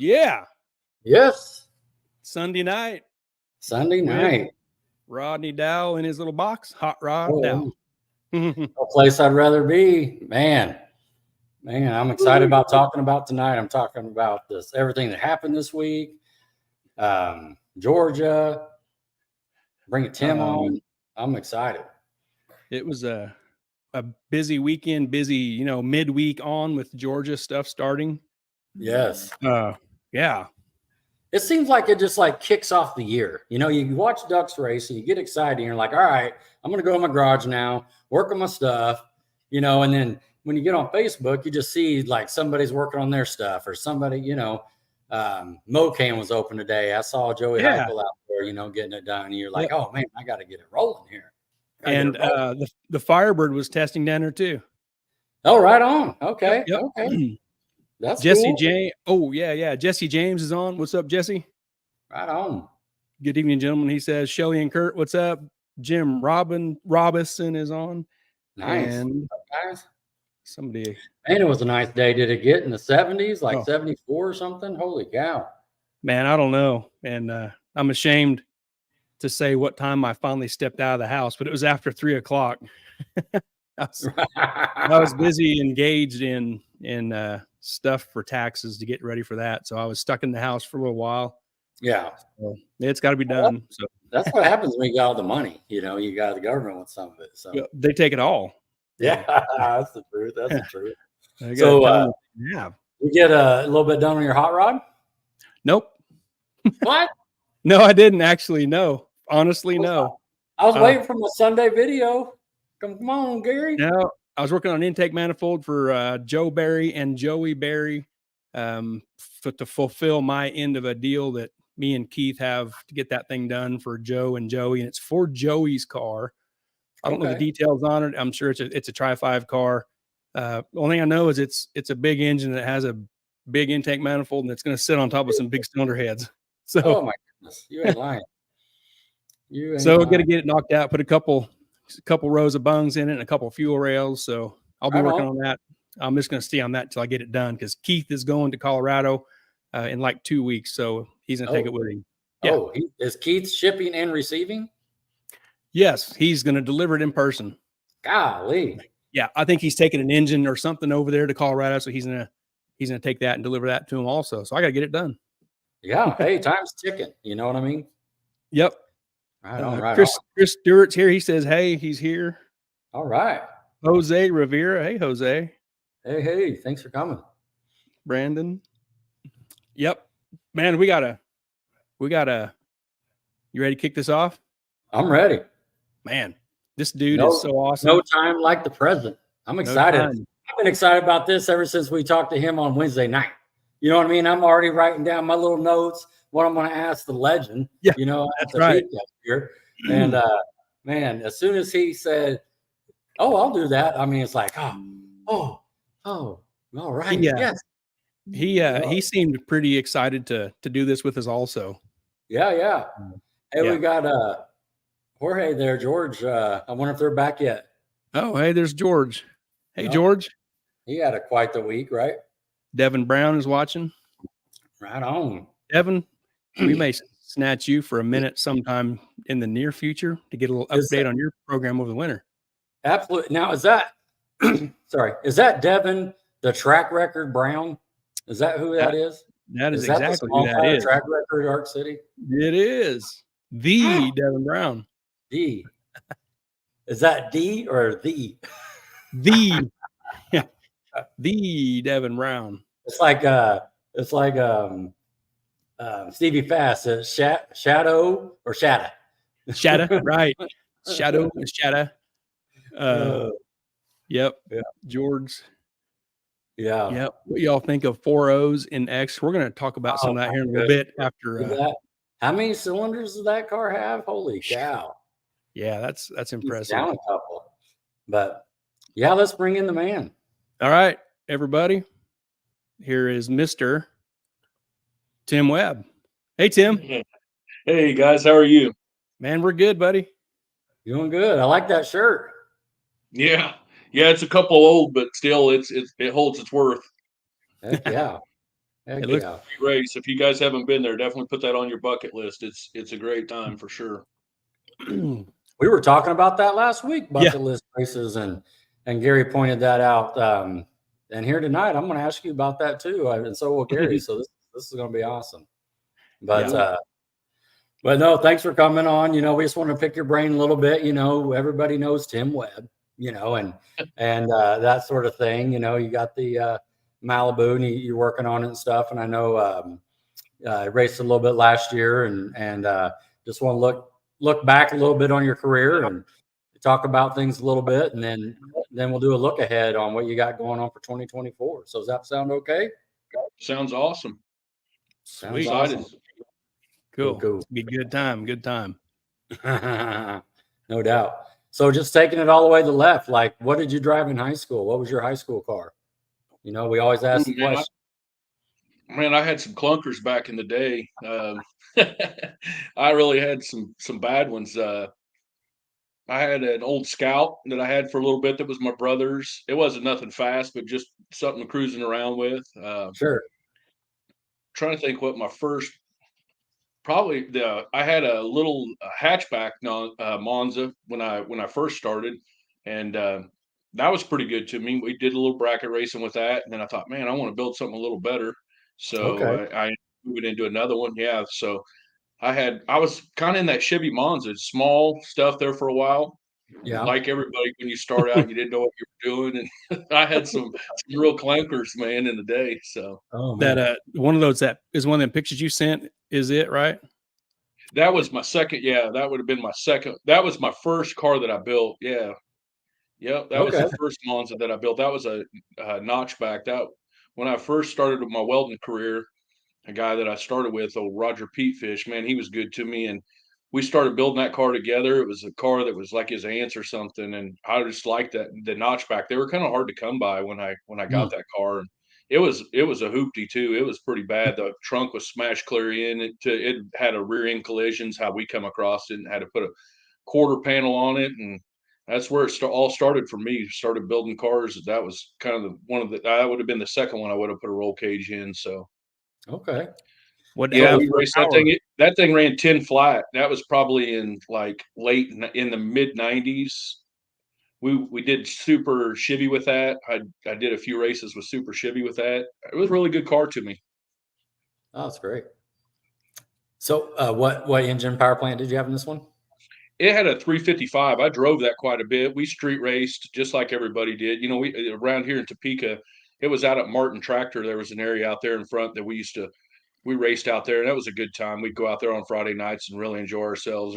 Yeah. Yes. Sunday night. Sunday night. Rodney Dow in his little box. HotRod Dow. A place I'd rather be. Man, I'm excited about talking about tonight. I'm talking about everything that happened this week. Georgia. Bring Tim on. I'm excited. It was a busy weekend, busy, midweek on with Georgia stuff starting. Yes. Yeah. It seems like it just kicks off the year. You watch Ducks race and you get excited and you're like, all right, I'm going to go in my garage now, work on my stuff, and then when you get on Facebook, you just see somebody's working on their stuff or somebody, Mocam was open today. I saw Joey Heupel out there, getting it done. And you're like, oh man, I got to get it rolling here. And the Firebird was testing down there too. Oh, right on. Okay. Yep. Okay. That's Jesse cool. James. Oh, yeah. Jesse James is on. What's up, Jesse? Right on. Good evening, gentlemen. He says, Shelly and Kurt, what's up? Jim Robinson is on. Nice. And guys. Somebody. Man, it was a nice day. Did it get in the 70s, 74 or something? Holy cow. Man, I don't know. And I'm ashamed to say what time I finally stepped out of the house, but it was after 3:00. I was busy engaged in stuff for taxes to get ready for that. So I was stuck in the house for a little while. Yeah. So it's got to be done. So that's what happens when you got all the money. You got the government with some of it. So they take it all. Yeah, that's the truth. That's the truth. So you get a little bit done on your hot rod? Nope. What? No, I didn't actually. No, honestly, no. I was waiting for my Sunday video. Come on, Gary. No, I was working on intake manifold for Joe Barry and Joey Barry to fulfill my end of a deal that me and Keith have to get that thing done for Joe and Joey, and it's for Joey's car. I don't know the details on it. I'm sure it's a Tri-5 car. Only thing I know is it's a big engine that has a big intake manifold, and it's going to sit on top of some big cylinder heads. So, oh my goodness, you ain't lying. So got to get it knocked out. Put a couple rows of bungs in it and a couple of fuel rails. So I'll be working on that. I'm just going to stay on that till I get it done because Keith is going to Colorado in 2 weeks. So he's going to take it with him. Yeah. Oh, is Keith shipping and receiving? Yes, he's going to deliver it in person. Golly. Yeah, I think he's taking an engine or something over there to Colorado, so he's gonna take that and deliver that to him also. So I got to get it done. Yeah. Hey, time's ticking. You know what I mean? Yep. Right on. Chris Stewart's here. He says, "Hey, he's here." All right. Jose Rivera. Hey, Jose. Hey. Thanks for coming. Brandon. Yep. Man, we gotta. You ready to kick this off? I'm ready. Man, this dude is so awesome. No time like the present. I'm excited. I've been excited about this ever since we talked to him on Wednesday night. You know what I mean? I'm already writing down my little notes, what I'm going to ask the legend. Yeah, that's right. Here. And man, as soon as he said, "Oh, I'll do that," I mean, it's like, oh, all right. Yes. He seemed pretty excited to do this with us also. Yeah. Hey, we got Jorge there, George. I wonder if they're back yet. Oh, hey, there's George. Hey, George. He had quite the week, right? Devin Brown is watching. Right on. Devin, we may snatch you for a minute sometime in the near future to get a little update on your program over the winter. Absolutely. Now, is that is that Devin, the track record Brown? Is that who that is? That is exactly who that is. Track record Arc City? It is. The Devin Brown. D. Is that D or the? The Devin Brown. It's like Stevie Fast says Shadow or Shatta. Shatta, right. Shadow and Shatta. Yep. Yeah. George. Yeah. Yep. What y'all think of 4 O's in X? We're going to talk about some of that here in a little bit after. How many cylinders does that car have? Holy cow. Yeah, that's impressive. Down a couple. But yeah, let's bring in the man. All right, everybody. Here is Mr. Tim Webb. Hey, Tim. Hey, guys. How are you? Man, we're good, buddy. Doing good. I like that shirt. Yeah. Yeah, it's a couple old, but still it holds its worth. Heck yeah. Heck looks- yeah. Race. If you guys haven't been there, definitely put that on your bucket list. It's a great time for sure. We were talking about that last week, bucket Yeah. list races, and Gary pointed that out. And here tonight, I'm going to ask you about that too, and so will Gary. So this is going to be awesome. But but no, thanks for coming on. You know, we just want to pick your brain a little bit. You know, everybody knows Tim Webb. You know, and that sort of thing. You know, you got the Malibu, and you're working on it and stuff. And I know I raced a little bit last year, and just want to look back a little bit on your career and talk about things a little bit, and then we'll do a look ahead on what you got going on for 2024. So does that sound okay? Sounds awesome. Sounds Sweet. awesome. Cool. Cool. Be good time. Good time. No doubt. So just taking it all the way to the left, like what did you drive in high school? What was your high school car? You know, we always ask the question. Man, I had some clunkers back in the day. I really had some bad ones. I had an old Scout that I had for a little bit that was my brother's. It wasn't nothing fast, but just something cruising around with. Sure. Trying to think what my first I had a little hatchback Monza when I first started, and that was pretty good to me. We did a little bracket racing with that, and then I thought, man, I want to build something a little better. So Okay. I moved into another one. Yeah, so I was kind of in that Chevy Monza, small stuff there for a while. Yeah. Like everybody, when you start out, you didn't know what you were doing, and I had some real clankers, man, in the day. So Oh man. That one of those that is one of them pictures you sent. Is it right? that was my second. Yeah, that would have been my second. That was my first car that I built. Yeah, yep, that was Okay. the first Monza that I built. That was a notchback. That when I first started with my welding career, a guy that I started with, old Roger Petefish, man, he was good to me, and we started building that car together. It was a car that was like his aunt's or something, and I just liked that the notchback. They were kind of hard to come by when I got that car, and it was a hoopty too. It was pretty bad. The trunk was smashed clear in. It had a rear end collisions. How we come across it, and had to put a quarter panel on it, and that's where it all started for me. Started building cars. That was kind of that would have been the second one I would have put a roll cage in. So. Okay. What Yeah, have we raced that thing. That thing ran 10 flat. That was probably in like in the mid 90s. We did super Chevy with that. I did a few races with super Chevy with that. It was a really good car to me. Oh, that's great. So what engine power plant did you have in this one? It had a 355. I drove that quite a bit. We street raced just like everybody did. You know, we around here in Topeka, it was out at Martin Tractor. There was an area out there in front that we raced out there, and that was a good time. We'd go out there on Friday nights and really enjoy ourselves.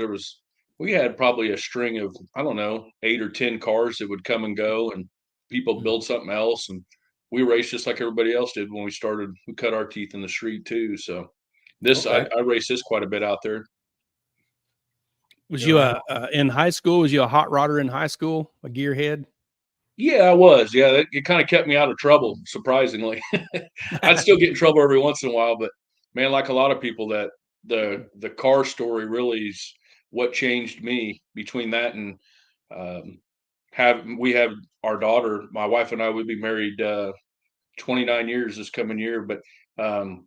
We had probably a string of, I don't know, 8 or 10 cars that would come and go, and people build something else. And we raced just like everybody else did when we started. We cut our teeth in the street too. So Okay. I raced this quite a bit out there. Was you in high school? Was you a hot rodder in high school? A gearhead? Yeah, I was. Yeah, it kind of kept me out of trouble, surprisingly. I'd still get in trouble every once in a while, but man, like a lot of people, that the car story really is what changed me. Between that and we have our daughter, my wife and I would be married 29 years this coming year, but um,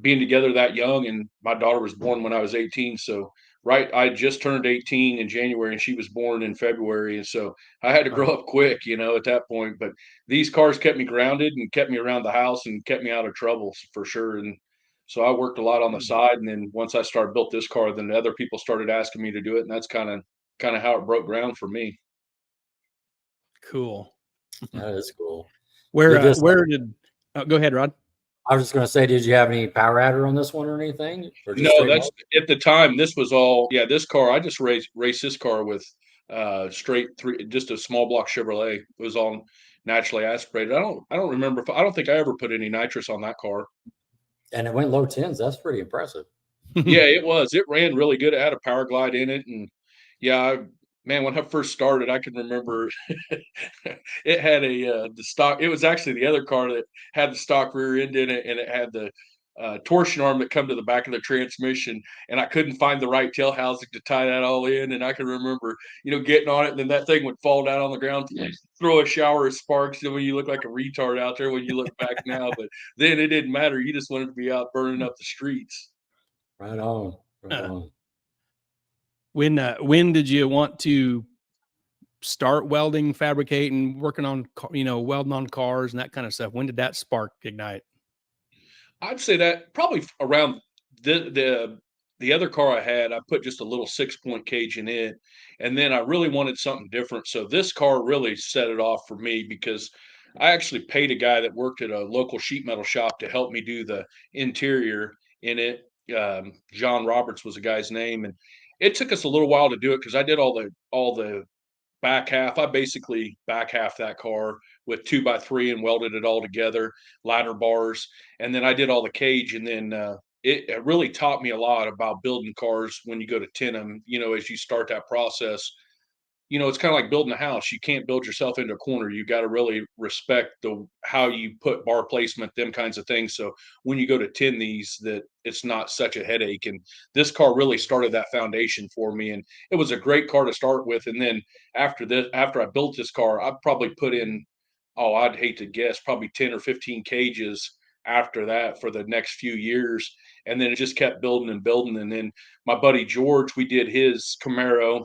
being together that young, and my daughter was born when I was 18. So I just turned 18 in January and she was born in February. And so I had to grow up quick, at that point. But these cars kept me grounded and kept me around the house and kept me out of trouble for sure. And so I worked a lot on the side. And then once I built this car, then other people started asking me to do it. And that's kind of how it broke ground for me. Cool. That is cool. Where did go ahead, Rod? I was just going to say, did you have any power adder on this one or anything? Or just No, that's at the time. This was all, this car. I just raced this car with straight just a small block Chevrolet. It was all naturally aspirated. I don't remember I don't think I ever put any nitrous on that car. And it went low tens. That's pretty impressive. Yeah, it was. It ran really good. It had a power glide in it, and man, when I first started, I can remember it had the stock. It was actually the other car that had the stock rear end in it, and it had the torsion arm that come to the back of the transmission, and I couldn't find the right tail housing to tie that all in. And I can remember, getting on it, and then that thing would fall down on the ground, throw a shower of sparks. And when you look like a retard out there when you look back now, but then it didn't matter. You just wanted to be out burning up the streets. Right on. Right on. When did you want to start welding, fabricating, working on, welding on cars and that kind of stuff? When did that spark ignite? I'd say that probably around the other car I had, I put just a little 6-point cage in it, and then I really wanted something different. So this car really set it off for me because I actually paid a guy that worked at a local sheet metal shop to help me do the interior in it. John Roberts was the guy's name, and it took us a little while to do it because I did all the back half. I basically back half that car with 2x3 and welded it all together, ladder bars, and then I did all the cage. And then it really taught me a lot about building cars when you go to tin them. As you start that process, it's kind of like building a house. You can't build yourself into a corner. You got to really respect how you put bar placement, them kinds of things. So when you go to tin these, that it's not such a headache. And this car really started that foundation for me. And it was a great car to start with. And then after I built this car, I probably put in, I'd hate to guess, probably 10 or 15 cages after that for the next few years. And then it just kept building and building. And then my buddy George, we did his Camaro.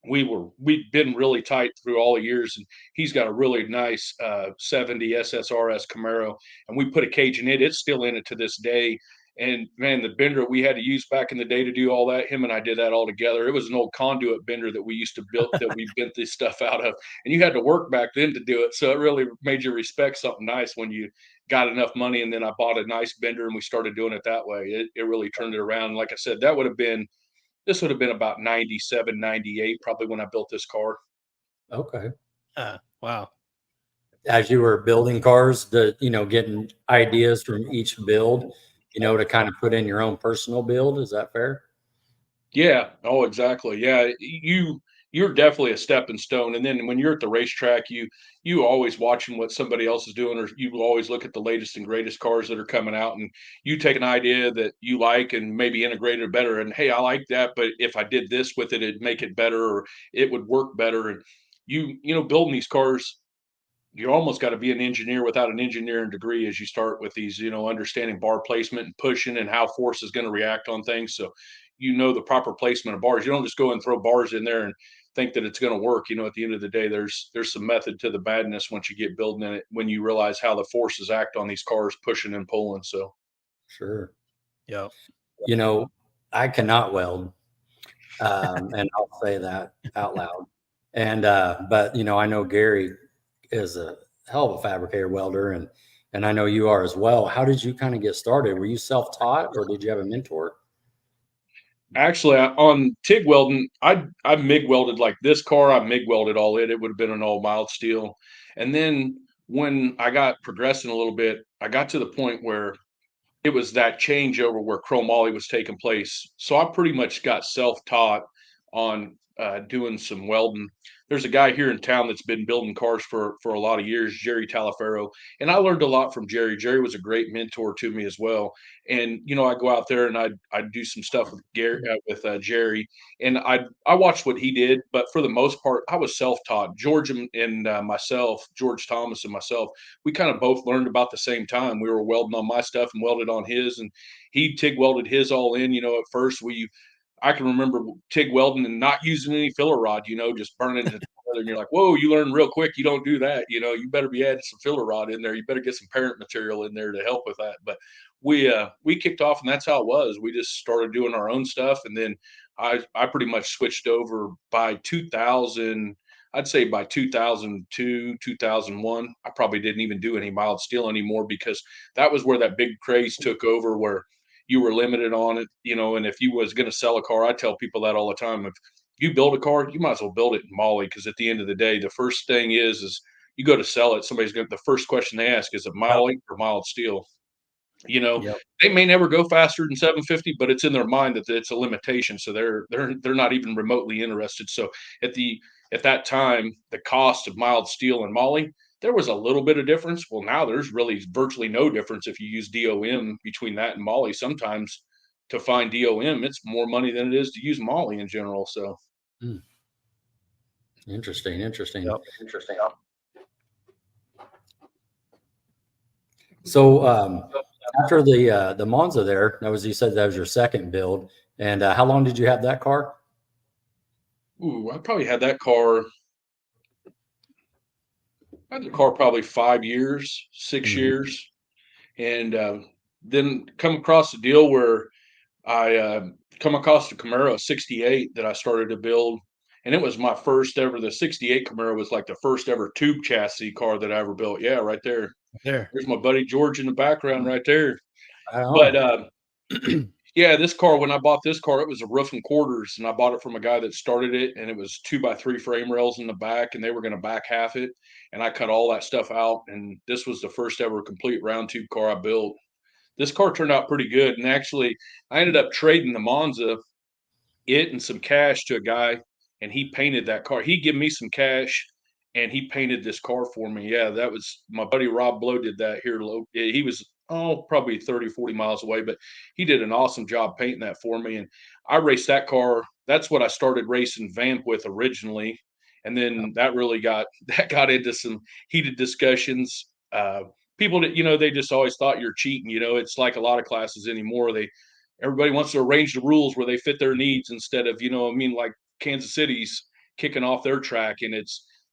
We'd been really tight through all the years, and he's got a really nice 70 SSRS Camaro, and we put a cage in it. It's still in it to this day. And man, the bender we had to use back in the day to do all that, him and I did that all together. It was an old conduit bender that we used to build that we bent this stuff out of, and you had to work back then to do it. So it really made you respect something nice when you got enough money. And then I bought a nice bender, and we started doing it that way. It really turned it around. Like I said, this would have been about 97, 98, probably when I built this car. Okay. Wow. As you were building cars, getting ideas from each build, to kind of put in your own personal build. Is that fair? Yeah. Oh, exactly. Yeah. You're definitely a stepping stone. And then when you're at the racetrack, you always watching what somebody else is doing, or you always look at the latest and greatest cars that are coming out, and you take an idea that you like and maybe integrate it better. And hey, I like that, but if I did this with it, it'd make it better, or it would work better. And building these cars, you almost got to be an engineer without an engineering degree as you start with these, understanding bar placement and pushing and how force is going to react on things. So, the proper placement of bars. You don't just go and throw bars in there and think that it's going to work. At the end of the day, there's some method to the madness once you get building in it, when you realize how the forces act on these cars pushing and pulling. So, sure. Yeah. I cannot weld. And I'll say that out loud. And, but, I know Gary is a hell of a fabricator welder, and I know you are as well. How did you kind of get started? Were you self-taught, or did you have a mentor? actually, on TIG welding, I MIG welded like this car. I MIG welded all it. It would have been an all mild steel. And then when I got progressing a little bit, I got to the point where it was that changeover where chromoly was taking place. So I pretty much got self-taught on doing some welding. There's a guy here in town that's been building cars for a lot of years, Jerry Talaferro, and I learned a lot from Jerry. Jerry was a great mentor to me as well. And I go out there and I'd do some stuff with Jerry, and I watched what he did, but for the most part, I was self-taught. George and myself, George Thomas and myself, we kind of both learned about the same time. We were welding on my stuff and welded on his, and he TIG welded his all in. At first I can remember TIG welding and not using any filler rod, just burning it together. And you're like, whoa, you learn real quick. You don't do that. You better be adding some filler rod in there. You better get some parent material in there to help with that. But we kicked off, and that's how it was. We just started doing our own stuff. And then I pretty much switched over by 2000. I'd say by 2002, 2001, I probably didn't even do any mild steel anymore, because that was where that big craze took over, where you were limited on it, and if you was going to sell a car, I tell people that all the time. If you build a car, you might as well build it in moly, because at the end of the day, the first thing is you go to sell it. The first question they ask is it moly or mild steel? Yep. They may never go faster than 750, but it's in their mind that it's a limitation. So they're not even remotely interested. So at that time, the cost of mild steel and moly, there was a little bit of difference. Well, now there's really virtually no difference if you use DOM between that and Molly. Sometimes to find DOM, it's more money than it is to use Molly in general. So Interesting. Yep. So after the Monza there, that was, you said that was your second build. And how long did you have that car? I probably had that car. I had the car probably 5 years, 6 Mhm. years, and then come across a deal where I come across the Camaro '68 that I started to build, and it was my first ever. The '68 Camaro was like the first ever tube chassis car that I ever built. Yeah, right there. There. There's my buddy George in the background right there. Right But on. yeah, this car, when I bought this car, it was a roof and quarters, and I bought it from a guy that started it, and it was 2x3 frame rails in the back, and they were going to back half it, and I cut all that stuff out, and this was the first ever complete round tube car I built. This car turned out pretty good, and actually, I ended up trading the Monza, it and some cash to a guy, and he painted that car. He gave me some cash, and he painted this car for me. Yeah, that was my buddy Rob Blow did that here. He was probably 30, 40 miles away, but he did an awesome job painting that for me. And I raced that car. That's what I started racing Vamp with originally, and then that really got into some heated discussions. People that they just always thought you're cheating. It's like a lot of classes anymore. Everybody wants to arrange the rules where they fit their needs instead of, like Kansas City's kicking off their track, and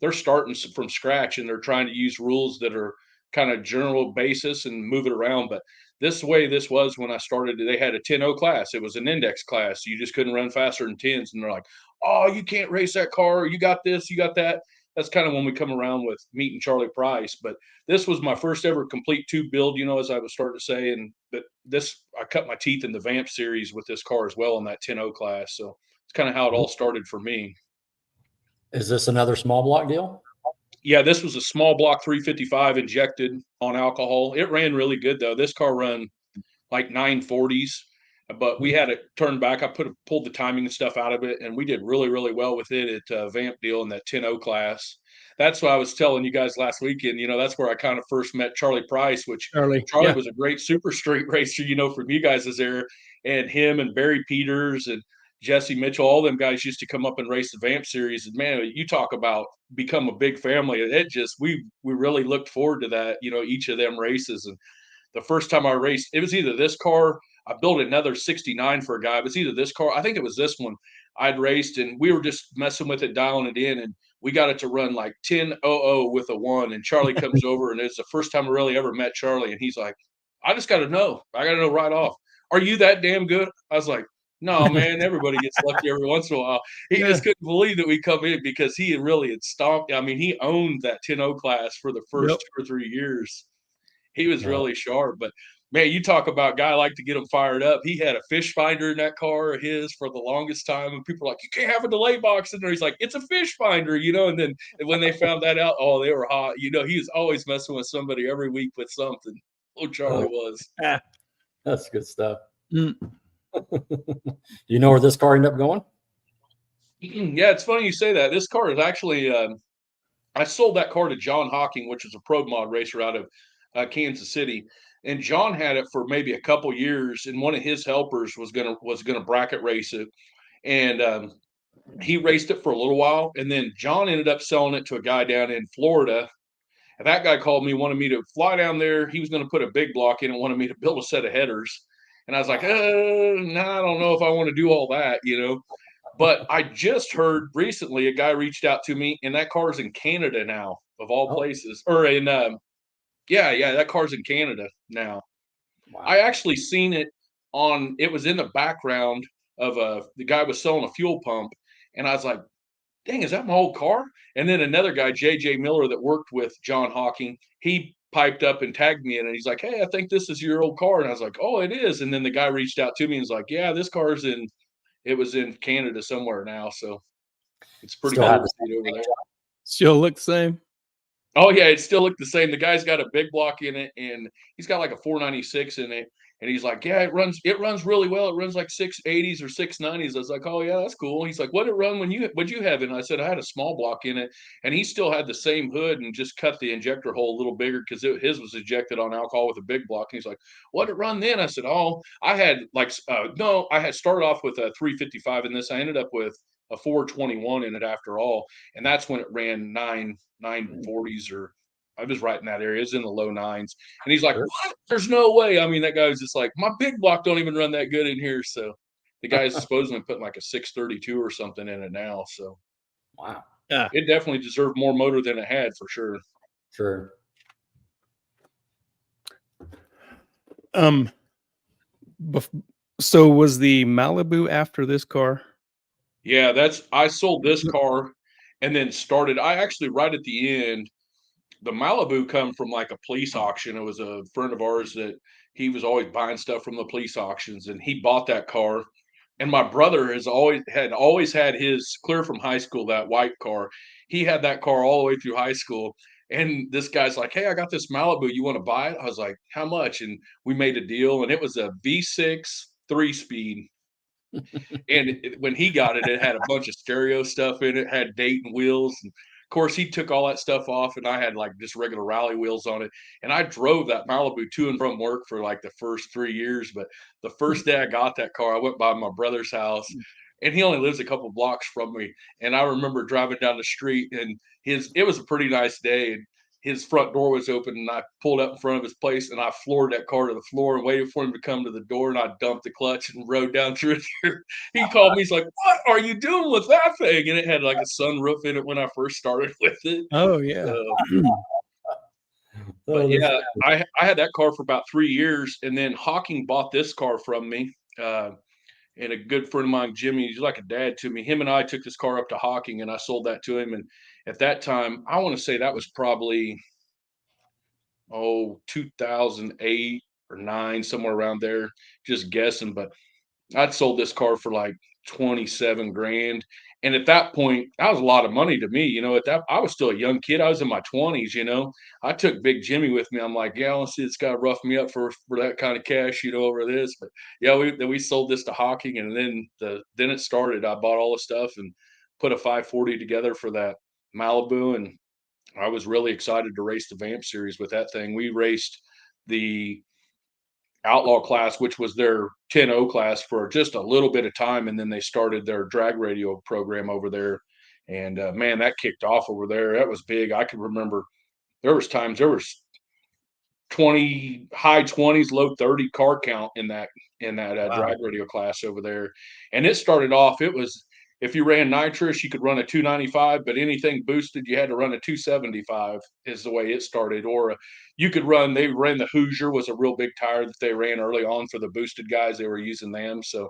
they're starting from scratch, and they're trying to use rules that are kind of general basis and move it around. But this was when I started. They had a 10-0 class. It was an index class. You just couldn't run faster than 10s. And they're like, oh, you can't race that car. You got this, you got that. That's kind of when we come around with meeting Charlie Price. But this was my first ever complete tube build, as I was starting to say. And I cut my teeth in the Vamp series with this car as well in that 10-0 class. So it's kind of how it all started for me. Is this another small block deal? Yeah, this was a small block 355 injected on alcohol. It ran really good though. This car run like 940s, but we had it turned back. I pulled the timing and stuff out of it, and we did really, really well with it at Vamp deal in that 10-0 class. That's what I was telling you guys last weekend. That's where I kind of first met Charlie Price, which Charlie Yeah. was a great super street racer, from you guys' there, and him and Barry Peters and Jesse Mitchell, all them guys used to come up and race the Vamp series. And man, you talk about become a big family. We really looked forward to that, each of them races. And the first time I raced, it was either this car. I built another 69 for a guy. It was either this car. I think it was this one I'd raced, and we were just messing with it, dialing it in, and we got it to run like 10:00 with a 1. And Charlie comes over, and it's the first time I really ever met Charlie. And he's like, I just got to know. I got to know right off. Are you that damn good? I was like, no, man, everybody gets lucky every once in a while. He just couldn't believe that we come in because he really had stomped. I mean, he owned that 10-0 class for the first 2 or 3 years. He was really sharp. But man, you talk about guy like to get him fired up. He had a fish finder in that car of his for the longest time, and people were like, you can't have a delay box in there. He's like, it's a fish finder, and then when they found that out, oh, they were hot. He was always messing with somebody every week with something. Oh, Charlie was. That's good stuff. Do you know where this car ended up going? Yeah, it's funny you say that. This car is actually I sold that car to John Hocking, which is a pro mod racer out of Kansas City, and John had it for maybe a couple years, and one of his helpers was gonna bracket race it, and he raced it for a little while, and then John ended up selling it to a guy down in Florida. And that guy called me, wanted me to fly down there. He was going to put a big block in and wanted me to build a set of headers. And I was like, no, I don't know if I want to do all that, But I just heard recently a guy reached out to me, and that car's in Canada now, of all places. Or in, that car's in Canada now. Wow. I actually seen it it was in the background of the guy was selling a fuel pump. And I was like, dang, is that my old car? And then another guy, JJ Miller, that worked with John Hocking, he piped up and tagged me in, and he's like, hey, I think this is your old car. And I was like, oh, it is. And then the guy reached out to me and was like, yeah, this car's it was in Canada somewhere now. So it's pretty cool to see it over there. Still look the same. Oh yeah, it still looked the same. The guy's got a big block in it, and he's got like a 496 in it. And he's like, yeah, it runs really well. It runs like 680s or 690s. I was like, oh yeah, that's cool. He's like, what did it run what'd you have in it? I said, I had a small block in it. And he still had the same hood and just cut the injector hole a little bigger because his was injected on alcohol with a big block. And he's like, what did it run then? I said, oh, I had like, no, I had started off with a 355 in this. I ended up with a 421 in it after all. And that's when it ran 940s or I was right in that area. It's in the low nines. And he's like, what? There's no way. I mean, that guy was just like, my big block don't even run that good in here. So the guy's supposedly putting like a 632 or something in it now. So Wow. it definitely deserved more motor than it had for sure. Sure. So was the Malibu after this car? Yeah, I sold this car and then I actually right at the end, the Malibu come from like a police auction. It was a friend of ours that he was always buying stuff from the police auctions, and he bought that car. And my brother has always had his clear from high school, that white car. He had that car all the way through high school. And this guy's like, hey, I got this Malibu. You want to buy it? I was like, how much? And we made a deal, and it was a V6 3-speed. And when he got it, it had a bunch of stereo stuff in it, had Dayton wheels. And of course, he took all that stuff off, and I had like just regular rally wheels on it. And I drove that Malibu to and from work for like the first 3 years. But the first day I got that car, I went by my brother's house, and he only lives a couple blocks from me. And I remember driving down the street, and it was a pretty nice day. And his front door was open, and I pulled up in front of his place, and I floored that car to the floor and waited for him to come to the door, and I dumped the clutch and rode down through there. He called me. He's like, "What are you doing with that thing?" And it had like a sunroof in it when I first started with it. Oh yeah. But yeah, I had that car for about 3 years, and then Hawking bought this car from me. And a good friend of mine, Jimmy, he's like a dad to me. Him and I took this car up to Hawking, and I sold that to him. And at that time, I want to say that was probably 2008 or 9, somewhere around there, just guessing. But I'd sold this car for like 27 grand. And at that point, that was a lot of money to me. I was still a young kid. I was in my 20s. I took Big Jimmy with me. I'm like, yeah, let's see, it's got to rough me up for that kind of cash, over this. But yeah, we sold this to Hawking, and then it started. I bought all the stuff and put a 540 together for that Malibu, and I was really excited to race the Vamp series with that thing. We raced the Outlaw class, which was their 10-0 class, for just a little bit of time, and then they started their drag radio program over there. And man, that kicked off over there. That was big. I can remember there was high 20s, low 30 car count in that Wow. drag radio class over there. And it started off. It was, if you ran nitrous, you could run a 295, but anything boosted, you had to run a 275 is the way it started. Or they ran the Hoosier, was a real big tire that they ran early on for the boosted guys. They were using them. So,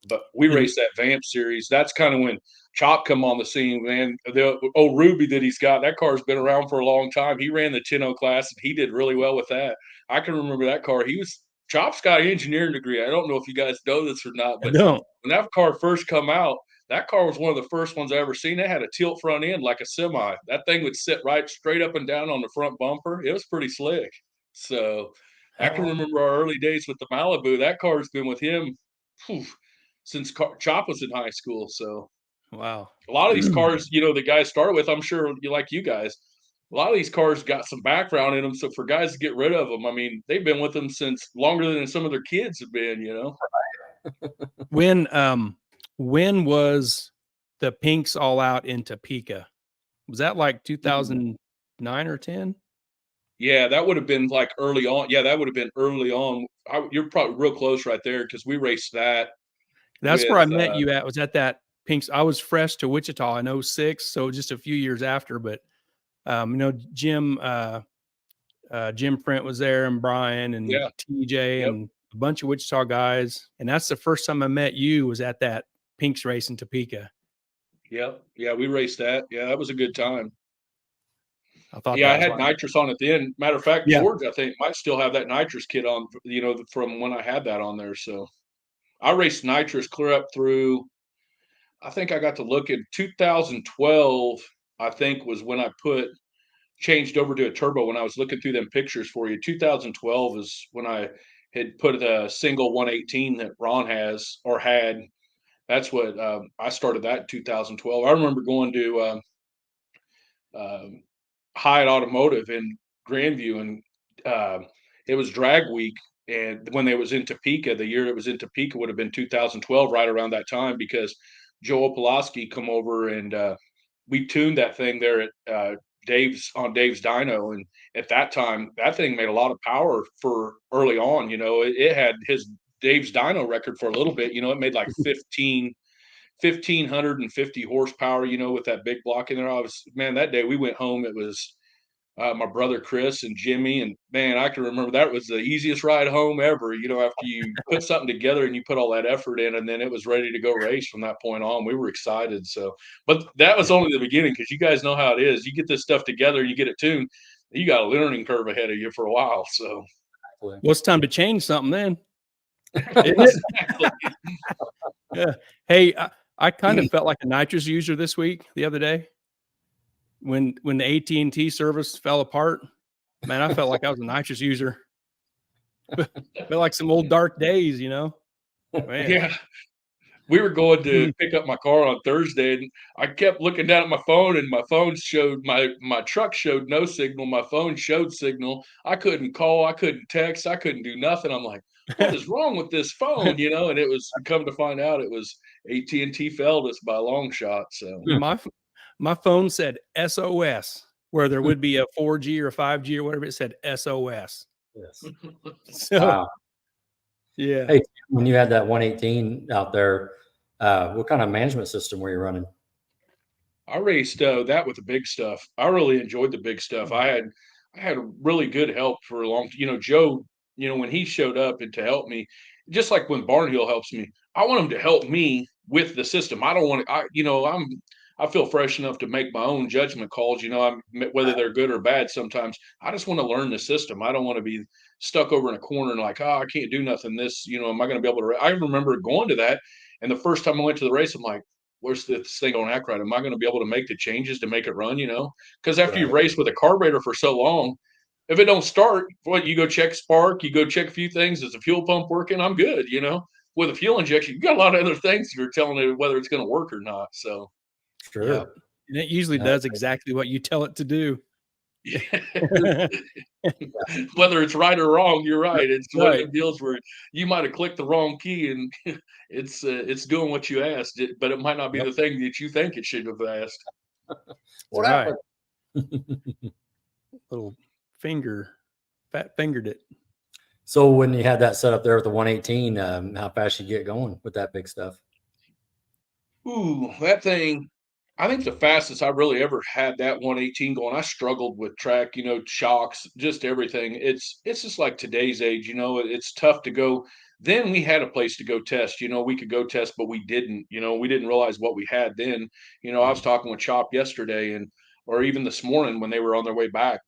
but we raced that Vamp series. That's kind of when Chop come on the scene, man. The old Ruby that he's got, that car's been around for a long time. He ran the 10-0 class, and he did really well with that. I can remember that car. Chop's got an engineering degree. I don't know if you guys know this or not, but when that car first come out, that car was one of the first ones I ever seen. It had a tilt front end like a semi. That thing would sit right straight up and down on the front bumper. It was pretty slick. So I can remember our early days with the Malibu. That car's been with him since Chop was in high school. So wow. A lot of these cars, the guys start with, I'm sure you guys, a lot of these cars got some background in them. So for guys to get rid of them, I mean, they've been with them since longer than some of their kids have been. When was the Pinks all out in Topeka? Was that like 2009 or 10? Yeah, that would have been like early on. Yeah, that would have been early on. You're probably real close right there because we raced that. That's where I met you at. Was at that Pinks. I was fresh to Wichita in 06, so just a few years after. But Jim Print was there, and Brian and TJ and a bunch of Wichita guys. And that's the first time I met you, was at that Pinks race in Topeka. Yep. Yeah, we raced that. Yeah, that was a good time. I thought. Yeah, I had nitrous on at the end. Matter of fact, George, I think, might still have that nitrous kit on, from when I had that on there. So I raced nitrous clear up through, I think I got to look at 2012, I think, was when I changed over to a turbo when I was looking through them pictures for you. 2012 is when I had put a single 118 that Ron has or had. That's what I started that in 2012. I remember going to Hyatt Automotive in Grandview, and it was drag week. And when they was in Topeka, the year it was in Topeka would have been 2012, right around that time, because Joe Pulaski come over and we tuned that thing there at Dave's dyno, and at that time that thing made a lot of power for early on. It had his Dave's dyno record for a little bit. It made like 1,550 horsepower, with that big block in there. Man, that day we went home, it was my brother Chris and Jimmy, and man, I can remember that was the easiest ride home ever. After you put something together and you put all that effort in, and then it was ready to go race from that point on. We were excited. So, but that was only the beginning, because you guys know how it is. You get this stuff together, you get it tuned, you got a learning curve ahead of you for a while. So, well, it's time to change something then. Isn't it? Yeah. Hey, I kind of felt like a nitrous user this week, the other day, when the AT&T service fell apart. Man, I felt like I was a nitrous user. Felt like some old dark days, Man. Yeah. We were going to pick up my car on Thursday, and I kept looking down at my phone, and my phone showed my truck showed no signal. My phone showed signal. I couldn't call, I couldn't text, I couldn't do nothing. I'm like, what is wrong with this phone? And it was, come to find out, it was AT&T failed us by a long shot. So my phone said SOS, where there would be a 4G or 5G or whatever. It said SOS. Yes. So, wow. Yeah. Hey, when you had that 118 out there, what kind of management system were you running? I raced that with the big stuff. I really enjoyed the big stuff. I had really good help for a long. Joe. When he showed up and to help me, just like when Barnhill helps me, I want him to help me with the system. I don't want to. I feel fresh enough to make my own judgment calls. Whether they're good or bad. Sometimes I just want to learn the system. I don't want to be stuck over in a corner and like, I can't do nothing. This, am I going to be able to? I remember going to that, and the first time I went to the race, I'm like, where's this thing going to act right? Am I going to be able to make the changes to make it run? Because after you race with a carburetor for so long, if it don't start, you go check spark, you go check a few things. Is the fuel pump working? I'm good. With a fuel injection, you got a lot of other things you're telling it whether it's going to work or not. So, sure. Yeah. And it usually does exactly what you tell it to do. Whether it's right or wrong, you're right. It's one of the deals where you might have clicked the wrong key and it's doing what you asked it, but it might not be the thing that you think it should have asked. What happened? Little fat fingered it. So when you had that set up there with the 118, how fast you get going with that big stuff? Ooh, that thing. I think the fastest I really ever had that 118 going. I struggled with track, shocks, just everything. It's just like today's age, it's tough to go. Then we had a place to go test, we could go test, but we didn't, we didn't realize what we had then. I was talking with Chop yesterday or even this morning when they were on their way back.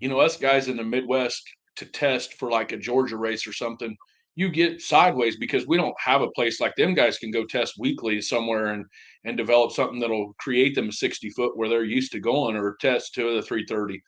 Us guys in the Midwest to test for like a Georgia race or something, you get sideways because we don't have a place like them guys can go test weekly somewhere and develop something that'll create them a 60-foot where they're used to going, or test to the 330.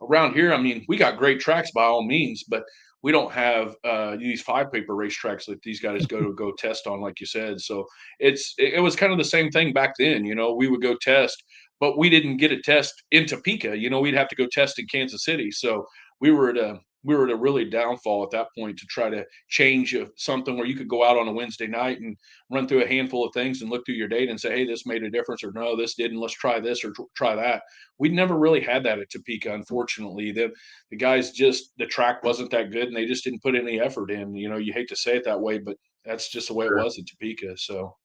Around here, I mean, we got great tracks by all means, but we don't have these 5-paper racetracks that these guys go test on, like you said. So it was kind of the same thing back then. We would go test, but we didn't get a test in Topeka. We'd have to go test in Kansas City. So we were at a really downfall at that point to try to change something where you could go out on a Wednesday night and run through a handful of things and look through your data and say, hey, this made a difference, or no, this didn't. Let's try this or try that. We never really had that at Topeka, unfortunately. The guys the track wasn't that good and they just didn't put any effort in. You hate to say it that way, but that's just the way it was at Topeka. So,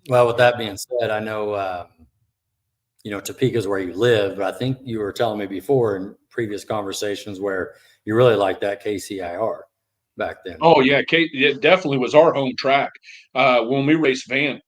well, with that being said, I know, Topeka is where you live, but I think you were telling me before in previous conversations where you really liked that KCIR back then. Oh yeah, it definitely was our home track. When we raced Vamp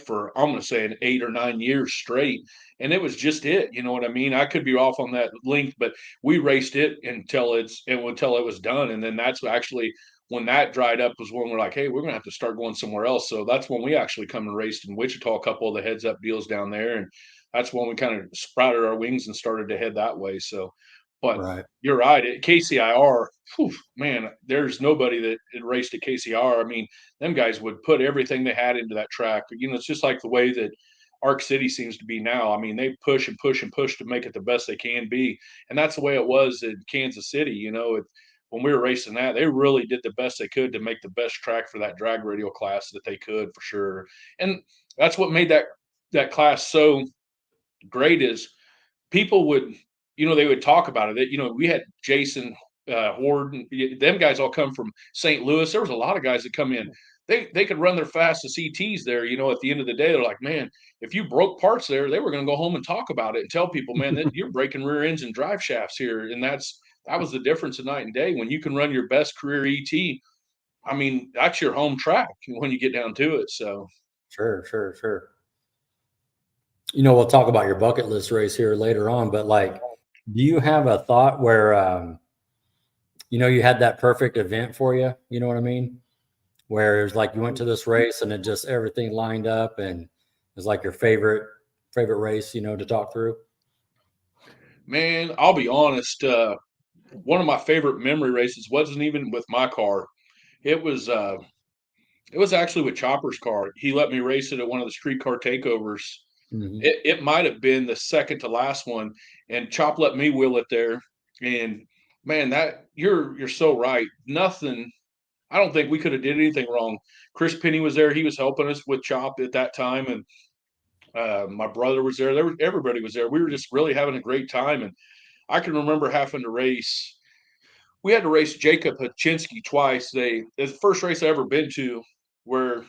for, I'm going to say, an 8 or 9 years straight, and it was just it. You know what I mean? I could be off on that length, but we raced it until it was done, and then that's actually when that dried up was when we're like, hey, we're going to have to start going somewhere else. So that's when we actually come and raced in Wichita, a couple of the heads up deals down there, and that's when we kind of sprouted our wings and started to head that way. So, But Right. you're right. At KCIR, whew, man, there's nobody that had raced at KCIR. I mean, them guys would put everything they had into that track. You know, it's just like the way that Arc City seems to be now. I mean, they push and push and push to make it the best they can be. And that's the way it was in Kansas City. You know, when we were racing that, they really did the best they could to make the best track for that drag radial class that they could, for sure. And that's what made that class so great, is people would, you know, they would talk about it. That, you know, we had Jason Horde, and them guys all come from St. Louis. There was a lot of guys that come in. They could run their fastest ETs there. You know, at the end of the day, they're like, man, if you broke parts there, they were going to go home and talk about it and tell people, man, that you're breaking rear ends and drive shafts here. And that was the difference of night and day. When you can run your best career ET, I mean, that's your home track when you get down to it. So Sure, sure, sure. You know, we'll talk about your bucket list race here later on, but like, do you have a thought where, you know, you had that perfect event for you? You know what I mean? Where it's like you went to this race and it just everything lined up and it's like your favorite race, you know, to talk through. man, I'll be honest. One of my favorite memory races wasn't even with my car. It was actually with Chopper's car. He let me race it at one of the streetcar takeovers. Mm-hmm. It might have been the second to last one, and Chop let me wheel it there. And man, that you're so right. Nothing. I don't think we could have did anything wrong. Chris Penny was there. He was helping us with Chop at that time, and my brother was there. Everybody was there. We were just really having a great time. And I can remember having to race. We had to race Jacob Hachinsky twice. The first race I ever been to, where,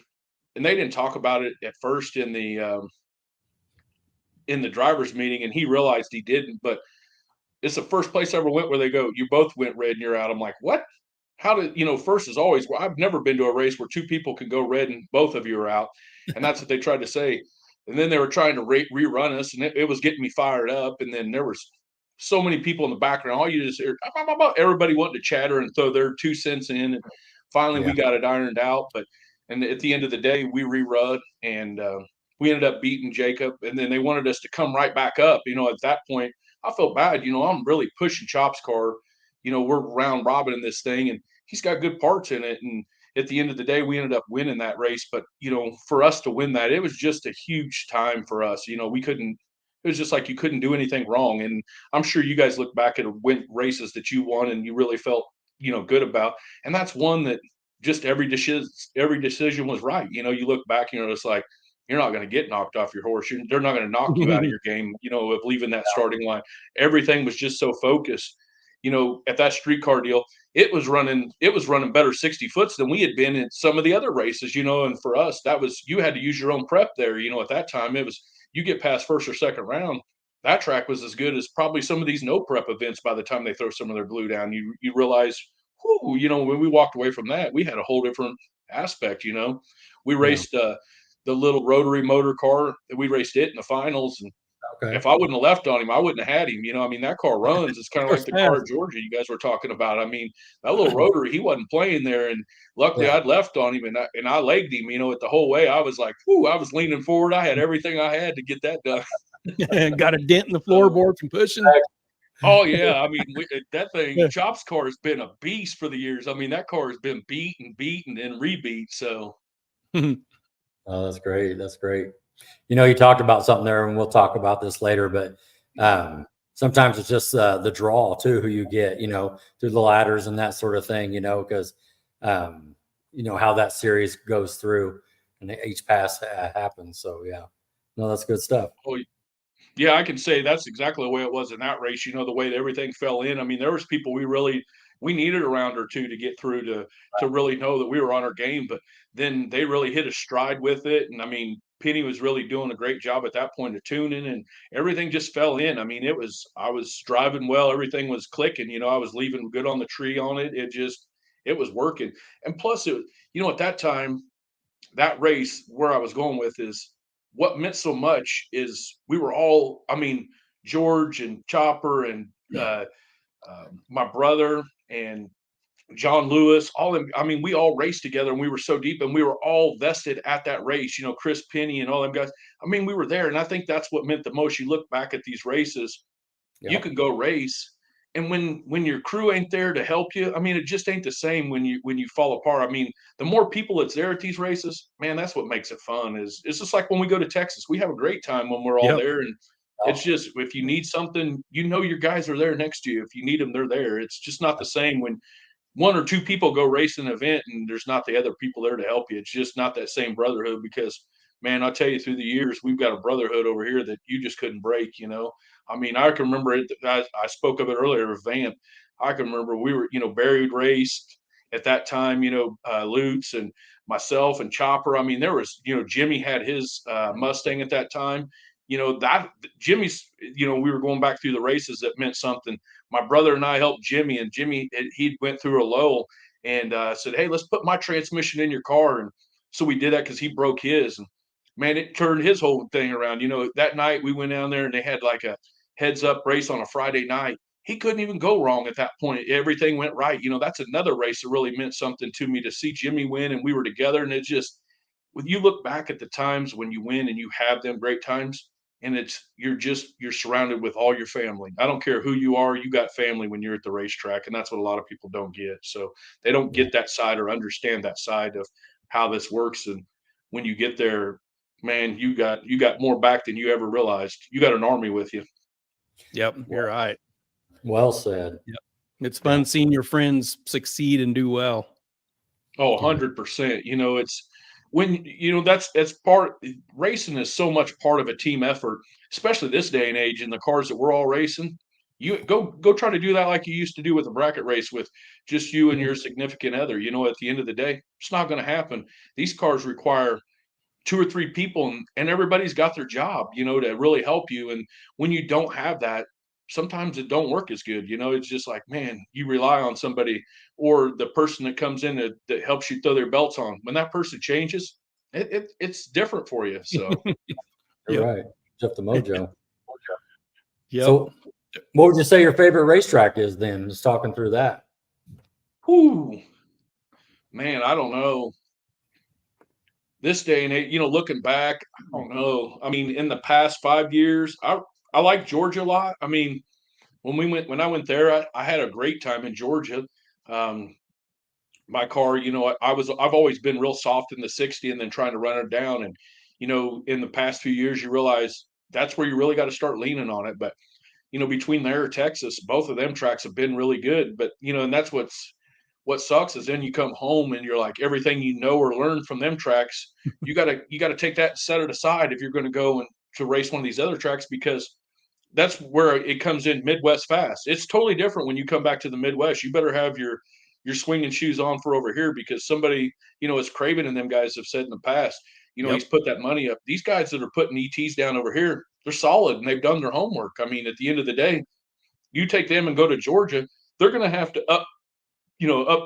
and they didn't talk about it at first in the drivers meeting, and he realized he didn't. But it's the first place I ever went where they go, you both went red and you're out. I'm like, what? How did, you know, first is always, well, I've never been to a race where two people can go red and both of you are out. And that's what they tried to say. And then they were trying to rerun us, and it was getting me fired up. And then there was so many people in the background. All you just hear, everybody wanting to chatter and throw their 2 cents in. And finally, Yeah. we got it ironed out. But and at the end of the day, we rerun, and we ended up beating Jacob. And then they wanted us to come right back up. You know, at that point, I felt bad. You know, I'm really pushing Chop's car. You know, we're round robin in this thing, and he's got good parts in it. And at the end of the day, we ended up winning that race. But, you know, for us to win that, it was just a huge time for us. You know, we couldn't, it was just like you couldn't do anything wrong. And I'm sure you guys look back at races that you won and you really felt, you know, good about. And that's one that just every decision was right. You know, you look back and you're just like, you're not going to get knocked off your horse. They're not going to knock you out of your game, you know, of leaving that starting line. Everything was just so focused. You know, at that streetcar deal, it was running better 60 foots than we had been in some of the other races, you know. And for us, that was, you had to use your own prep there. You know, at that time, it was, you get past first or second round, that track was as good as probably some of these no prep events. By the time they throw some of their glue down, you realize, whoo, you know, when we walked away from that, we had a whole different aspect. You know, we raced the little rotary motor car. We raced it in the finals, and Okay. if I wouldn't have left on him, I wouldn't have had him. You know, I mean, that car runs. It's kind of like the car fast. at Georgia you guys were talking about. I mean, that little rotary, he wasn't playing there. And luckily Yeah. I'd left on him, and I legged him, you know, at the whole way. I was like, whoo, I was leaning forward. I had everything I had to get that done. Got a dent in the floorboard from pushing. Oh, yeah. I mean, that thing, Chop's car has been a beast for the years. I mean, that car has been beaten, and rebeat. So, Oh, that's great. That's great. You know, you talked about something there, and we'll talk about this later, but sometimes it's just the draw too, who you get, you know, through the ladders and that sort of thing, you know, because, you know, how that series goes through and each pass happens. So, yeah, no, that's good stuff. oh, yeah, I can say that's exactly the way it was in that race. You know, the way that everything fell in. I mean, there was people we needed a round or two to get through to really know that we were on our game. But then they really hit a stride with it. And I mean, Penny was really doing a great job at that point of tuning, and everything just fell in. I mean, I was driving well, everything was clicking. You know, I was leaving good on the tree on it. It was working. And plus, you know, at that time, that race, where I was going with is, what meant so much is we were all, I mean, George and Chopper and my brother and John Lewis, all them, I mean, we all raced together, and we were so deep, and we were all vested at that race, you know, Chris Penny and all them guys. I mean, we were there. And I think that's what meant the most. You look back at these races, you can go race and when your crew ain't there to help you, I mean, it just ain't the same when you fall apart. I mean, the more people that's there at these races, man, that's what makes it fun. Is it's just like when we go to Texas, we have a great time when we're all Yep. there, and it's just if you need something, you know your guys are there next to you. If you need them, they're there. It's just not the same when one or two people go race an event and there's not the other people there to help you. It's just not that same brotherhood because, man, I'll tell you, through the years, we've got a brotherhood over here that you just couldn't break, you know. I mean, I can remember it. I spoke of it earlier with Vamp. I can remember we were, Barry raced at that time, Lutz and myself and Chopper. I mean, there was, Jimmy had his Mustang at that time. That Jimmy's, we were going back through the races that meant something. My brother and I helped Jimmy, and Jimmy, he went through a lull and said, "Hey, let's put my transmission in your car." And so we did that because he broke his. And man, it turned his whole thing around. That night we went down there and they had like a heads up race on a Friday night. He couldn't even go wrong at that point. Everything went right. That's another race that really meant something to me to see Jimmy win, and we were together. And it just, when you look back at the times when you win and you have them great times, and you're surrounded with all your family. I don't care who you are, you got family when you're at the racetrack, and that's what a lot of people don't get. So they don't get that side or understand that side of how this works. And when you get there, man, you got more back than you ever realized. You got an army with you. Yep. You're right. Well said. Yep. It's fun seeing your friends succeed and do well. Oh, 100%. It's when, that's racing is so much part of a team effort, especially this day and age in the cars that we're all racing. You go try to do that like you used to do with a bracket race with just you and your significant other. At the end of the day, it's not going to happen. These cars require two or three people, and everybody's got their job, to really help you. And when you don't have that, sometimes it don't work as good. It's just like, man, you rely on somebody or the person that comes in that helps you throw their belts on. When that person changes, it's different for you. So You're right. Just the mojo. Yep. So what would you say your favorite racetrack is then? Just talking through that. whew, man, I don't know. This day and age, looking back, I don't know. I mean, in the past 5 years, I like Georgia a lot. I mean, when I went there, I had a great time in Georgia. Um, my car, I've always been real soft in the 60 and then trying to run it down. And, in the past few years, you realize that's where you really got to start leaning on it. But, between there and Texas, both of them tracks have been really good. But, and that's what sucks is then you come home and you're like, everything or learn from them tracks, you gotta take that and set it aside if you're going to go and to race one of these other tracks, because that's where it comes in Midwest fast. It's totally different when you come back to the Midwest. You better have your swinging shoes on for over here, because somebody, as Craven and them guys have said in the past, he's put that money up. These guys that are putting ETs down over here, they're solid and they've done their homework. I mean, at the end of the day, you take them and go to Georgia, they're going to have to up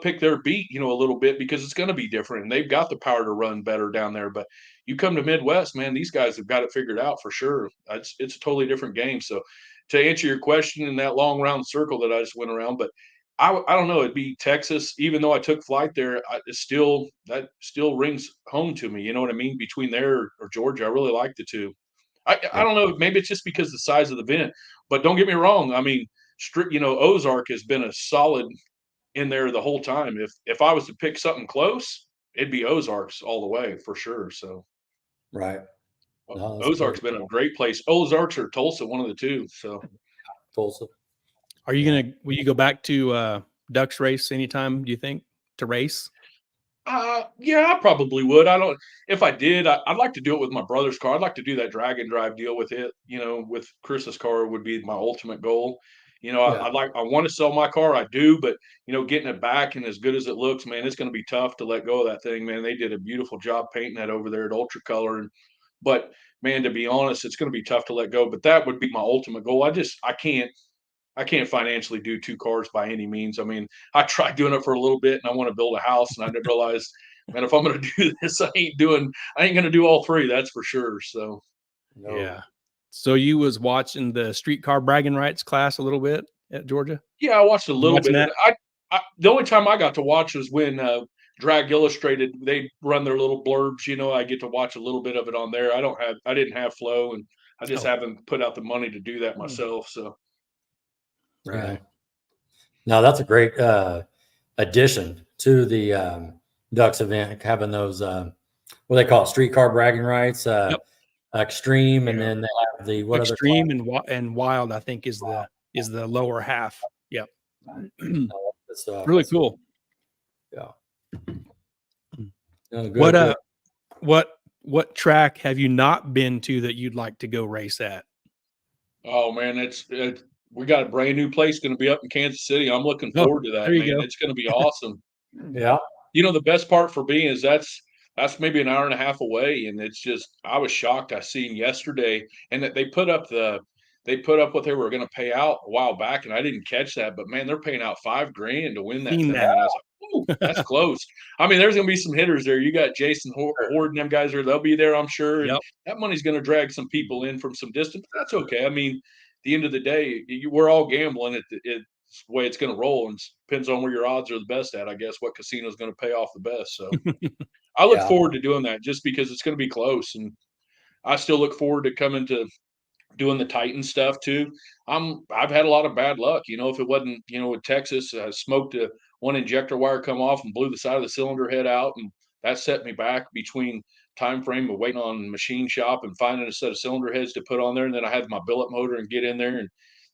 pick their beat, a little bit, because it's going to be different. And they've got the power to run better down there. But you come to Midwest, man, these guys have got it figured out for sure. It's a totally different game. So to answer your question in that long round circle that I just went around, but I don't know, it'd be Texas. Even though I took flight there, that still rings home to me. You know what I mean? Between there or Georgia, I really like the two. I don't know. Maybe it's just because the size of the event, but don't get me wrong. I mean, Ozark has been a solid in there the whole time. If I was to pick something close, it'd be Ozarks all the way for sure. So right. No, Ozark's been a great place. Ozarks or Tulsa, one of the two. So Tulsa. Will you go back to Ducks race anytime, do you think, to race? Yeah, I probably would. If I did, I'd like to do it with my brother's car. I'd like to do that drag and drive deal with it. With Chris's car would be my ultimate goal. I want to sell my car. I do, but getting it back and as good as it looks, man, it's going to be tough to let go of that thing, man. They did a beautiful job painting that over there at Ultra Color. But man, to be honest, it's going to be tough to let go. But that would be my ultimate goal. I can't financially do two cars by any means. I mean, I tried doing it for a little bit and I want to build a house, and I didn't realize, man, if I'm going to do this, I ain't going to do all three. That's for sure. So, No. Yeah. So you was watching the streetcar bragging rights class a little bit at Georgia? yeah, I watched a little bit. That? The only time I got to watch was when Drag Illustrated, they run their little blurbs. I get to watch a little bit of it on there. I didn't have Flow, and I just haven't put out the money to do that myself. So, Right. No, that's a great addition to the Ducks event, having those what they call it, streetcar bragging rights, Yep. extreme, and Yeah. then they have the what Extreme other and wild, I think is the lower half. Yep. stuff. Really cool. Yeah. No, good, What good. what track have you not been to that you'd like to go race at? Oh man, it's we got a brand new place going to be up in Kansas City. I'm looking Oh, forward to that, there you man. go. It's going to be awesome. Yeah. You know, the best part for me is that's maybe an hour and a half away, and it's just I was shocked. I seen yesterday, and that they put up what they were going to pay out a while back, and I didn't catch that. But man, they're paying out $5,000 to win that Seen thing, that. and I was like, "Ooh, that's close." I mean, there's going to be some hitters there. You got Jason Horde and them guys there; they'll be there, I'm sure, and Yep. that money's going to drag some people in from some distance. But that's okay. I mean, at the end of the day, we're all gambling. It's the way it's going to roll, and depends on where your odds are the best at. I guess what casino is going to pay off the best. So I look Yeah. forward to doing that just because it's going to be close, and I still look forward to coming to doing the Titan stuff too. I've had a lot of bad luck. You know, if it wasn't, you know, with Texas, I smoked one injector wire come off and blew the side of the cylinder head out, and that set me back between time frame of waiting on machine shop and finding a set of cylinder heads to put on there, and then I had my billet motor and get in there and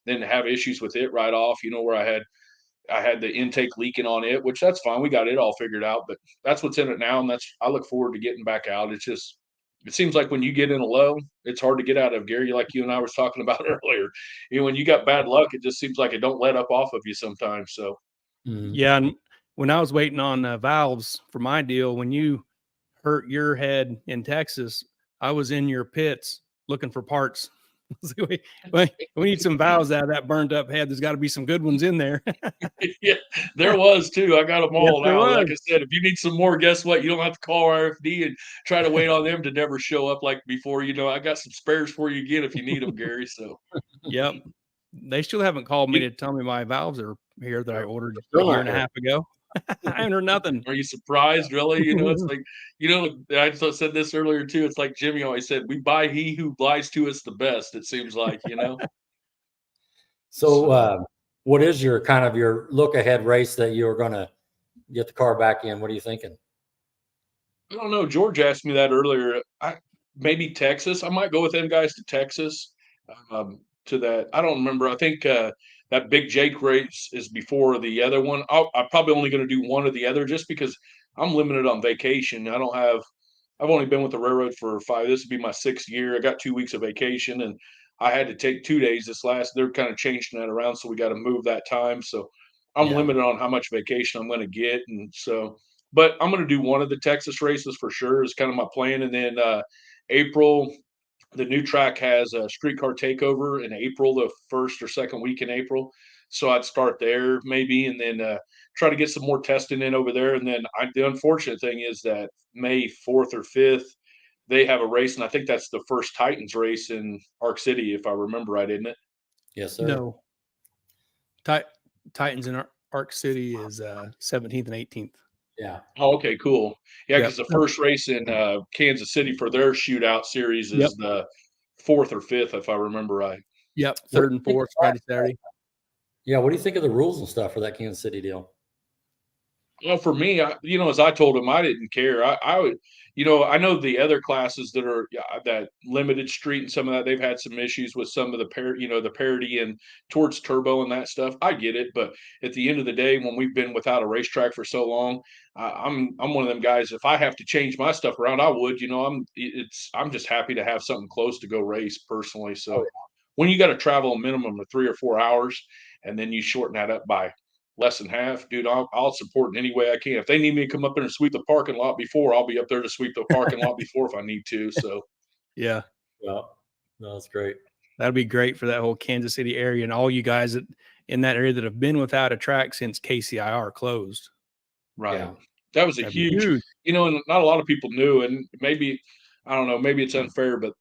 then have issues with it right off. You know, where I had the intake leaking on it, which that's fine. We got it all figured out, but that's what's in it now, and I look forward to getting back out. It's just it seems like when you get in a low, it's hard to get out of, Gary, like you and I was talking about earlier. You know, when you got bad luck, it just seems like it don't let up off of you sometimes. So Yeah, and when I was waiting on valves for my deal, when you hurt your head in Texas, I was in your pits looking for parts. we need some valves out of that burned up head. There's got to be some good ones in there. yeah, there was too. I got them Yes, all there now. Like was. I said, if you need some more, guess what? You don't have to call RFD and try to wait on them to never show up like before. You know, I got some spares for you again if you need them, Gary. So Yep. They still haven't called me you, to tell me my valves are here that I ordered a Still year not and a here. half ago. I haven't heard nothing. are you surprised, really? You know, it's like, you know, I just said this earlier too. It's like Jimmy always said, we buy he who lies to us the best, it seems like, you know. So, So what is your kind of your look ahead race that you're going to get the car back in? What are you thinking? I don't know. George asked me that earlier. Maybe Texas. I might go with them guys to Texas. To that, I don't remember. I think that Big Jake race is before the other one. I'm probably only going to do one or the other just because I'm limited on vacation. I don't have. I've only been with the railroad for 5. This would be my 6th year. I got 2 weeks of vacation, and I had to take 2 days this last. They're kind of changing that around, so we got to move that time. So I'm Yeah. limited on how much vacation I'm going to get, and so but I'm going to do one of the Texas races for sure is kind of my plan. And then April, the new track has a streetcar takeover in April, the first or second week in April. So I'd start there maybe, and then try to get some more testing in over there. And then the unfortunate thing is that May 4th or 5th, they have a race, and I think that's the first Titans race in Arc City, if I remember right, isn't it? Yes, sir. No. Titans in Arc City is 17th and 18th. Yeah. Oh, okay, cool. Yeah, Yep. because the first race in Kansas City for their shootout series Yep. is the 4th or 5th, if I remember right. Yep. What do 3rd you and think 4th, of Friday, that? Saturday. Yeah. What do you think of the rules and stuff for that Kansas City deal? Well, for me, you know, as I told him, I didn't care. I would, you know, I know the other classes that are that limited street and some of that they've had some issues with some of you know, the parity and towards turbo and that stuff. I get it, but at the end of the day, when we've been without a racetrack for so long, I'm one of them guys. If I have to change my stuff around, I would. You know, I'm just happy to have something close to go race personally. Oh, So when you got to travel a minimum of 3 or 4 hours, and then you shorten that up by less than half, dude, I'll support in any way I can. If they need me to come up there and sweep the parking lot before, I'll be up there to sweep the parking lot before if I need to. So Yeah. yeah. No, that's great. That'd be great for that whole Kansas City area and all you guys in that area that have been without a track since KCIR closed. right. Yeah. That was a That'd be huge, huge. you know, and not a lot of people knew, and maybe I don't know, maybe it's unfair, but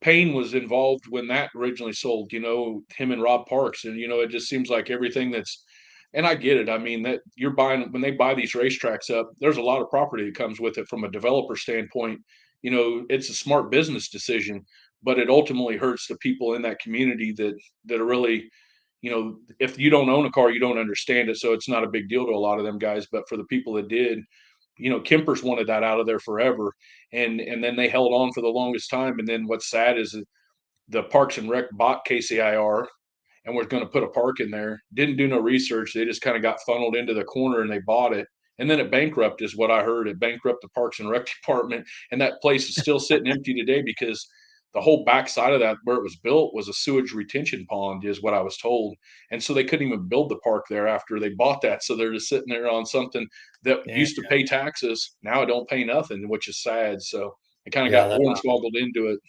Payne was involved when that originally sold, you know, him and Rob Parks. And, you know, it just seems like everything that's, and I get it. I mean, that you're buying, when they buy these racetracks up, there's a lot of property that comes with it from a developer standpoint. You know, it's a smart business decision, but it ultimately hurts the people in that community that are really, if you don't own a car, you don't understand it. So it's not a big deal to a lot of them guys. But for the people that did, Kempers wanted that out of there forever. And then they held on for the longest time. And then what's sad is the Parks and Rec bought KCIR and was going to put a park in there. Didn't do no research. They just kind of got funneled into the corner and they bought it. And then it bankrupt is what I heard. It bankrupt the Parks and Rec department. And that place is still sitting empty today because the whole backside of that where it was built was a sewage retention pond is what I was told. And so they couldn't even build the park there after they bought that. So they're just sitting there on something that used to pay taxes. Now it don't pay nothing, which is sad. So I kind of got hornswoggled into it.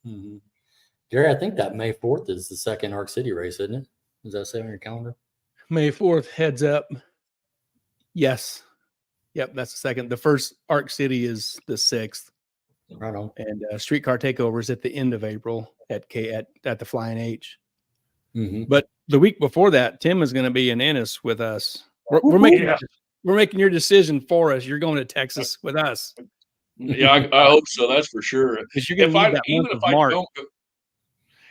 Mm-hmm. Jerry, I think that May 4th is the second Arc City race, isn't it? Does that say on your calendar? May 4th, heads up. Yes. Yep, that's the second. The first Arc City is the 6th. Right on. And Streetcar Takeover is at the end of April at the Flying H. Mm-hmm. But the week before that, Tim is going to be in Ennis with us. We're making your decision for us. You're going to Texas with us. Yeah, I hope so. That's for sure.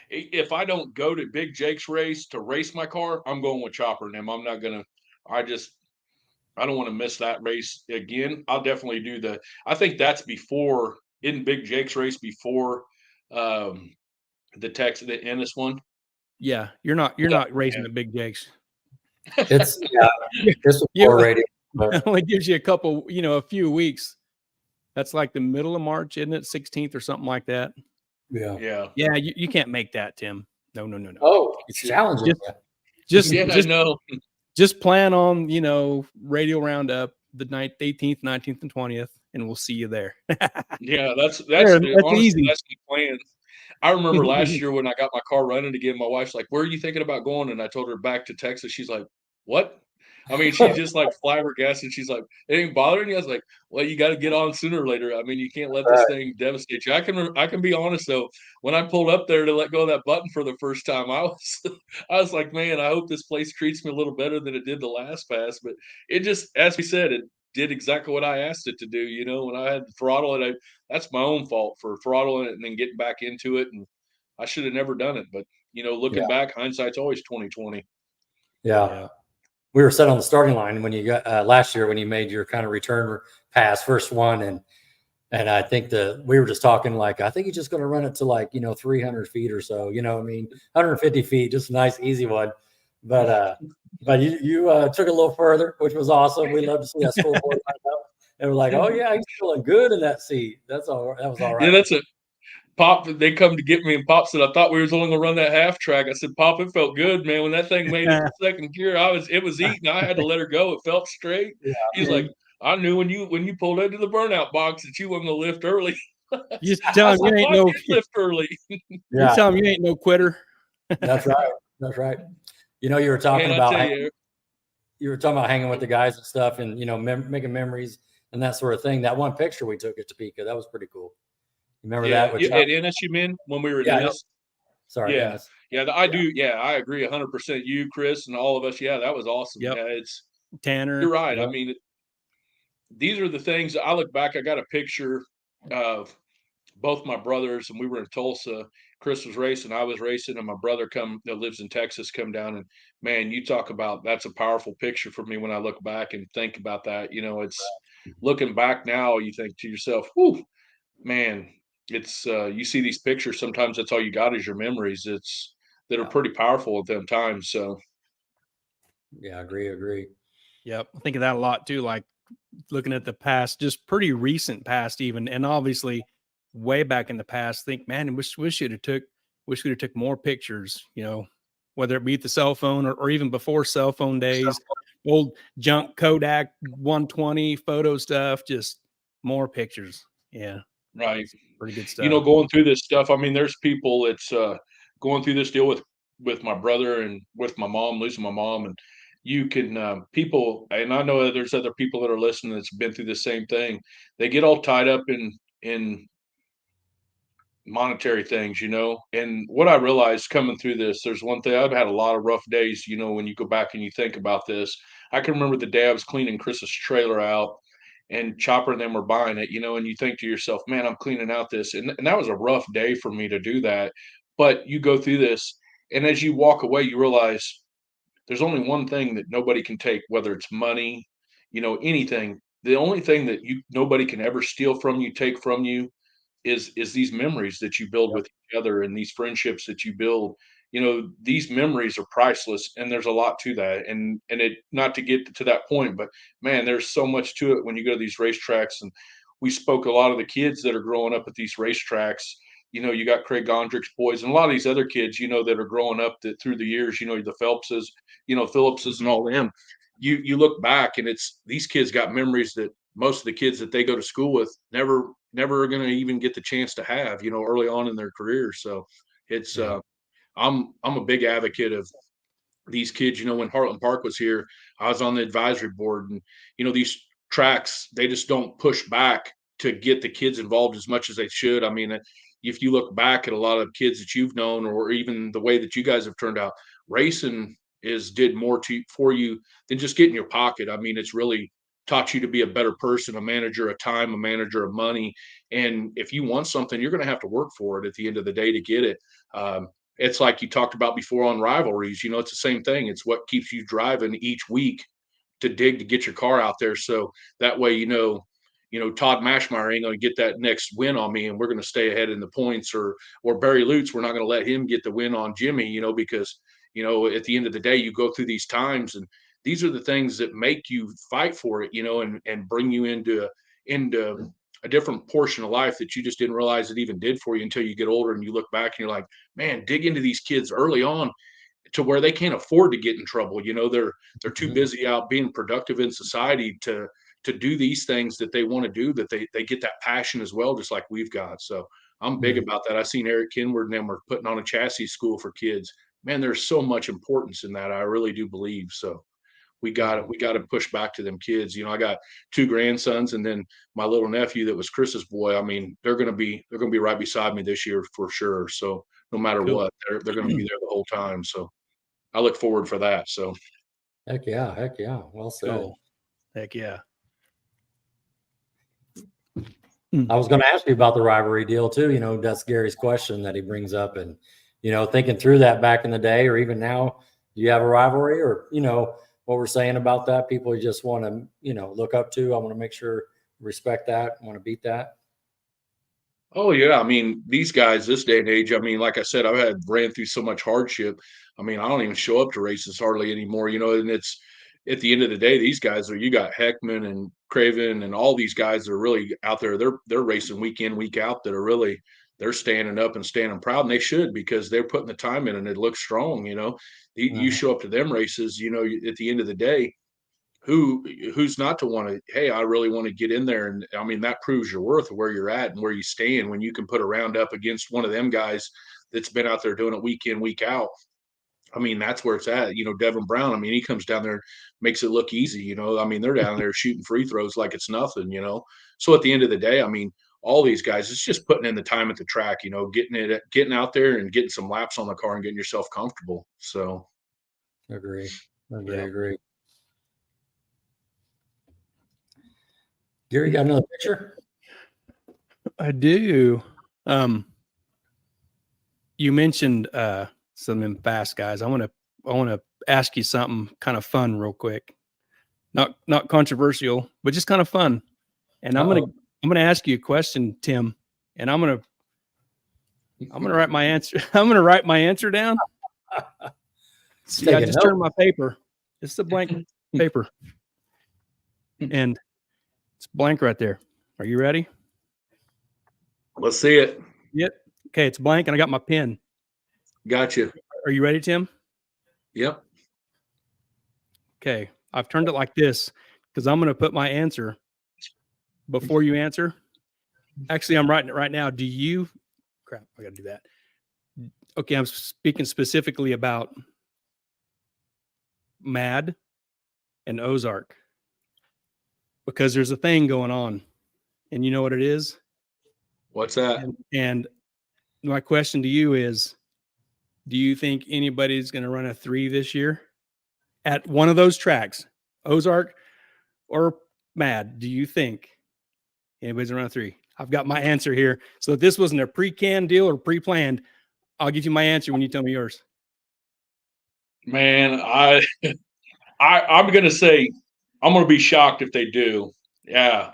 If I don't go to Big Jake's race to race my car, I'm going with Chopper and him. I'm not gonna. I don't want to miss that race again. I'll definitely do I think that's before in Big Jake's race before the Ennis one. Yeah, you're not racing at Big Jake's. It's already. It only gives you a few weeks. That's like the middle of March, isn't it? 16th or something like that. Yeah. You can't make that, Tim. No. Oh, it's challenging. I know. Just plan on, Radio Roundup the 18th, 19th, and 20th, and we'll see you there. Yeah, that's honestly, easy. That's the plan. I remember last year when I got my car running again, my wife's like, "Where are you thinking about going?" And I told her back to Texas. She's like, "What?" I mean, she's just like flabbergasted. She's like, "It ain't bothering you?" I was like, "Well, you got to get on sooner or later. I mean, you can't let this thing devastate you." I can be honest though. When I pulled up there to let go of that button for the first time, I was like, "Man, I hope this place treats me a little better than it did the last pass." But it just, as we said, it did exactly what I asked it to do. When I had to throttle it, that's my own fault for throttling it and then getting back into it, and I should have never done it. But looking back, hindsight's always 20/20. Yeah. We were set on the starting line when you got last year when you made your kind of return pass, first one, and I think we were just talking like I think he's just going to run it to 300 feet or so. 150 feet, just a nice easy one. But you took it a little further, which was awesome. We love to see that scoreboard light up, and we're like, oh yeah, he's feeling good in that seat. That was all right. Yeah, that's it. Pop, they come to get me, and Pop said, "I thought we was only gonna run that half track." I said, "Pop, it felt good, man. When that thing made it to second gear, it was eating. I had to let her go. It felt straight." Yeah, he's like, "I knew when you pulled into the burnout box that you wasn't gonna lift early." You tell him you ain't no lift early. You tell him you ain't no quitter. That's right. You were talking about you were talking about hanging with the guys and stuff, and making memories and that sort of thing. That one picture we took at Topeka, that was pretty cool. Remember that? At Ennis, you mean when we were at Ennis? Sorry. Yeah. Ennis. Yeah. I do. Yeah. I agree 100%. You, Chris, and all of us. Yeah. That was awesome. Yep. Yeah. It's Tanner. You're right. Yep. I mean, these are the things I look back. I got a picture of both my brothers, and we were in Tulsa. Chris was racing, I was racing, and my brother that lives in Texas come down, and man, you talk about, that's a powerful picture for me when I look back and think about that. It's looking back now, you think to yourself, whew, man, it's you see these pictures, sometimes that's all you got is your memories. That are pretty powerful at them times. So yeah, agree. Yep. I think of that a lot too, like looking at the past, just pretty recent past even, and obviously way back in the past, think, man, wish we'd have took more pictures, whether it be the cell phone or even before cell phone days, old junk Kodak 120 photo stuff, just more pictures. Yeah. Right. Pretty good stuff. Going through this stuff. I mean, there's people that's going through this deal with my brother and with my mom, losing my mom, and you can people, and I know there's other people that are listening that's been through the same thing. They get all tied up in monetary things, and what I realized coming through this, there's one thing. I've had a lot of rough days, when you go back and you think about this. I can remember the day I was cleaning Chris's trailer out, and Chopper and them were buying it, and you think to yourself, man, I'm cleaning out this. And that was a rough day for me to do that. But you go through this, And as you walk away, you realize there's only one thing that nobody can take, whether it's money, anything. The only thing that nobody can ever steal from you, take from you, is these memories that you build Yep. with each other and these friendships that you build. These memories are priceless, and there's a lot to that. And it, not to get to that point, but man, there's so much to it when you go to these racetracks. And we spoke a lot of the kids that are growing up at these racetracks. You got Craig Gondrick's boys and a lot of these other kids, that are growing up that through the years, the Phelpses, Phillipses and all them. You look back and it's these kids got memories that most of the kids that they go to school with never are going to even get the chance to have, early on in their career. So it's Yeah. I'm a big advocate of these kids. When Heartland Park was here, I was on the advisory board, and these tracks, they just don't push back to get the kids involved as much as they should. I mean, if you look back at a lot of kids that you've known, or even the way that you guys have turned out, racing did more for you than just getting your pocket. I mean, it's really taught you to be a better person, a manager of time, a manager of money. And if you want something, you're going to have to work for it at the end of the day to get it. It's like you talked about before on rivalries. It's the same thing. It's what keeps you driving each week to dig to get your car out there. So that way, Todd Mashmeyer ain't going to get that next win on me, and we're going to stay ahead in the points. Or Barry Lutz, we're not going to let him get the win on Jimmy, because at the end of the day, you go through these times, and these are the things that make you fight for it, and bring you into a different portion of life that you just didn't realize it even did for you until you get older and you look back and you're like, man, dig into these kids early on to where they can't afford to get in trouble. They're too busy out being productive in society to do these things that they want to do, that they get that passion as well, just like we've got. So I'm big about that. I've seen Eric Kinward and them are putting on a chassis school for kids. Man, there's so much importance in that. I really do believe. So we got to push back to them kids. I got 2 grandsons, and then my little nephew that was Chris's boy. I mean, they're going to be right beside me this year for sure. So no matter Cool. what, they're going to be there the whole time. So I look forward for that. So Heck yeah. Well said. Cool. Heck yeah. I was going to ask you about the rivalry deal too. That's Gary's question that he brings up, and thinking through that back in the day or even now, do you have a rivalry, or what we're saying about that? People you just want to look up to. I want to make sure respect that. Want to beat that. Oh yeah, I mean, these guys this day and age, I mean, like I said, I've ran through so much hardship. I mean, I don't even show up to races hardly anymore, and it's at the end of the day, these guys you got Heckman and Craven and all these guys that are really out there. They're racing week in, week out, that are really they're standing up and standing proud, and they should, because they're putting the time in and it looks strong. You show up to them races, at the end of the day, who's not to want to, hey, I really want to get in there. And I mean, that proves your worth of where you're at and where you stand when you can put a round up against one of them guys that's been out there doing it week in, week out. I mean, that's where it's at. Devin Brown, I mean, he comes down there, makes it look easy. I mean, they're down there shooting free throws like it's nothing. So at the end of the day, I mean, all these guys, it's just putting in the time at the track, getting out there and getting some laps on the car and getting yourself comfortable. So Agree. Yeah. Gary, got another picture? I do. You mentioned some of them fast guys. I want to ask you something kind of fun real quick. Not controversial, but just kind of fun. And I'm gonna ask you a question, Tim, and I'm gonna write my answer. I'm gonna write my answer down. See, I just turned my paper. It's a blank paper. And it's blank right there. Are you ready? let's see it. Yep. Okay, it's blank, and I got my pen. Gotcha. Are you ready, Tim? Yep. Okay, I've turned it like this because I'm going to put my answer before you answer. Actually, I'm writing it right now. Crap, I got to do that. Okay, I'm speaking specifically about Mad and Ozark because there's a thing going on, and you know what it is? What's that? And my question to you is, do you think anybody's going to run a 3 this year at one of those tracks, Ozark or Mad? Do you think anybody's going to run a 3? I've got my answer here. So if this wasn't a pre-canned deal or pre-planned, I'll give you my answer when you tell me yours. Man, I'm gonna say I'm gonna be shocked if they do. Yeah.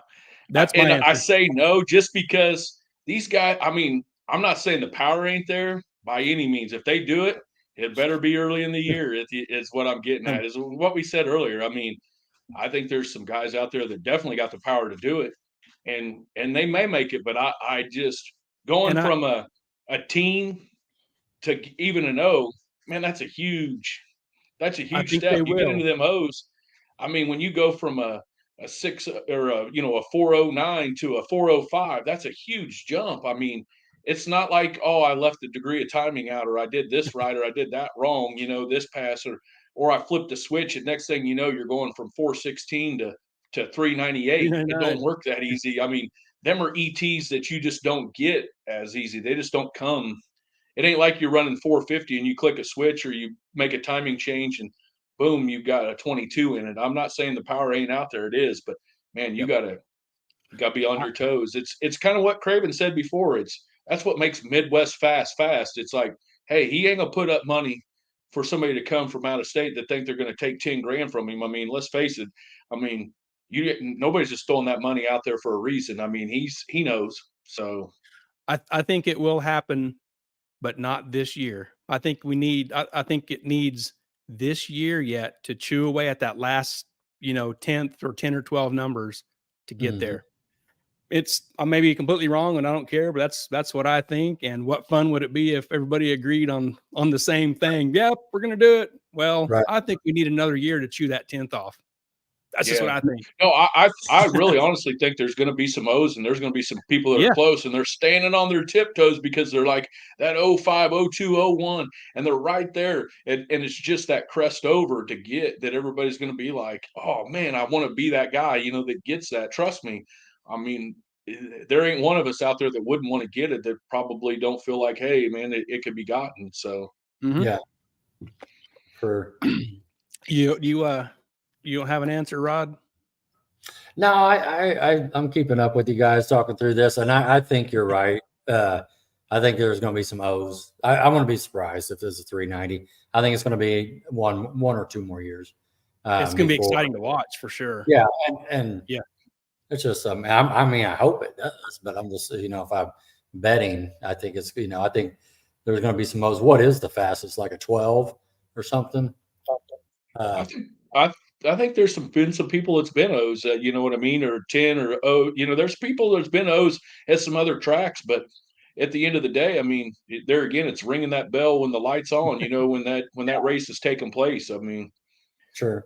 That's my And I answer. say no just because these guys, I mean, I'm not saying the power ain't there by any means. If they do it, it better be early in the year. Is what I'm getting at. Is what we said earlier. I mean, I think there's some guys out there that definitely got the power to do it, and they may make it. But I just going And from a teen to even an O, man, that's a I huge think they step. You get will. into them O's. I mean, when you go from a six or a 409 to a 405, that's a huge jump. I mean, it's not like, oh, I left a degree of timing out, or I did this right, or I did that wrong, this pass, or I flipped a switch, and next thing you know, you're going from 416 to 398. It don't 399. work that easy. I mean, them are ETs that you just don't get as easy. They just don't come. It ain't like you're running 450 and you click a switch or you make a timing change and boom, you've got a 22 in it. I'm not saying the power ain't out there. It is, but man, Yep. you gotta be on your toes. It's kind of what Craven said before. That's what makes Midwest fast. It's like, hey, he ain't gonna put up money for somebody to come from out of state that think they're gonna take 10 grand from him. I mean, let's face it. I mean, nobody's just throwing that money out there for a reason. I mean, he knows. So I think it will happen, but not this year. I think I think it needs this year yet to chew away at that last, 10th or 10 or 12 numbers to get Mhm. there. I may be completely wrong and I don't care, but that's what I think. And what fun would it be if everybody agreed on the same thing? Yep, we're gonna do it. Well, Right. I think we need another year to chew that 10th off. That's just what yeah. I think. No, I really honestly think there's going to be some O's and there's going to be some people that are Yeah. close and they're standing on their tiptoes because they're like that 05, 02, 01, and they're right there. And it's just that crest over to get that everybody's going to be like, oh man, I want to be that guy, that gets that. Trust me. I mean, there ain't one of us out there that wouldn't want to get it that probably don't feel like, hey, man, it could be gotten. So, Mhm. Yeah. For You don't have an answer, Rod? No, I'm keeping up with you guys talking through this, and I think you're right. I think there's going to be some O's. I wouldn't be surprised if there's a 390. I think it's going to be one or two more years It's gonna be before. exciting to watch for sure. Yeah, and Yeah. it's just I mean, I hope it does, but I'm just if I'm betting, I think it's I think there's going to be some O's. What is the fastest? Like a 12 or something? I Uh, think I I think there's been some people that's been O's, you know what I mean, or 10 or O. There's people that's been O's at some other tracks, but at the end of the day, I mean, there again, it's ringing that bell when the light's on. When that race is taking place. I mean, sure.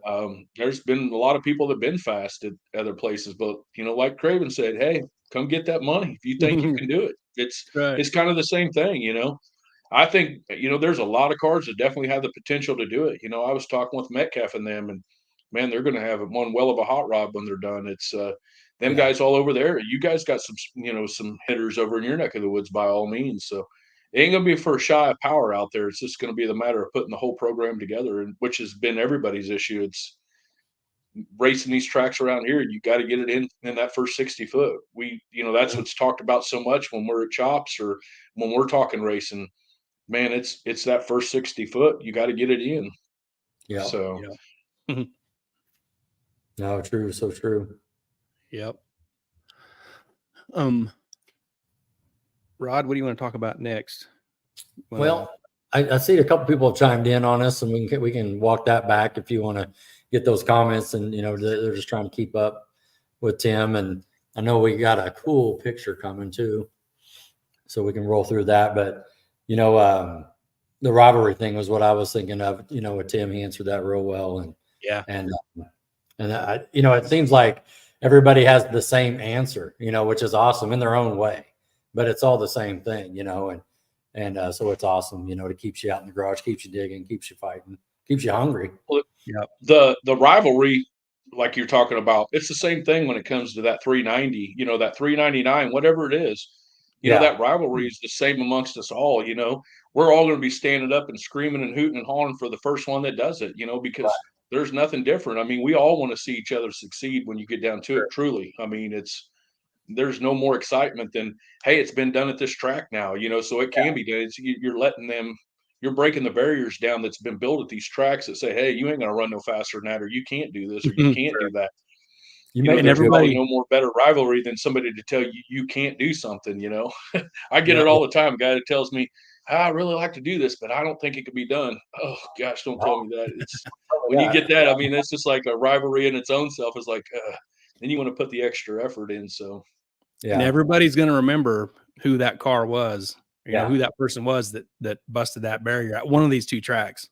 there's been a lot of people that've been fast at other places, but like Craven said, hey, come get that money if you think you can do it. Right. It's kind of the same thing. I think, there's a lot of cars that definitely have the potential to do it. I was talking with Metcalf and them, and man, they're going to have one well of a hot rod when they're done. It's them Yeah. guys all over there. You guys got some hitters over in your neck of the woods by all means. So it ain't going to be for a shy of power out there. It's just going to be the matter of putting the whole program together, and which has been everybody's issue. It's racing these tracks around here. You got to get it in that first 60 foot. That's what's talked about so much when we're at chops or when we're talking racing. Man, it's that first 60 foot. You got to get it in. Yeah. So Yeah. No, true. So true. Yep. Rod, what do you want to talk about next? Well, I see a couple people have chimed in on us, and we can walk that back if you want to get those comments. And they're just trying to keep up with Tim, and I know we got a cool picture coming too, so we can roll through that. But the rivalry thing was what I was thinking of. With Tim, he answered that real well, and yeah. and it seems like everybody has the same answer, which is awesome in their own way, but it's all the same thing, and so it's awesome, it keeps you out in the garage, keeps you digging, keeps you fighting, keeps you hungry. Yep. the rivalry, like you're talking about, it's the same thing when it comes to that 390. That 399, whatever it is. Yeah, That rivalry is the same amongst us all. We're all going to be standing up and screaming and hooting and hollering for the first one that does it. Because there's nothing different. I mean, we all want to see each other succeed when you get down to it. Truly, I mean, there's no more excitement than, hey, it's been done at this track now. So it can be done. You're you're breaking the barriers down that's been built at these tracks that say, hey, you ain't going to run no faster than that, or you can't do this, or you can't do that. You You know, make there's everybody- probably no more better rivalry than somebody to tell you you can't do something, you know. I get Yeah. it all the time. A guy that tells me, I really like to do this, but I don't think it could be done. Oh gosh, don't tell me that. It's when you get that, I mean, it's just like a rivalry in its own self. It's like then you want to put the extra effort in. So And everybody's going to remember who that car was, you know, who that person was that busted that barrier at one of these two tracks.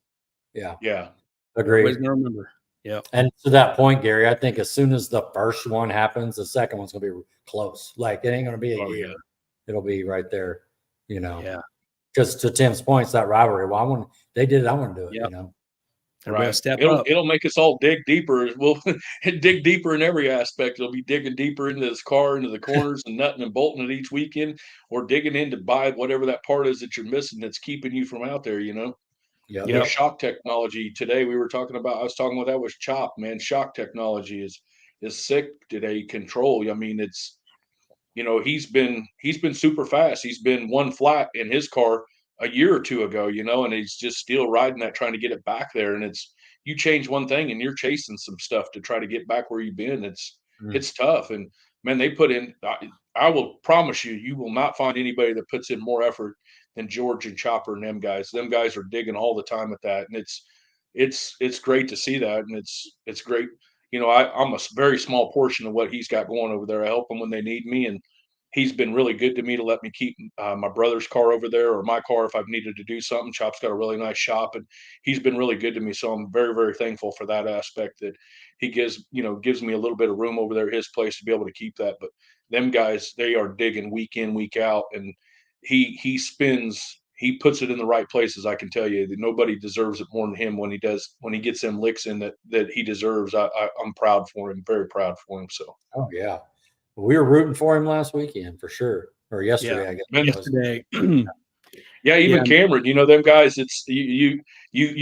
Yeah. Everybody's Agreed. going to remember. Yeah. And to that point, Gary, I think as soon as the first one happens, the second one's going to be close. Like it ain't going to be a year. yeah. It'll be right there, you know. Yeah. Because to Tim's points, that rivalry. Well, they did it. I want to do it. Yep. You know. Everybody step it'll up. it'll make us all dig deeper. We'll dig deeper in every aspect. It'll be digging deeper into this car, into the corners, and nutting and bolting it each weekend, or digging in to buy whatever that part is that you're missing that's keeping you from out there. You know, Yeah. the shock technology today we were talking about. I was talking about that was Chop, man. Shock technology is sick today. Control. I mean, it's he's been super fast. He's been one flat in his car a year or two ago, and he's just still riding that, trying to get it back there. And it's you change one thing and you're chasing some stuff to try to get back where you've been. It's tough. And man, they put in. I will promise you, you will not find anybody that puts in more effort than George and Chopper and them guys. Them guys are digging all the time at that, and it's great to see that, and it's great. I'm a very small portion of what he's got going over there. I help him when they need me, and he's been really good to me to let me keep my brother's car over there, or my car if I've needed to do something. Chop's got a really nice shop, and he's been really good to me. So I'm very, very thankful for that aspect, that he gives me a little bit of room over there at his place to be able to keep that. But them guys, they are digging week in, week out, and he puts it in the right places. I can tell you that nobody deserves it more than him when he gets them licks in that he deserves. I'm proud for him, very proud for him. So Oh yeah, we were rooting for him last weekend for sure, or yesterday. I guess Man, it was. Yesterday. Yeah, even Cameron, them guys, it's you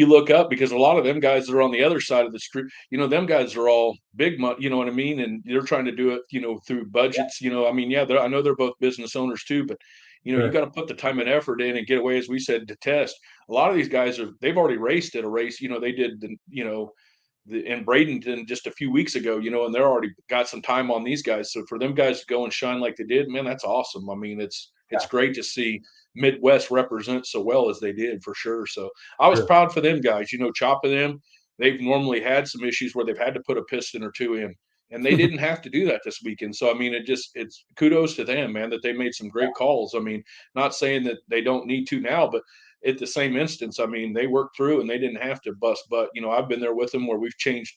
look up, because a lot of them guys that are on the other side of the street, them guys are all big money, you know what I mean? And they're trying to do it, through budgets, I mean, I know they're both business owners too, but you got to put the time and effort in and get away, as we said, to test. A lot of these guys they've already raced at a race, they did in Bradenton just a few weeks ago, and they're already got some time on these guys. So for them guys to go and shine like they did, man, that's awesome. I mean, it's great to see Midwest represent so well as they did, for sure. So I was proud for them guys. Chop of them, they've normally had some issues where they've had to put a piston or two in, and they didn't have to do that this weekend. So I mean, it's kudos to them, man, that they made some great calls. I mean, not saying that they don't need to now, but at the same instance, I mean, they worked through and they didn't have to bust butt. I've been there with them where we've changed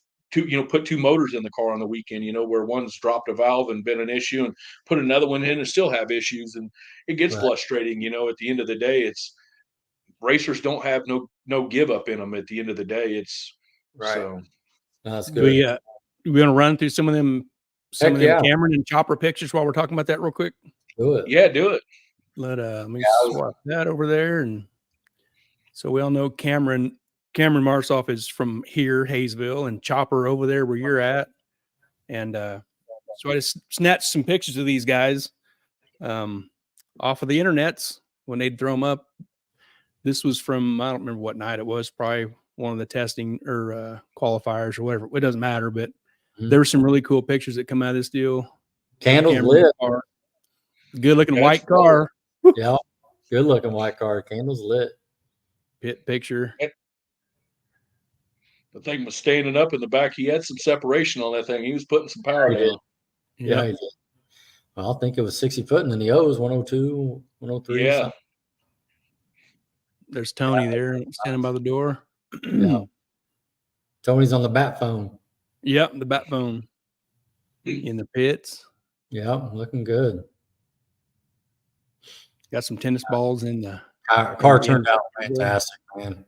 put two motors in the car on the weekend, where one's dropped a valve and been an issue, and put another one in and still have issues. And it gets frustrating, at the end of the day. It's racers don't have no give up in them at the end of the day. It's so That's good. We want to run through some of them Cameron and Chopper pictures while we're talking about that real quick. Do it. Yeah, do it. Let me swap that over there. And so we all know Cameron Marsoff is from here, Hayesville, and Chopper over there where you're at. And so I just snatched some pictures of these guys off of the internets when they'd throw them up. This was from, I don't remember what night it was, probably one of the testing or qualifiers or whatever. It doesn't matter, but there were some really cool pictures that come out of this deal. Candles lit. Good looking white car. Yeah. Good looking white car. Candles lit. Pit picture. The thing was standing up in the back. He had some separation on that thing. He was putting some power down. Yeah, he did. Well, I think it was 60 foot, and then the O was 102, 103. Yeah. Something. There's Tony there standing by the door. Yeah. Tony's on the bat phone. Yep, the bat phone in the pits. Yeah, looking good. Got some tennis balls in the car. Turned out fantastic, man.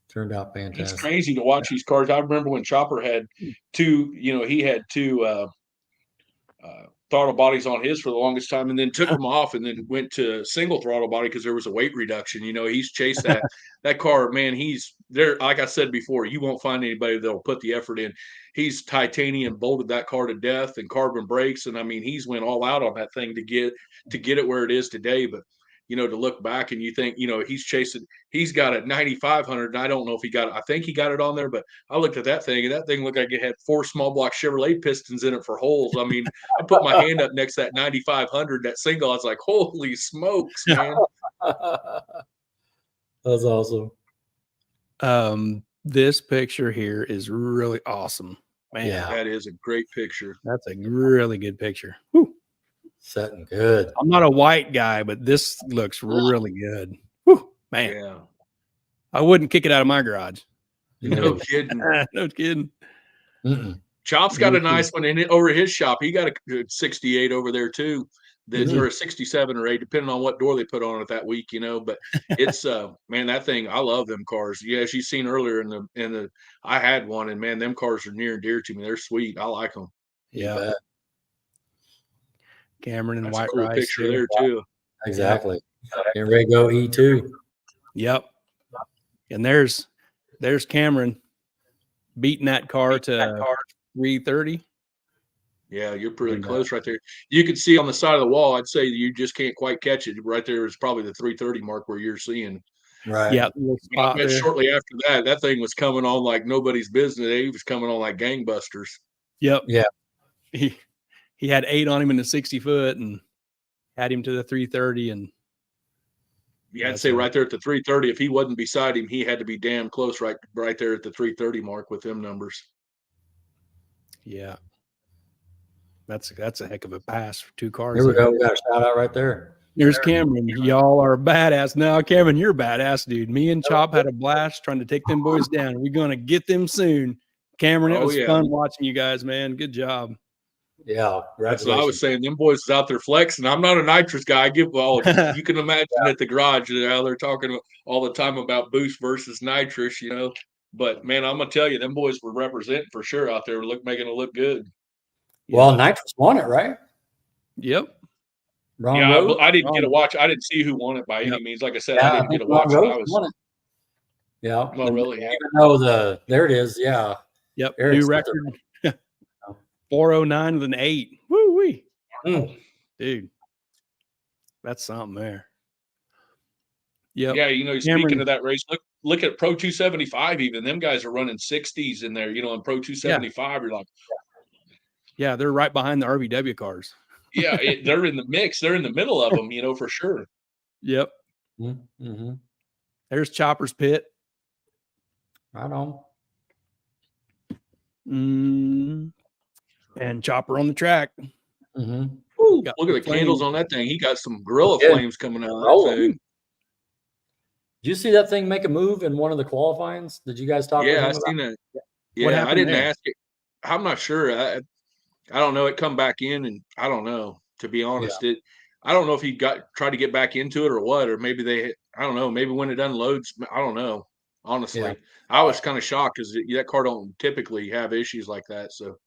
Turned out fantastic. It's crazy to watch these cars. I remember when Chopper had he had two throttle bodies on his for the longest time, and then took them off and then went to single throttle body because there was a weight reduction. He's chased that car, man. He's there. Like I said before, you won't find anybody that'll put the effort in. He's titanium bolted that car to death and carbon brakes. And I mean, he's went all out on that thing to get it where it is today. But to look back and you think, he's got a 9,500, and I don't know if he got it. I think he got it on there, but I looked at that thing, and that thing looked like it had 4 small block Chevrolet pistons in it for holes. I mean, I put my hand up next to that 9,500, that single. I was like, holy smokes, man. That's awesome. This picture here is really awesome. Man, Yeah. That is a great picture. that's a really good picture. Whew. Setting good. I'm not a white guy, but this looks really good. Whew, man, Yeah. I wouldn't kick it out of my garage. No kidding. No kidding. Mm-mm. Chop's got a nice one in it over his shop. He got a good 68 over there too. Or a 67 or 8, depending on what door they put on it that week, But it's man, that thing, I love them cars. Yeah, as you seen earlier in the I had one, and man, them cars are near and dear to me. They're sweet. I like them. Yeah. Cameron and That's White a cool Rice picture there too. Exactly. And ready to go E2. Yep. And there's Cameron beating that car to 330. Yeah, you're pretty close right there. You can see on the side of the wall, I'd say you just can't quite catch it. Right there is probably the 330 mark where you're seeing. Right. Yeah. I bet shortly after that thing was coming on like nobody's business. He was coming on like gangbusters. Yep. Yeah. He had 8 on him in the 60 foot and had him to the 330. And yeah, I'd say right there at the 330, if he wasn't beside him, he had to be damn close right there at the 330 mark with them numbers. Yeah. That's a heck of a pass for 2 cars. Here we go. We got a shout out right there. There's Cameron. Y'all are badass. No, Cameron, you're badass, dude. Me and Chop had a blast trying to take them boys down. We're going to get them soon. Cameron, it was fun watching you guys, man. Good job. Yeah. That's what I was saying. Them boys is out there flexing. I'm not a nitrous guy. You can imagine at the garage how they're talking all the time about boost versus nitrous, But, man, I'm going to tell you, them boys were representing for sure out there, making it look good. Well, nitrous won it, right? Yep. I didn't get to watch. I didn't see who won it by any means. Like I said, I didn't get to watch it. Yeah. Oh, really? Even though there it is. Yeah. Yep. New record. 409 with an 8. Woo wee. Dude. That's something there. Yep. Yeah, speaking of that race, look at Pro 275 even. Them guys are running 60s in there, in Pro 275. You're like, yeah, they're right behind the RVW cars. Yeah, they're in the mix. They're in the middle of them, for sure. Yep. Mm-hmm. There's Chopper's pit. Right on. And Chopper on the track. Mm-hmm. Ooh, look at the candles on that thing. He got some gorilla flames coming out of that thing. Did you see that thing make a move in one of the qualifyings? Did you guys talk? Yeah, I seen that. Yeah, I didn't ask it. I'm not sure. I don't know. It come back in, and I don't know. To be honest, I don't know if he tried to get back into it or what, or maybe I don't know. Maybe when it unloads, I don't know. Honestly, I was kind of shocked because that car don't typically have issues like that. So,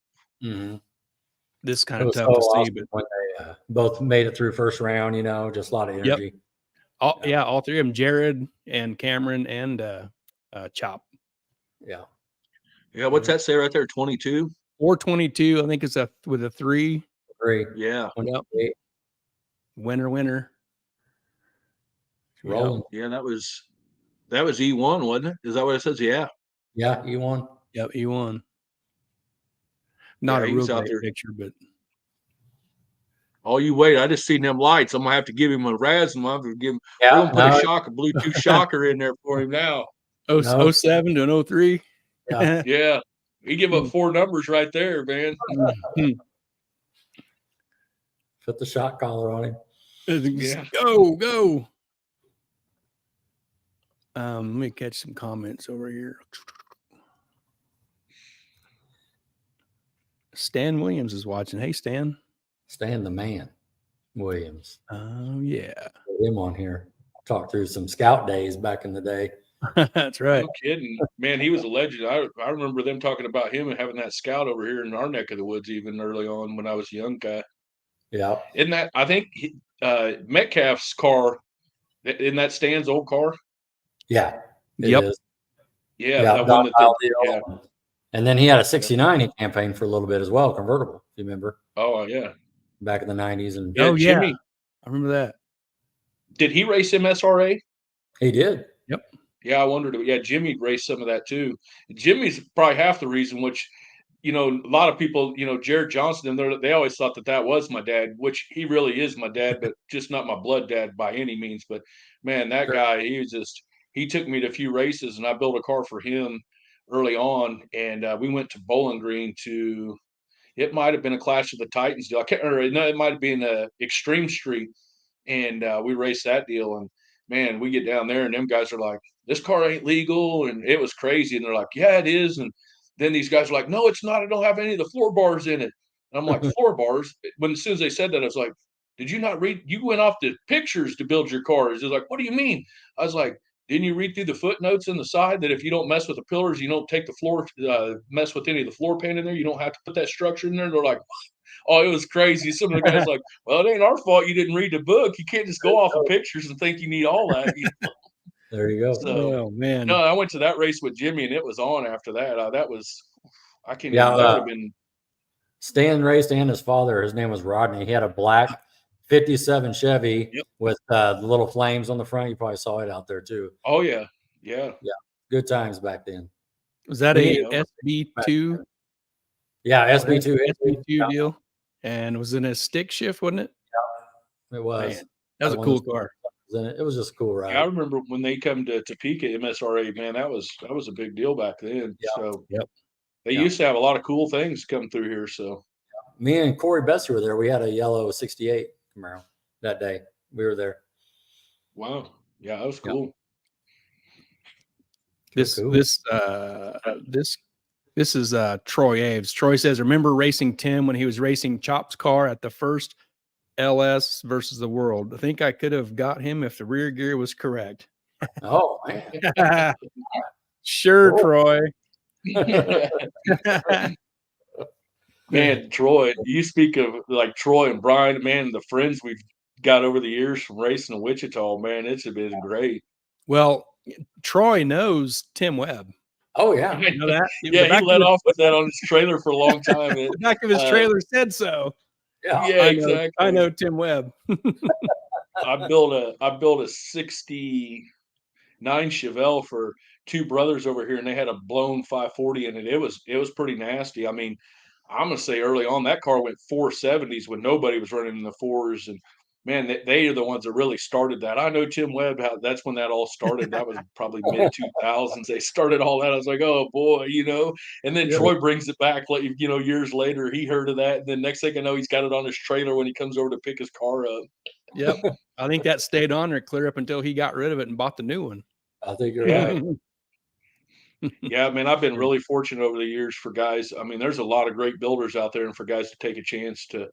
this kind of tough to see, but when they both made it through first round, just a lot of energy. Yep. All 3 of them, Jared and Cameron and Chop. Yeah. Yeah. What's that say right there? 22. 422. I think it's with a 3. 3. Yeah. Yep. Winner. Rolling. Yeah, that was E1, wasn't it? Is that what it says? Yeah. Yeah, E1. Yep, E1. Not a real great picture, but oh, you wait! I just seen them lights. I'm gonna have to give him a razz, and I'm gonna give him. We're gonna put a Bluetooth shocker in there for him now. 07 to an 03. Yeah. Yeah, he give up 4 numbers right there, man. Put the shot collar on him. Yeah. Go. Let me catch some comments over here. Stan Williams is watching. Hey, Stan. Stan the man Williams. Oh, yeah. Put him on here. Talk through some scout days back in the day. That's right. No kidding. Man, he was a legend. I remember them talking about him and having that scout over here in our neck of the woods even early on when I was a young guy. Yeah. Isn't that, I think, Metcalf's car, isn't that Stan's old car? Yeah. Yep. Is. Yeah. That one And then he had a 69 he campaigned for a little bit as well, convertible, if you remember. Oh, yeah. Back in the 90s. And Jimmy. I remember that. Did he race MSRA? He did. Yep. Yeah, I wondered. Yeah, Jimmy raced some of that too. Jimmy's probably half the reason, which, a lot of people, Jared Johnson, and they always thought that was my dad, which he really is my dad, but just not my blood dad by any means. But man, that guy, he took me to a few races, and I built a car for him early on, and we went to Bowling Green to. It might have been a Clash of the Titans deal. I can't remember. No, it might have been Extreme Street, and we raced that deal. And man, we get down there, and them guys are like, "This car ain't legal," and it was crazy. And they're like, "Yeah, it is." And then these guys are like, "No, it's not. I don't have any of the floor bars in it." And I'm like, "Floor bars?" As soon as they said that, I was like, "Did you not read? You went off the pictures to build your cars." They're like, "What do you mean?" I was like, "Didn't you read through the footnotes in the side that if you don't mess with the pillars, you don't take the floor, mess with any of the floor pan in there, you don't have to put that structure in there?" They're like, "Oh, it was crazy." Some of the guys like, "Well, it ain't our fault you didn't read the book. You can't just go off of pictures and think you need all that." There you go. So, Oh man. no, I went to that race with Jimmy, and it was on after that. That was, I can't Yeah, even. That would have been. Stan raced, and his father, his name was Rodney. He had a black 57 Chevy with the little flames on the front. You probably saw it out there too. Oh yeah, yeah. Good times back then. Was that a SB2? Yeah, SB2. SB2 deal. And was in a stick shift, wasn't it? It was. Man, that was a cool car. It was just a cool ride. Yeah, I remember when they come to Topeka MSRA, man, that was a big deal back then. Yeah. So Yep. They used to have a lot of cool things come through here. So me and Corey Besser were there. We had a yellow 68 Camaro that day. We were there. Wow. Yeah, that was cool. This is Troy Aves. Troy says, "Remember racing Tim when he was racing Chop's car at the first LS versus the World? I think I could have got him if the rear gear was correct." Oh man. Sure, Cool. Troy. Man, Troy, you speak of like Troy and Brian, man, the friends we've got over the years from racing in Wichita, man, it's been great. Well, Troy knows Tim Webb. Oh yeah. You know that? Yeah, he let off with that on his trailer for a long time. The back of his trailer said so. Yeah, exactly. I know Tim Webb. I built a 69 Chevelle for two brothers over here, and they had a blown 540 in it. It was pretty nasty. I mean, I'm gonna say early on that car went 470s when nobody was running in the fours, and man, they are the ones that really started that. I know Tim Webb. That's when that all started. That was probably mid 2000s. They started all that. I was like, oh boy, And then Troy brings it back, like years later. He heard of that, and then next thing I know, he's got it on his trailer when he comes over to pick his car up. Yep, I think that stayed on there clear up until he got rid of it and bought the new one. I think you're right. Yeah, man, I've been really fortunate over the years for guys. I mean, there's a lot of great builders out there, and for guys to take a chance to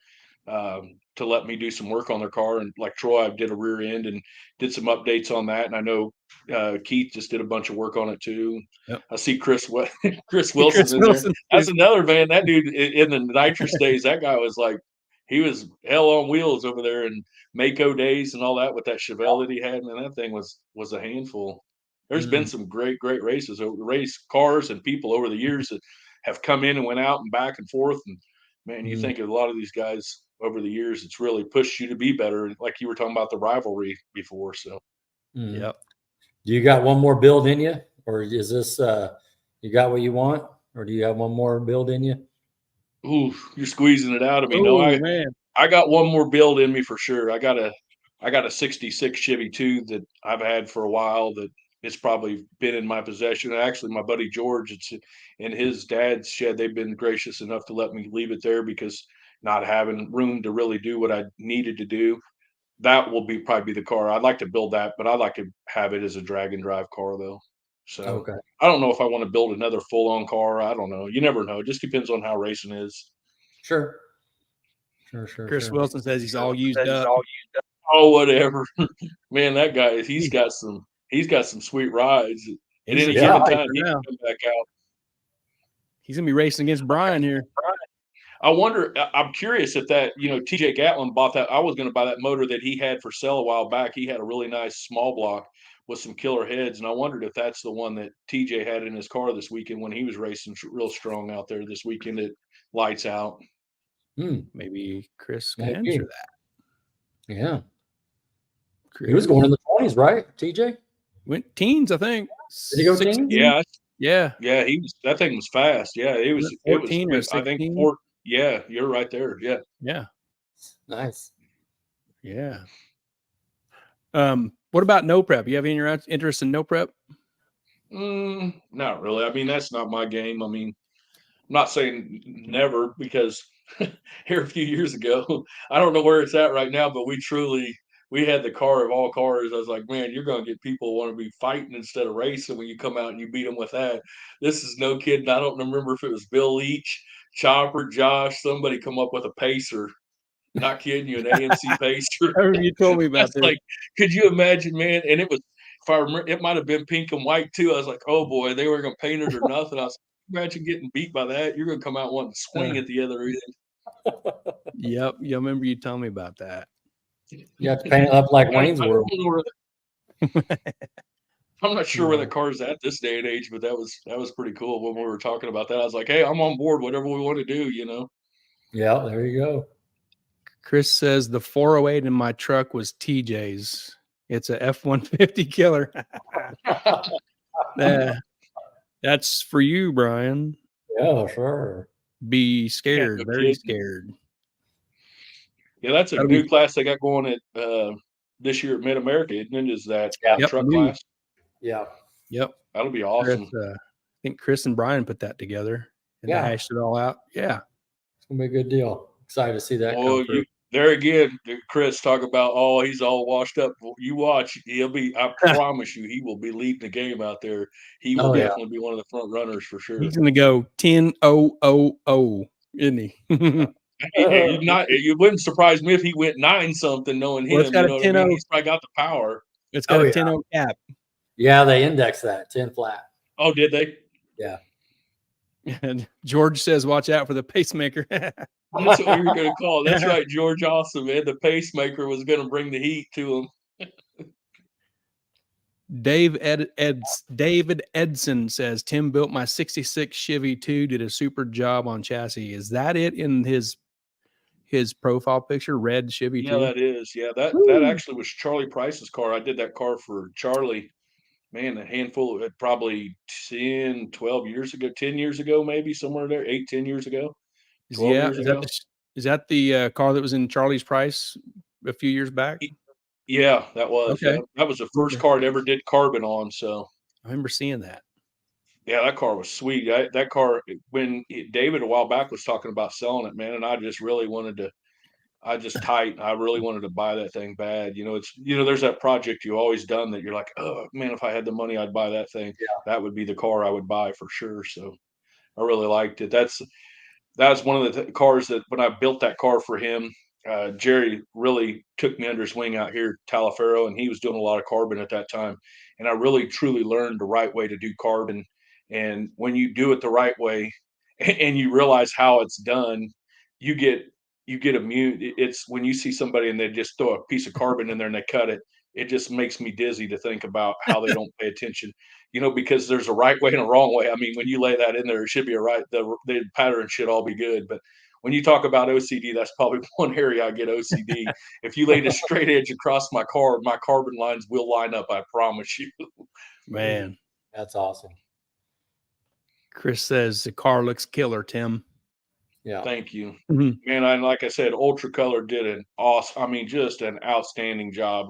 let me do some work on their car. And like Troy, I did a rear end and did some updates on that. And I know Keith just did a bunch of work on it too. Yep. I see Chris Wilson in there. That's another man. That dude in the nitrous days, that guy was like, he was hell on wheels over there in Mako days and all that with that Chevelle that he had. Man, that thing was a handful. There's been some great races, race cars and people over the years that have come in and went out and back and forth. And man, you think of a lot of these guys over the years, it's really pushed you to be better. Like you were talking about the rivalry before. So, Yep. Do you got one more build in you, or is this you got what you want, or do you have one more build in you? Ooh, you're squeezing it out of me. No, I got one more build in me for sure. I got a 66 Chevy 2 that I've had for a while that it's probably been in my possession. Actually, my buddy George, it's in his dad's shed. They've been gracious enough to let me leave it there because not having room to really do what I needed to do. That will probably be the car. I'd like to build that, but I'd like to have it as a drag and drive car though. So I don't know if I want to build another full on car. I don't know. You never know. It just depends on how racing is. Sure. Chris Wilson says he's all used up. Oh, whatever. Man, that guy, he's got some sweet rides. At any given time, he can come back out. He's gonna be racing against Brian here. I wonder. I'm curious if that TJ Gatlin bought that. I was going to buy that motor that he had for sale a while back. He had a really nice small block with some killer heads, and I wondered if that's the one that TJ had in his car this weekend when he was racing real strong out there this weekend at Lights Out. Maybe Chris can answer that. Yeah. He was going in the 20s, right, TJ? Went teens, I think. Did he go 16? teens? Yeah. He was. That thing was fast. Yeah, it was. It was. 14 or I think 16? 4. Yeah, you're right there. Yeah. Yeah. Nice. Yeah. What about no prep? You have any interest in no prep? Not really. I mean, that's not my game. I mean, I'm not saying never, because here a few years ago, I don't know where it's at right now, but we had the car of all cars. I was like, man, you're going to get people who want to be fighting instead of racing when you come out and you beat them with that. This is no kidding. I don't remember if it was Bill Leach, Chopper, Josh, somebody come up with a pacer. Not kidding you, an AMC pacer. I remember you told me about That's this. like, could you imagine, man? And it was, if I remember, it might have been pink and white too. I was like, oh boy, they weren't going to paint it or nothing. I was like, imagine getting beat by that. You're going to come out wanting to swing at the other end. Yep. You remember you telling me about that. You have to paint it up like Wayne's World. I'm not sure where the car's at this day and age, but that was pretty cool when we were talking about that. I was like, hey, I'm on board, whatever we want to do, you know? Yeah, there you go. Chris says the 408 in my truck was TJ's. It's a F-150 killer. That's for you, Brian. Yeah, sure. Be scared, no very kidding. scared. Yeah, that's a That'll new be- class they got going at this year at Mid America, isn't it? Is that Yep, truck new. class? Yeah. Yep. That'll be awesome. Chris, I think Chris and Brian put that together and Yeah. hashed it all out. Yeah. It's gonna be a good deal. Excited to see that Oh, come through. there again, Chris, talk about, oh, he's all washed up. You watch, I promise you, he will be leading the game out there. He will definitely be one of the front runners for sure. He's going to go 10-0-0-0, isn't he? You wouldn't surprise me if he went 9 something, knowing Well, him. it's got You a know what I 10-0. mean? He's probably got the power. It's got a 10-0 cap. Yeah, they index that 10 flat. Oh, did they? Yeah. And George says, watch out for the pacemaker. That's what we were going to call it. That's right, George. Awesome, man. The pacemaker was going to bring the heat to him. David Edson says, Tim built my 66 Chevy 2, did a super job on chassis. Is that it in his profile picture? Red Chevy 2? Yeah, that is. Yeah, that actually was Charlie Price's car. I did that car for Charlie, man, a handful of probably 10, 12 years ago, 10 years ago, maybe somewhere there, 8, 10 years ago, 12 years ago. Is that the car that was in Charlie's Price a few years back? Yeah, that was. Okay. Yeah. That was the first car I ever did carbon on. So I remember seeing that. yeah, that car was sweet. That car, when David a while back was talking about selling it, man, and I just really wanted to. I really wanted to buy that thing bad. You know, there's that project you always done that you're like, oh man, if I had the money, I'd buy that thing. Yeah. That would be the car I would buy for sure. So I really liked it. That's one of the cars that when I built that car for him, Jerry really took me under his wing out here at Taliaferro, and he was doing a lot of carbon at that time. And I really truly learned the right way to do carbon. And when you do it the right way and you realize how it's done, you get immune. It's when you see somebody and they just throw a piece of carbon in there and they cut it, it just makes me dizzy to think about how they don't pay attention, because there's a right way and a wrong way. I mean, when you lay that in there, it should be the pattern should all be good. But when you talk about OCD, that's probably one area I get OCD. If you laid a straight edge across my car, my carbon lines will line up. I promise you. Man, that's awesome. Chris says the car looks killer, Tim. Yeah. Thank you. Mm-hmm. Man, like I said, Ultra Color did an awesome, just an outstanding job.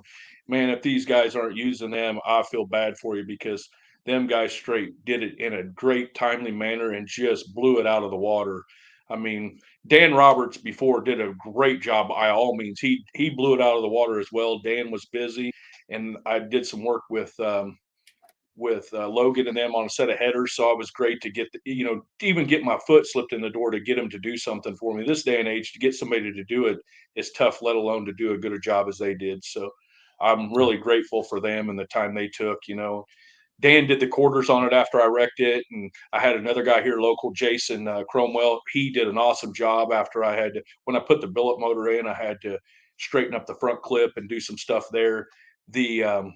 Man, if these guys aren't using them, I feel bad for you, because them guys straight did it in a great, timely manner and just blew it out of the water. I mean, Dan Roberts before did a great job by all means. He blew it out of the water as well. Dan was busy, and I did some work with Logan and them on a set of headers. So it was great to get, to even get my foot slipped in the door to get him to do something for me. This day and age, to get somebody to do it is tough, let alone to do a good a job as they did. So I'm really grateful for them and the time they took. Dan did the quarters on it after I wrecked it. And I had another guy here local, Jason Cromwell. He did an awesome job after when I put the billet motor in, I had to straighten up the front clip and do some stuff there. And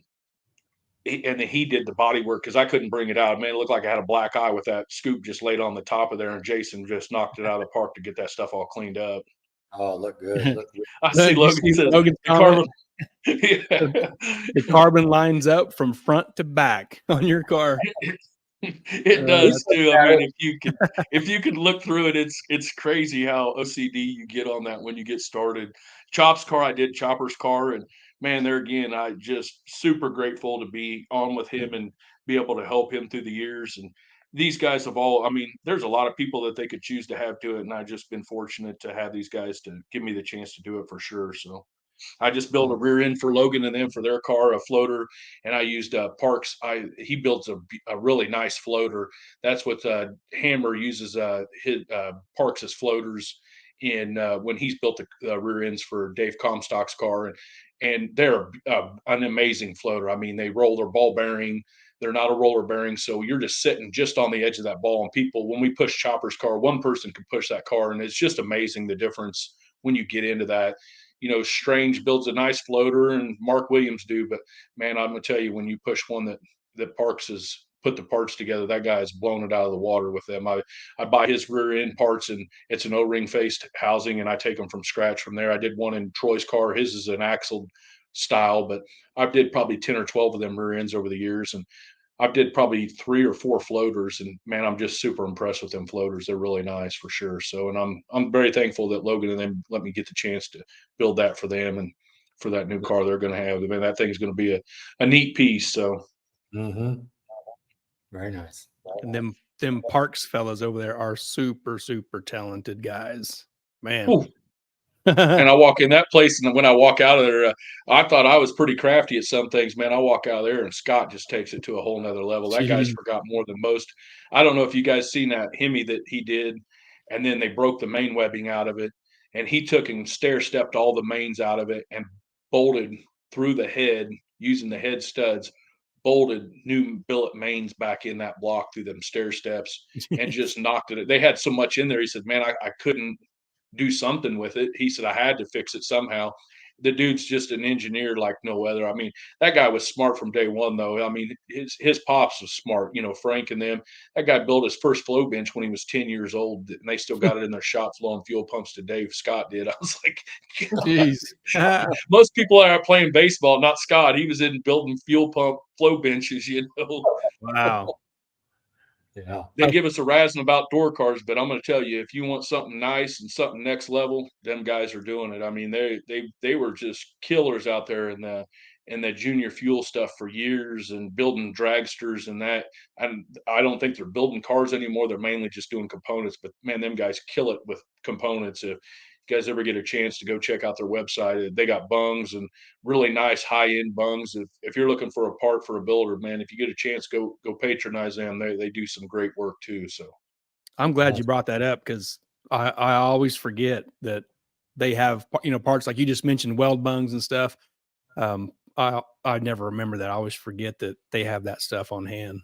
then he did the body work because I couldn't bring it out. Man, it looked like I had a black eye with that scoop just laid on the top of there, and Jason just knocked it out of the park to get that stuff all cleaned up. Oh, look good. I see Logan says the Yeah. The carbon lines up from front to back on your car. It does He's too. I mean, if you could look through it, it's crazy how OCD you get on that when you get started. Chop's car, I did Chopper's car, and man, there again, I just super grateful to be on with him and be able to help him through the years. And these guys have all, I mean, there's a lot of people that they could choose to have do it, and I've just been fortunate to have these guys to give me the chance to do it for sure. So I just built a rear end for Logan and them for their car, a floater, and I used Parks. He builds a really nice floater. That's what Hammer uses his Parks's floaters in when he's built the rear ends for Dave Comstock's car, and they're an amazing floater. I mean, they roll their ball bearing. They're not a roller bearing, so you're just sitting just on the edge of that ball. And people, when we push Chopper's car, one person can push that car, and it's just amazing the difference when you get into that. You know, Strange builds a nice floater and Mark Williams do, but man, I'm gonna tell you, when you push one that Parks has put the parts together, that guy has blown it out of the water with them. I buy his rear end parts, and it's an O-ring faced housing, and I take them from scratch from there. I did one in Troy's car. His is an axle style, but I did probably 10 or 12 of them rear ends over the years, and I did probably 3 or 4 floaters, and man, I'm just super impressed with them floaters. They're really nice for sure. So, and I'm very thankful that Logan and them let me get the chance to build that for them and for that new car they're going to have. I mean, that thing's going to be a neat piece. So, Very nice. And them Parks fellas over there are super, super talented guys. Man. whew. And I walk in that place, and when I walk out of there, I thought I was pretty crafty at some things. Man, I walk out of there, and Scott just takes it to a whole nother level. That guy's Jeez. forgot more than most. I don't know if you guys seen that Hemi that he did, and then they broke the main webbing out of it, and he took and stair stepped all the mains out of it and bolted through the head using the head studs, bolted new billet mains back in that block through them stair steps, and just knocked it. They had so much in there. He said, "Man, I couldn't do something with it." He said, "I had to fix it somehow." The dude's just an engineer like no other. I mean, that guy was smart from day one, though. I mean, his pops was smart. You know, Frank and them. That guy built his first flow bench when he was 10 years old, and they still got it in their shop flowing fuel pumps today. Scott did. I was like, Jeez. most people are playing baseball, not Scott. He was in building fuel pump flow benches. You know, Wow. Yeah. they give us a razzing about door cars, but I'm going to tell you, if you want something nice and something next level, them guys are doing it. I mean, they were just killers out there in the junior fuel stuff for years and building dragsters and that. And I don't think they're building cars anymore. They're mainly just doing components. But man, them guys kill it with components. If you guys ever get a chance to go check out their website, they got bungs and really nice high-end bungs. If you're looking for a part for a builder, man, if you get a chance, go patronize them. They do some great work too. So I'm glad you brought that up, because I always forget that they have, you know, parts like you just mentioned, weld bungs and stuff. I never remember that. I always forget that they have that stuff on hand.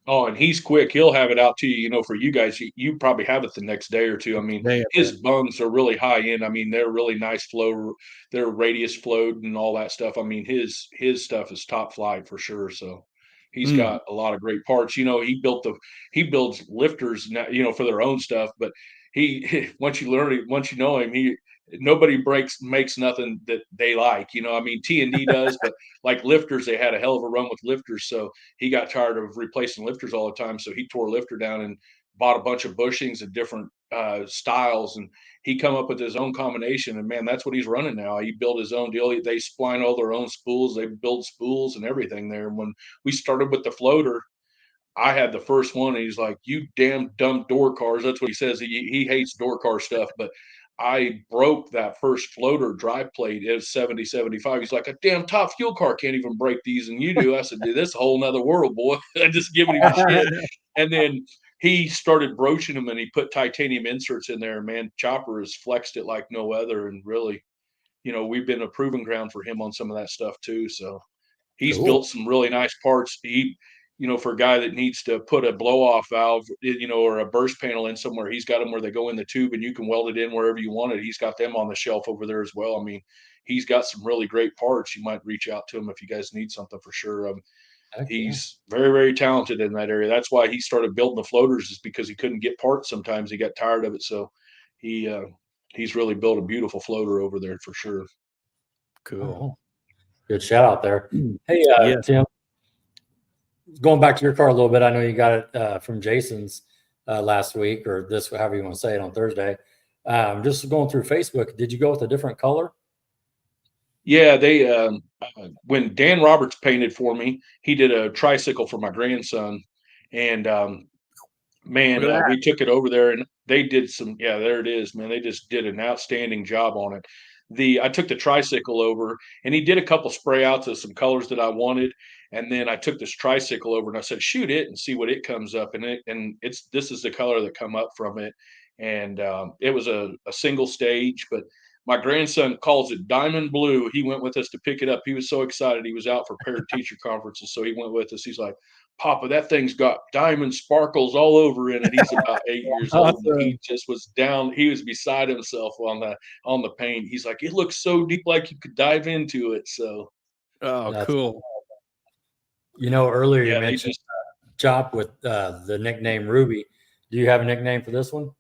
oh, and he's quick. He'll have it out to you. You know, for you guys, you probably have it the next day or two. I mean, They- his bungs are really high end. I mean, they're really nice flow. They're radius flowed and all that stuff. I mean, his stuff is top flight for sure. So he's Mm. got a lot of great parts. You know, he builds lifters now, you know, for their own stuff. But he once you learn it, once you know him, nobody makes nothing that they like. You know, I mean, T&D does, but like lifters, they had a hell of a run with lifters. So he got tired of replacing lifters all the time. So he tore a lifter down and bought a bunch of bushings of different styles. And he come up with his own combination. And man, that's what he's running now. He built his own deal. They spline all their own spools. They build spools and everything there. And when we started with the floater, I had the first one, and he's like, "You damn dumb door cars." That's what he says. He hates door car stuff, but I broke that first floater drive plate. It was 70, 75. He's like, "A damn top fuel car can't even break these, and you do." I said, "Dude, this is a whole nother world, boy." I just giving him shit. And then he started broaching them, and he put titanium inserts in there. Man, Chopper has flexed it like no other, and really, you know, we've been a proving ground for him on some of that stuff too. So he's Cool. built some really nice parts. You know, for a guy that needs to put a blow off valve, you know, or a burst panel in somewhere, he's got them where they go in the tube and you can weld it in wherever you want it. He's got them on the shelf over there as well. I mean, he's got some really great parts. You might reach out to him if you guys need something for sure. Heck yeah. He's very, very talented in that area. That's why he started building the floaters, is because he couldn't get parts. Sometimes he got tired of it. So he, he's really built a beautiful floater over there for sure. Cool. Good shout out there. Hey, Yes. Tim, going back to your car a little bit, I know you got it from Jason's last week, or this, however you want to say it, on Thursday. Just going through Facebook, did you go with a different color? Yeah, they when Dan Roberts painted for me, he did a tricycle for my grandson, and man, Look at that. we took it over there and they did some. Yeah, there it is, man. They just did an outstanding job on it. I took the tricycle over and he did a couple spray outs of some colors that I wanted, and then I took this tricycle over and I said, shoot it and see what it comes up, and this is the color that come up from it, and it was a single stage, but my grandson calls it diamond blue. He went with us to pick it up. He was so excited. He was out for parent teacher conferences, so he went with us. He's like, Papa, that thing's got diamond sparkles all over in it. He's about 8 years old. And he Awesome. just was down. He was beside himself on the paint. He's like, it looks so deep, like you could dive into it. So Oh, That's cool. Earlier you yeah, they mentioned just Chop with the nickname Ruby. Do you have a nickname for this one?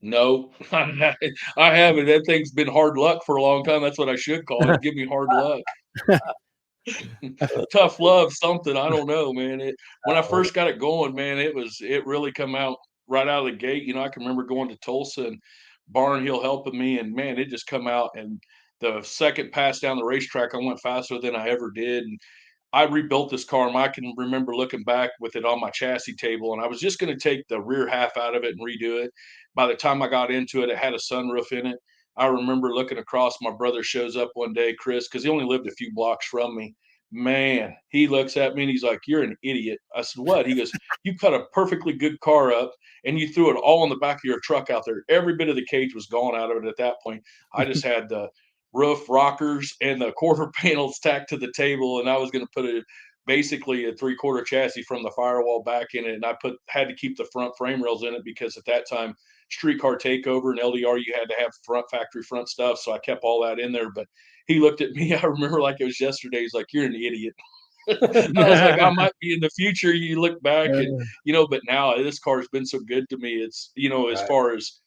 no. I haven't. That thing's been hard luck for a long time. That's what I should call it. Give me hard luck. Tough love, something. I don't know, man. When I first got it going, man, it really come out right out of the gate. I can remember going to Tulsa and Barnhill helping me, and man, it just come out. And the second pass down the racetrack, I went faster than I ever did. And I rebuilt this car, and I can remember looking back with it on my chassis table, and I was just going to take the rear half out of it and redo it. By the time I got into it, it had a sunroof in it. I remember looking across. My brother shows up one day, Chris, because he only lived a few blocks from me. Man, he looks at me and he's like, "You're an idiot." I said, "What?" He goes, "You cut a perfectly good car up and you threw it all in the back of your truck out there. Every bit of the cage was gone out of it at that point. I just had the roof, rockers, and the quarter panels tacked to the table, and I was going to put basically a 3/4 chassis from the firewall back in it, and I had to keep the front frame rails in it because at that time, streetcar takeover and LDR, you had to have factory front stuff, so I kept all that in there. But he looked at me, I remember like it was yesterday. He's like, "You're an idiot." I was like, I might be in the future. You look back and, but now this car's been so good to me. It's, as Right. far as,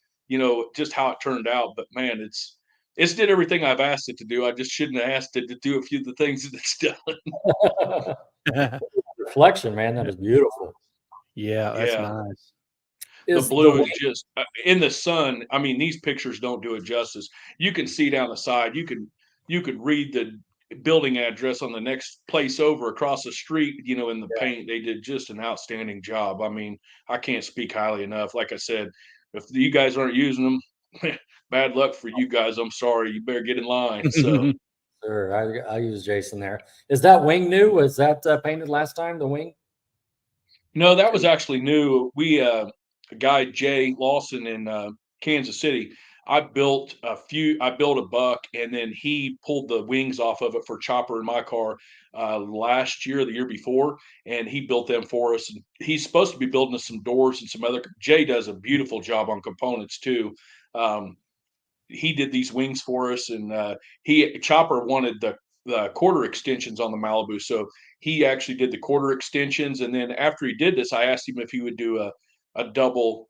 just how it turned out. But man, it's did everything I've asked it to do. I just shouldn't have asked it to do a few of the things that it's done. Reflection, man, that is beautiful. Yeah, that's Yeah. nice. The Is blue the is just in the sun. I mean, these pictures don't do it justice. You can see down the side. You could read the building address on the next place over across the street. In the paint, they did just an outstanding job. I mean, I can't speak highly enough. Like I said, if you guys aren't using them, bad luck for you guys. I'm sorry. You better get in line. So. Sure, I use Jason there. Is that wing new? Was that painted last time? The wing? No, that was actually new. A guy, Jay Lawson in Kansas City, I built a buck, and then he pulled the wings off of it for Chopper in my car last year, the year before, and he built them for us. And he's supposed to be building us some doors and some other. Jay does a beautiful job on components too. He did these wings for us, and Chopper wanted the quarter extensions on the Malibu, so he actually did the quarter extensions. And then after he did this, I asked him if he would do a double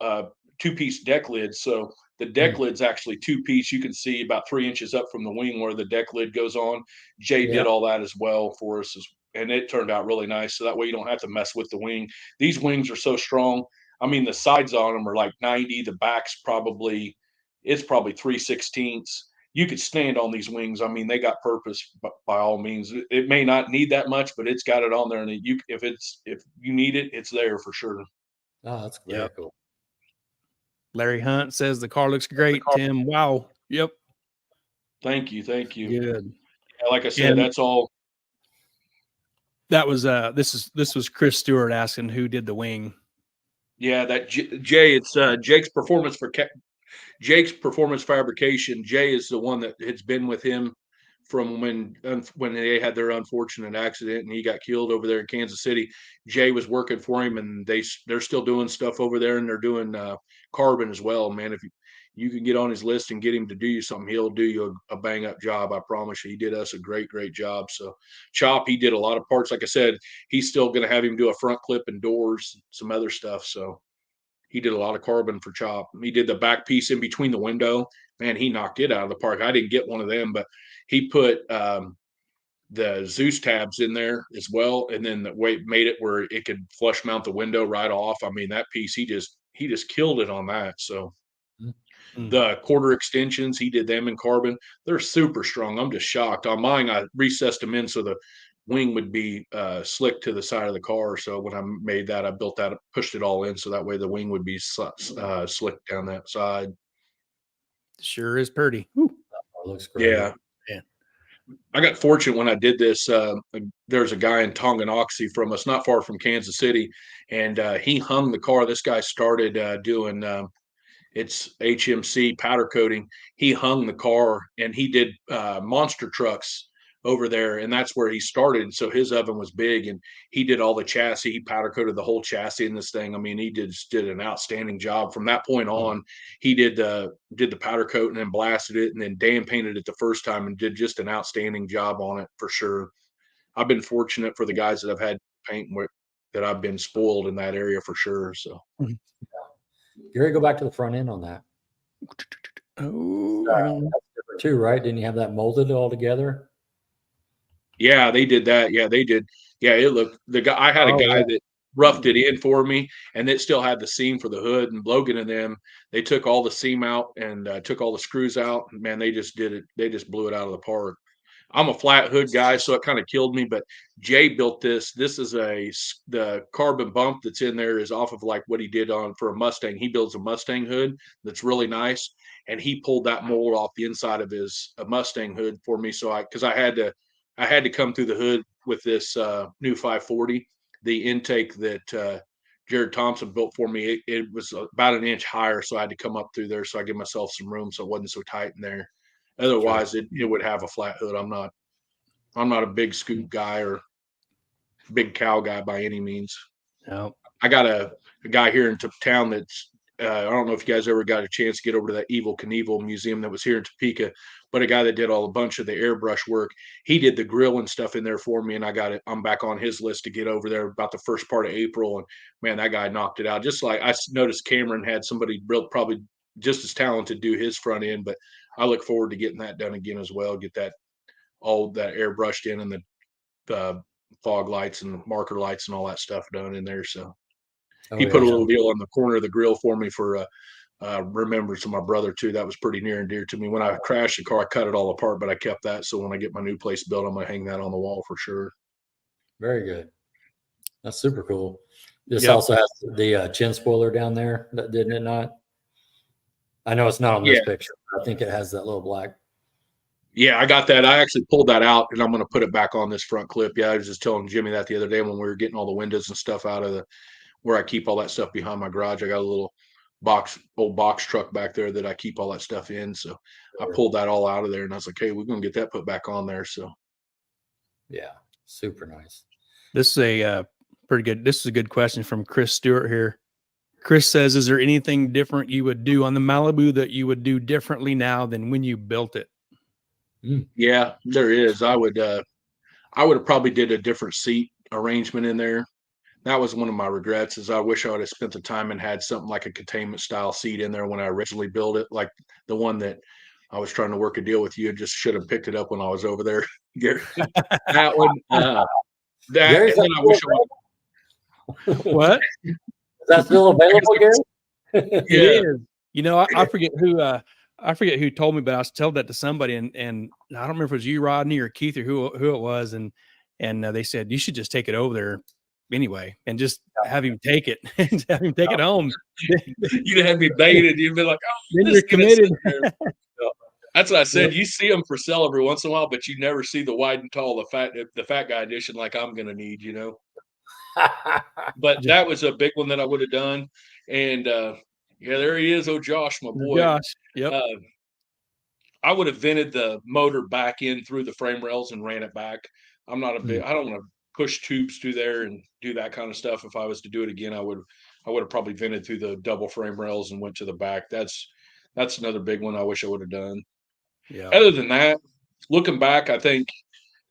2-piece deck lid. So the deck lid's actually 2-piece. You can see about 3 inches up from the wing where the deck lid goes on. Jay did all that as well for us, and it turned out really nice. So that way you don't have to mess with the wing. These wings are so strong. I mean, the sides on them are like 90. The back's probably 3/16. You could stand on these wings. I mean, they got purpose by all means. It may not need that much, but it's got it on there, and if you need it, it's there for sure. Oh, that's very cool. Larry Hunt says the car looks great, Tim. Wow. Yep. Thank you. Good. Yeah, like I said, that's all. That was this was Chris Stewart asking who did the wing. Yeah, that Jay. It's Jake's Performance Fabrication. Jay is the one that has been with him from when they had their unfortunate accident and he got killed over there in Kansas City. Jay was working for him, and they're still doing stuff over there, and they're doing carbon as well. Man, if you can get on his list and get him to do you something, he'll do you a bang up job. I promise you. He did us a great job. So Chop, he did a lot of parts. Like I said, he's still going to have him do a front clip and doors, some other stuff. So he did a lot of carbon for chop. He did the back piece in between the window. Man, he knocked it out of the park. I didn't get one of them, but he put the Zeus tabs in there as well, and then the way made it where it could flush mount the window right off. I mean, that piece he just killed it on that. So the quarter extensions, he did them in carbon. They're super strong. I'm just shocked. On mine, I recessed them in so the wing would be slick to the side of the car. So when I made that, I built that, pushed it all in so that way the wing would be slick down that side. Sure is pretty. It looks great. Yeah. I got fortunate when I did this. There's a guy in Tonganoxie from us, not far from Kansas City, and he hung the car. This guy started doing it's HMC powder coating. He hung the car and he did monster trucks over there, and that's where he started. So his oven was big, and he did all the chassis. He powder coated the whole chassis in this thing. I mean, he did an outstanding job. From that point on, he did the powder coat and then blasted it, and then Dan painted it the first time and did just an outstanding job on it for sure. I've been fortunate for the guys that I've had paint with, that I've been spoiled in that area for sure. So Gary, go back to the front end on that. Oh, That's different too, right? Didn't you have that molded all together? yeah, they did that. Yeah, they did. Yeah, it looked I had a guy that roughed it in for me, and it still had the seam for the hood. And Logan and them, they took all the seam out and took all the screws out. And man, they just did it. They just blew it out of the park. I'm a flat hood guy, so it kind of killed me. But Jay built this. This is the carbon bump that's in there is off of like what he did for a Mustang. He builds a Mustang hood that's really nice, and he pulled that mold off the inside of his Mustang hood for me. So because I had to come through the hood with this new 540, the intake that Jared Thompson built for me. It was about an inch higher, so I had to come up through there so I give myself some room so it wasn't so tight in there. Otherwise, it would have a flat hood. I'm not a big scoop guy or big cow guy by any means. no. I got a guy here in town that's I don't know if you guys ever got a chance to get over to that Evil Knievel museum that was here in Topeka, but a guy that did a bunch of the airbrush work, he did the grill and stuff in there for me, and I'm back on his list to get over there about the first part of April, and man, that guy knocked it out. Just like I noticed Cameron had somebody probably just as talented do his front end, but I look forward to getting that done again as well. Get that airbrushed in and the fog lights and marker lights and all that stuff done in there. So he put a little deal on the corner of the grill for me for remembrance of my brother too. That was pretty near and dear to me. When I crashed the car, I cut it all apart, but I kept that. So when I get my new place built, I'm gonna hang that on the wall for sure. Very good. That's super cool. This also has the chin spoiler down there, didn't it not? I know it's not on this picture, but I think it has that little black. Yeah, I got that. I actually pulled that out, and I'm going to put it back on this front clip. Yeah, I was just telling Jimmy that the other day when we were getting all the windows and stuff out of where I keep all that stuff behind my garage. I got a little old box truck back there that I keep all that stuff in. So I pulled that all out of there, and I was like, hey, we're going to get that put back on there. So yeah, super nice. This is This is a good question from Chris Stewart here. Chris says, is there anything different you would do on the Malibu that you would do differently now than when you built it? Yeah, there is. I would have probably did a different seat arrangement in there. That was one of my regrets, is I wish I would have spent the time and had something like a containment style seat in there when I originally built it, like the one that I was trying to work a deal with you. Just should have picked it up when I was over there. That one. I wish What? Is that still available, Gary? It is. You know, I forget who told me, but I was telling that to somebody, and I don't remember if it was you, Rodney, or Keith, or who it was, and they said you should just take it over there anyway, and just have him take it, and have him take it home. You'd have me baited. You'd be like, "Oh, then you're committed." That's what I said. You see them for sale every once in a while, but you never see the wide and tall, the fat guy edition like I'm going to need, you know. But that was a big one that I would have done. And there he is. Oh, Josh, my boy. Josh. Yep. I would have vented the motor back in through the frame rails and ran it back. I'm not I don't want to push tubes through there and do that kind of stuff. If I was to do it again, I would have probably vented through the double frame rails and went to the back. That's another big one I wish I would have done. Yeah. Other than that, looking back, I think,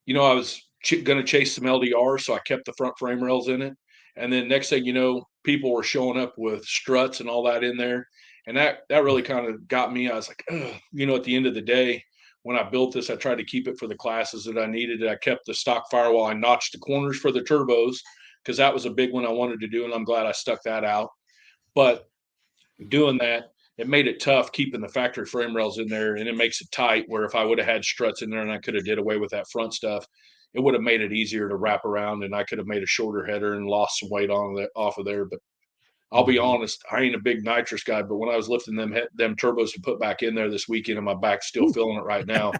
I was going to chase some LDR, so I kept the front frame rails in it. And then next thing you know, people were showing up with struts and all that in there. And that really kind of got me. I was like, ugh. At the end of the day, when I built this, I tried to keep it for the classes that I needed. I kept the stock firewall. I notched the corners for the turbos because that was a big one I wanted to do, and I'm glad I stuck that out. But doing that, it made it tough keeping the factory frame rails in there, and it makes it tight where if I would have had struts in there and I could have did away with that front stuff, it would have made it easier to wrap around, and I could have made a shorter header and lost some weight off of there. But I'll be honest, I ain't a big nitrous guy, but when I was lifting them turbos to put back in there this weekend, and my back's still feeling it right now,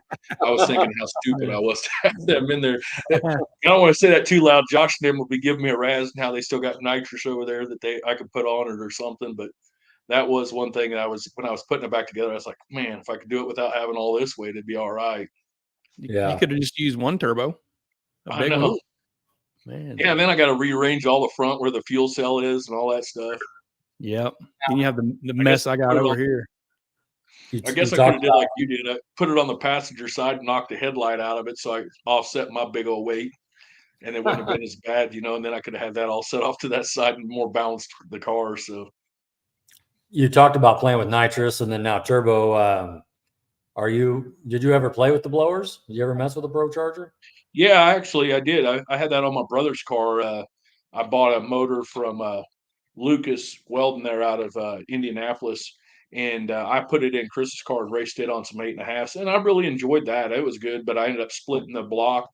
I was thinking how stupid I was to have them in there. I don't want to say that too loud. Josh and them will be giving me a razz and how they still got nitrous over there that I could put on it or something. But that was one thing that when I was putting it back together, I was like, man, if I could do it without having all this weight, it'd be all right. Yeah. You could have just used one turbo. I know. One. Man. Yeah, and then I got to rearrange all the front where the fuel cell is and all that stuff. Yep. And you have the mess I got over here. I guess I could have did like you did. I put it on the passenger side and knocked the headlight out of it, so I offset my big old weight, and it wouldn't have been as bad, And then I could have had that all set off to that side and more balanced the car. So you talked about playing with nitrous and then now turbo. Did you ever play with the blowers? Did you ever mess with a Pro Charger? Yeah, actually I did. I had that on my brother's car. I bought a motor from Lucas Weldon there out of Indianapolis, and I put it in Chris's car and raced it on some 8.5s, and I really enjoyed that. It was good, but I ended up splitting the block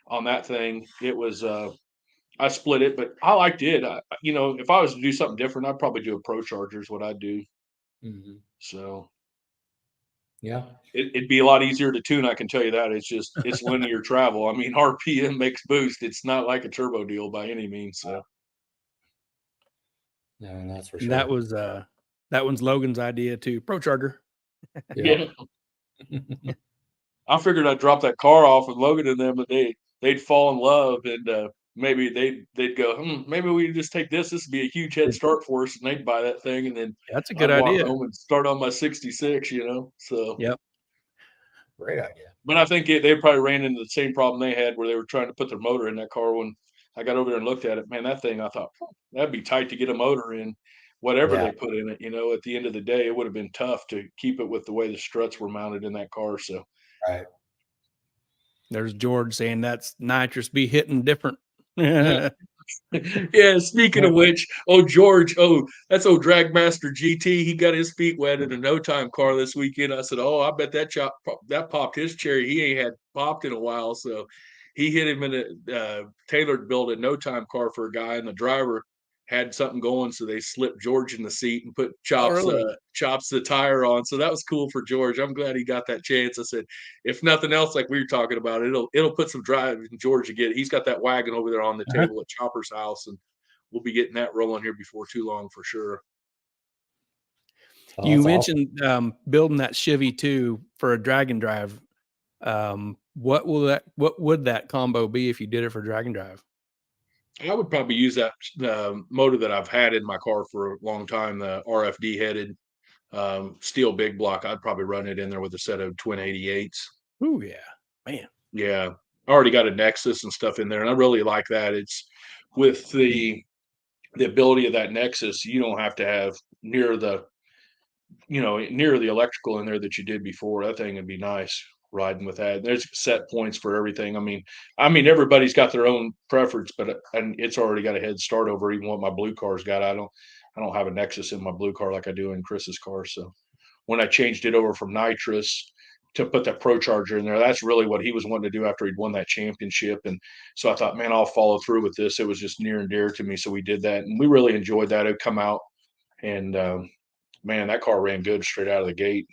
on that thing. It was I split it, but I liked it. If I was to do something different, I'd probably do a Pro Charger is what I'd do. Mm-hmm. So yeah, it'd be a lot easier to tune. I can tell you that. It's linear travel. I mean, RPM makes boost. It's not like a turbo deal by any means. So yeah, that's for sure. And that one's Logan's idea too. Pro Charger. Yeah. I figured I'd drop that car off with Logan and them, but they'd fall in love, and maybe they'd go, maybe we just take this. This would be a huge head start for us, and they'd buy that thing, and then that's a good I'd idea. walk home and start on my 66. So yep, great idea. But I think they probably ran into the same problem they had where they were trying to put their motor in that car. When I got over there and looked at it, man, that thing, I thought that'd be tight to get a motor in. Whatever they put in it, at the end of the day, it would have been tough to keep it with the way the struts were mounted in that car. So, right. There's George saying that's nitrous be hitting different. Yeah, speaking of which, George, that's old Dragmaster GT. He got his feet wet in a no time car this weekend. I said, I bet that popped his cherry. He ain't had popped in a while. So he hit him in a tailored build a no time car for a guy, and the driver had something going, so they slipped George in the seat and put Chops the tire on. So that was cool for George. I'm glad he got that chance. I said, if nothing else, like we were talking about, it'll put some drive in George to get. He's got that wagon over there on the table at Chopper's house, and we'll be getting that rolling here before too long for sure. You mentioned building that Chevy too for a drag and drive. What would that combo be if you did it for drag and drive? I would probably use that motor that I've had in my car for a long time, the RFD headed steel big block. I'd probably run it in there with a set of twin 88s. Oh yeah, man. Yeah, I already got a Nexus and stuff in there, and I really like that. It's with the ability of that Nexus, you don't have to have near the electrical in there that you did before. That thing would be nice riding with that. There's set points for everything. I mean, everybody's got their own preference, and it's already got a head start over even what my blue car's got. I don't have a Nexus in my blue car like I do in Chris's car. So when I changed it over from nitrous to put that Pro Charger in there, that's really what he was wanting to do after he'd won that championship. And so I thought, man, I'll follow through with this. It was just near and dear to me. So we did that, and we really enjoyed that. It come out, and man, that car ran good straight out of the gate.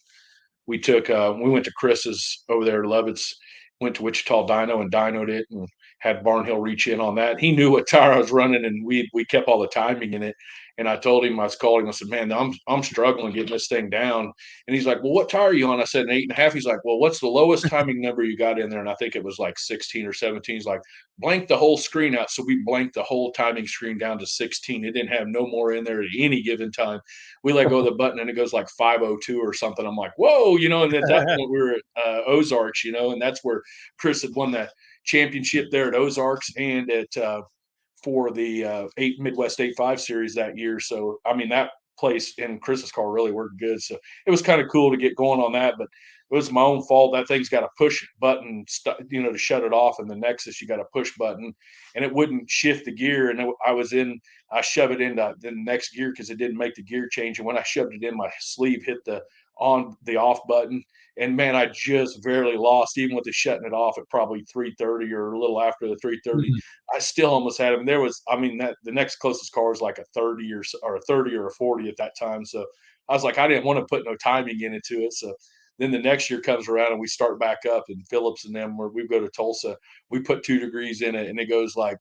We went to Chris's over there, Lovett's, went to Wichita Dyno and dynoed it, and had Barnhill reach in on that. He knew what tire I was running, and we kept all the timing in it. And I told him, I was calling him, I said, man, I'm struggling getting this thing down. And he's like, well, what tire are you on? I said, an 8.5. He's like, well, what's the lowest timing number you got in there? And I think it was like 16 or 17. He's like, blank the whole screen out. So we blanked the whole timing screen down to 16. It didn't have no more in there at any given time. We let go of the button, and it goes like 502 or something. I'm like, whoa, and at that point we were at Ozarks, and that's where Chris had won that championship there at Ozarks and at for the eight Midwest 8.5 series that year. So I mean that place in Chris's car really worked good. So it was kind of cool to get going on that, but it was my own fault. That thing's got a push button, to shut it off. And the Nexus, you got a push button, and it wouldn't shift the gear. And I shove it into the next gear because it didn't make the gear change. And when I shoved it in, my sleeve hit the off button. And man, I just barely lost, even with the shutting it off at probably 330 or a little after the 330. I still almost had him. That the next closest car was like a 30 or a 30 or a 40 at that time. So I was like, I didn't want to put no timing into it. So then the next year comes around and we start back up, and Phillips and them, where we go to Tulsa, we put 2 degrees in it, and it goes like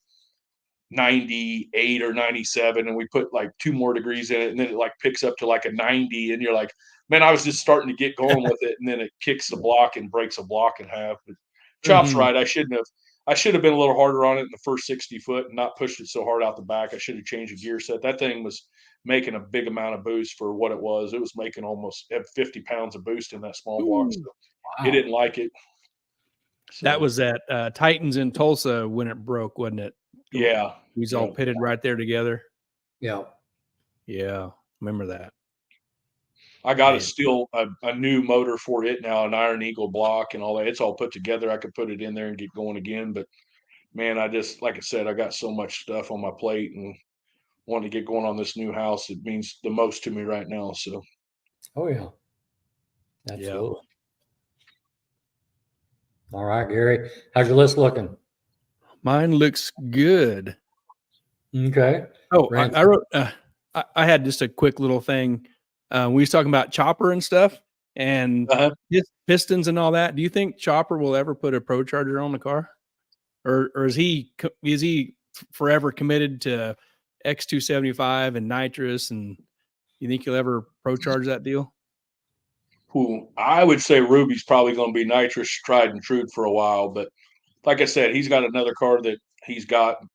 98 or 97, and we put like 2 more degrees in it, and then it like picks up to like a 90, and you're like, man, I was just starting to get going with it, and then it kicks the block and breaks a block in half. But Chop's right. I should have been a little harder on it in the first 60 foot and not pushed it so hard out the back. I should have changed the gear set. That thing was making a big amount of boost for what it was. It was making almost 50 pounds of boost in that small block. So It didn't like it. So, that was at Titans in Tulsa when it broke, wasn't it? Yeah. We was all pitted right there together. Yeah. Yeah. Remember that. I got a new motor for it now, an Iron Eagle block and all that. It's all put together. I could put it in there and get going again. But man, like I said, I got so much stuff on my plate and wanting to get going on this new house. It means the most to me right now. So. Oh yeah. Absolutely. Yeah. All right, Gary, how's your list looking? Mine looks good. Okay. Oh, I wrote, I had just a quick little thing. We was talking about Chopper and stuff and pistons and all that. Do you think Chopper will ever put a Pro Charger on the car, or is he forever committed to X275 and nitrous? And you think he'll ever Pro Charge that deal? I would say Ruby's probably going to be nitrous tried and true for a while, but like I said, he's got another car that he's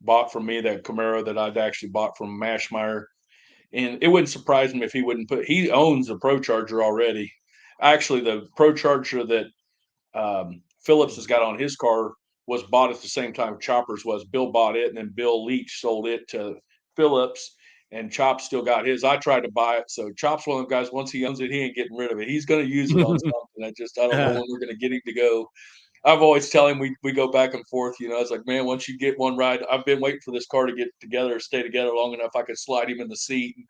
bought from me, that Camaro that I'd actually bought from Mashmeyer. And it wouldn't surprise me if he owns a Pro Charger already. Actually, the Pro Charger that Phillips has got on his car was bought at the same time Chopper's was. Bill bought it, and then Bill Leach sold it to Phillips, and Chop still got his. I tried to buy it. So Chop's one of them guys, once he owns it, he ain't getting rid of it. He's going to use it on something. I don't know when we're going to get him to go. I've always tell him we go back and forth. It's like, man, once you get one ride, I've been waiting for this car to get together, stay together long enough. I could slide him in the seat and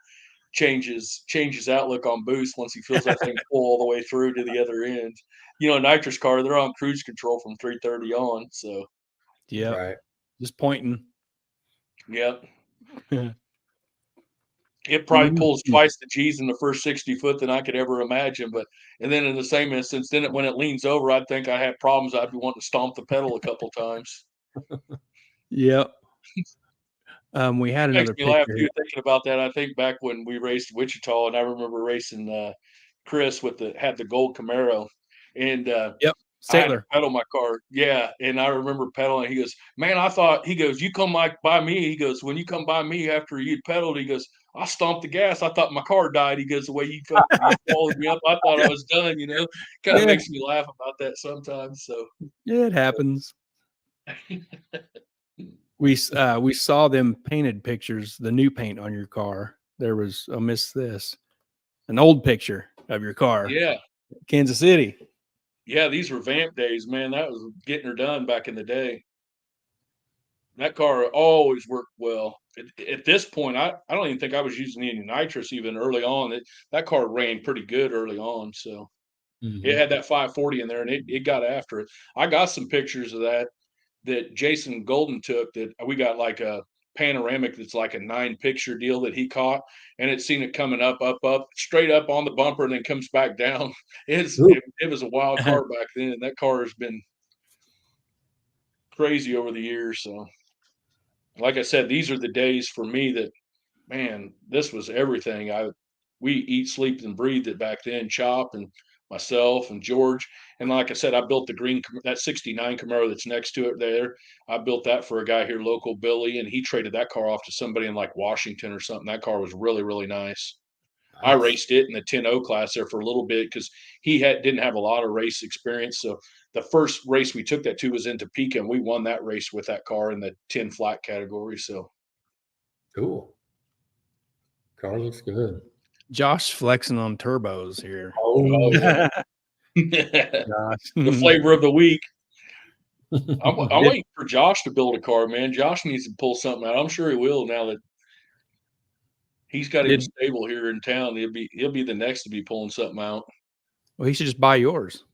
change his outlook on boost once he feels that thing pull all the way through to the other end. Nitrous car, they're on cruise control from 330 on. So, yeah, right. Just pointing. Yep. It probably pulls twice the G's in the first 60 foot than I could ever imagine. And then in the same instance, when it leans over, I'd think I had problems. I'd be wanting to stomp the pedal a couple times. Yep. We had another makes me laugh too, thinking about that. I think back when we raced Wichita, and I remember racing Chris had the gold Camaro, and yep, I had to pedal my car. Yeah, and I remember pedaling. He goes, man, he goes, you come by me. He goes, when you come by me after you'd pedaled, he goes, I stomped the gas. I thought my car died. He goes, the way you followed me up, I thought I was done. Kind of makes me laugh about that sometimes. So yeah, it happens. We saw them painted pictures, the new paint on your car. There was, an old picture of your car. Yeah. Kansas City. Yeah, these were vamp days, man. That was getting her done back in the day. That car always worked well. At this point, I don't even think I was using any nitrous even early on. That car ran pretty good early on. So it had that 540 in there, and it got after it. I got some pictures of that Jason Golden took, that we got like a panoramic that's like a 9-picture deal that he caught, and it's seen it coming up, straight up on the bumper, and then comes back down. It was a wild car back then, and that car has been crazy over the years. So, like I said, these are the days for me that, man, this was everything. We eat, sleep, and breathed it back then. Chop and myself and George. And like I said, I built that 69 Camaro that's next to it there. I built that for a guy here, local Billy, and he traded that car off to somebody in like Washington or something. That car was really, really nice. I raced it in the 10-0 class there for a little bit because he didn't have a lot of race experience. So the first race we took that to was in Topeka, and we won that race with that car in the 10 flat category. So Cool. Car looks good. Josh flexing on turbos here. Oh, yeah. Josh. The flavor of the week. I'm Did- waiting for Josh to build a car, man. Josh needs to pull something out. I'm sure he will now that he's got him Did- stable here in town. He'll be the next to be pulling something out. Well, he should just buy yours.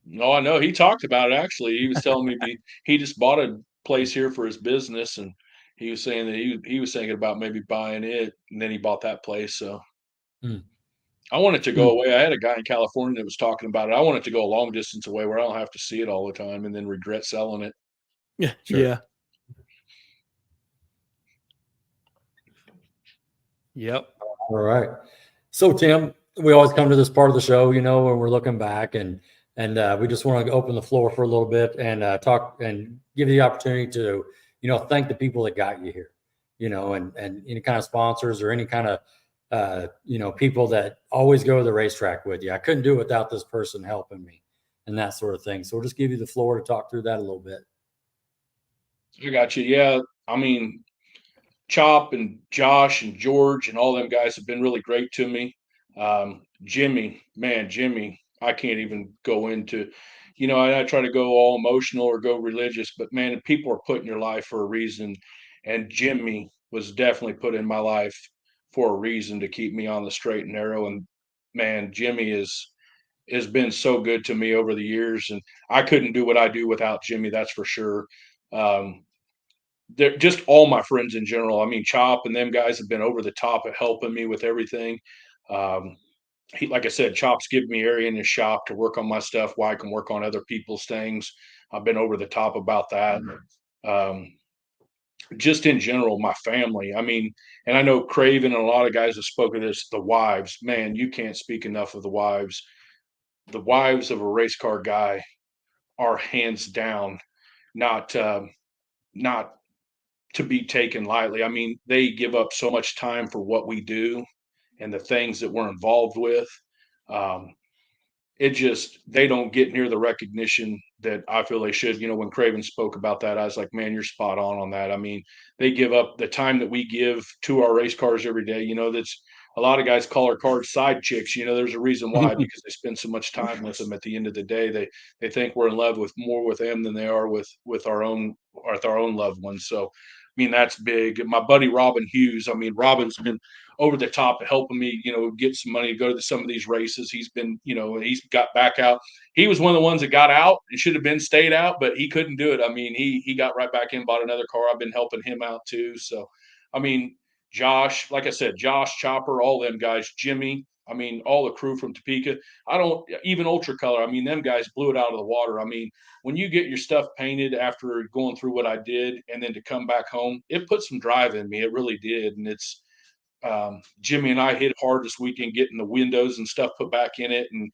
No, I know. He talked about it actually. He was telling me he just bought a place here for his business, and he was saying that he was thinking about maybe buying it, and then he bought that place. So Hmm. I want it to go away. I had a guy in California that was talking about it. I want it to go a long distance away where I don't have to see it all the time and then regret selling it. Yeah. Sure. Yeah. Yep. All right. So Tim, we always come to this part of the show, you know, when we're looking back and we just want to open the floor for a little bit and talk and give you the opportunity to, you know, thank the people that got you here, you know, and any kind of sponsors or any kind of, you know, people that always go to the racetrack with you. I couldn't do it without this person helping me and that sort of thing. So we'll just give you the floor to talk through that a little bit. I got you. Yeah. I mean, Chop and Josh and George and all them guys have been really great to me. Jimmy, man, Jimmy, I can't even go into, you know, I try to go all emotional or go religious, but man, people are put in your life for a reason. And Jimmy was definitely put in my life for a reason to keep me on the straight and narrow. And man, Jimmy has been so good to me over the years. And I couldn't do what I do without Jimmy, that's for sure. Um, they're just all my friends in general. I mean, Chop and them guys have been over the top at helping me with everything. Um, like I said, Chop's giving me area in his shop to work on my stuff while I can work on other people's things. I've been over the top about that. Um, just in general, my family. I mean, and I know Craven and a lot of guys have spoken of this. The wives, man, you can't speak enough of the wives. The wives of a race car guy are hands down not not to be taken lightly. I mean, they give up so much time for what we do and the things that we're involved with. Um, it just they don't get near the recognition that I feel they should. You know, when Craven spoke about that, I was like, man, you're spot on that. I mean, they give up the time that we give to our race cars every day. You know, that's a lot of guys call our cars side chicks. You know, there's a reason why because they spend so much time with them. At the end of the day, they think we're in love with more with them than they are with our own loved ones. So I mean, that's big. My buddy Robin Hughes, I mean, Robin's been over the top of helping me, you know, get some money to go to some of these races. He's been, you know, he's got back out. He was one of the ones that got out and should have been stayed out, but he couldn't do it. I mean, he got right back in, bought another car. I've been helping him out too. So, I mean, Josh, like I said, Josh, Chopper, all them guys, Jimmy, I mean, all the crew from Topeka. I don't even Ultra Color. I mean, them guys blew it out of the water. I mean, when you get your stuff painted after going through what I did and then to come back home, it put some drive in me. It really did. And it's Jimmy and I hit hard this weekend getting the windows and stuff put back in it and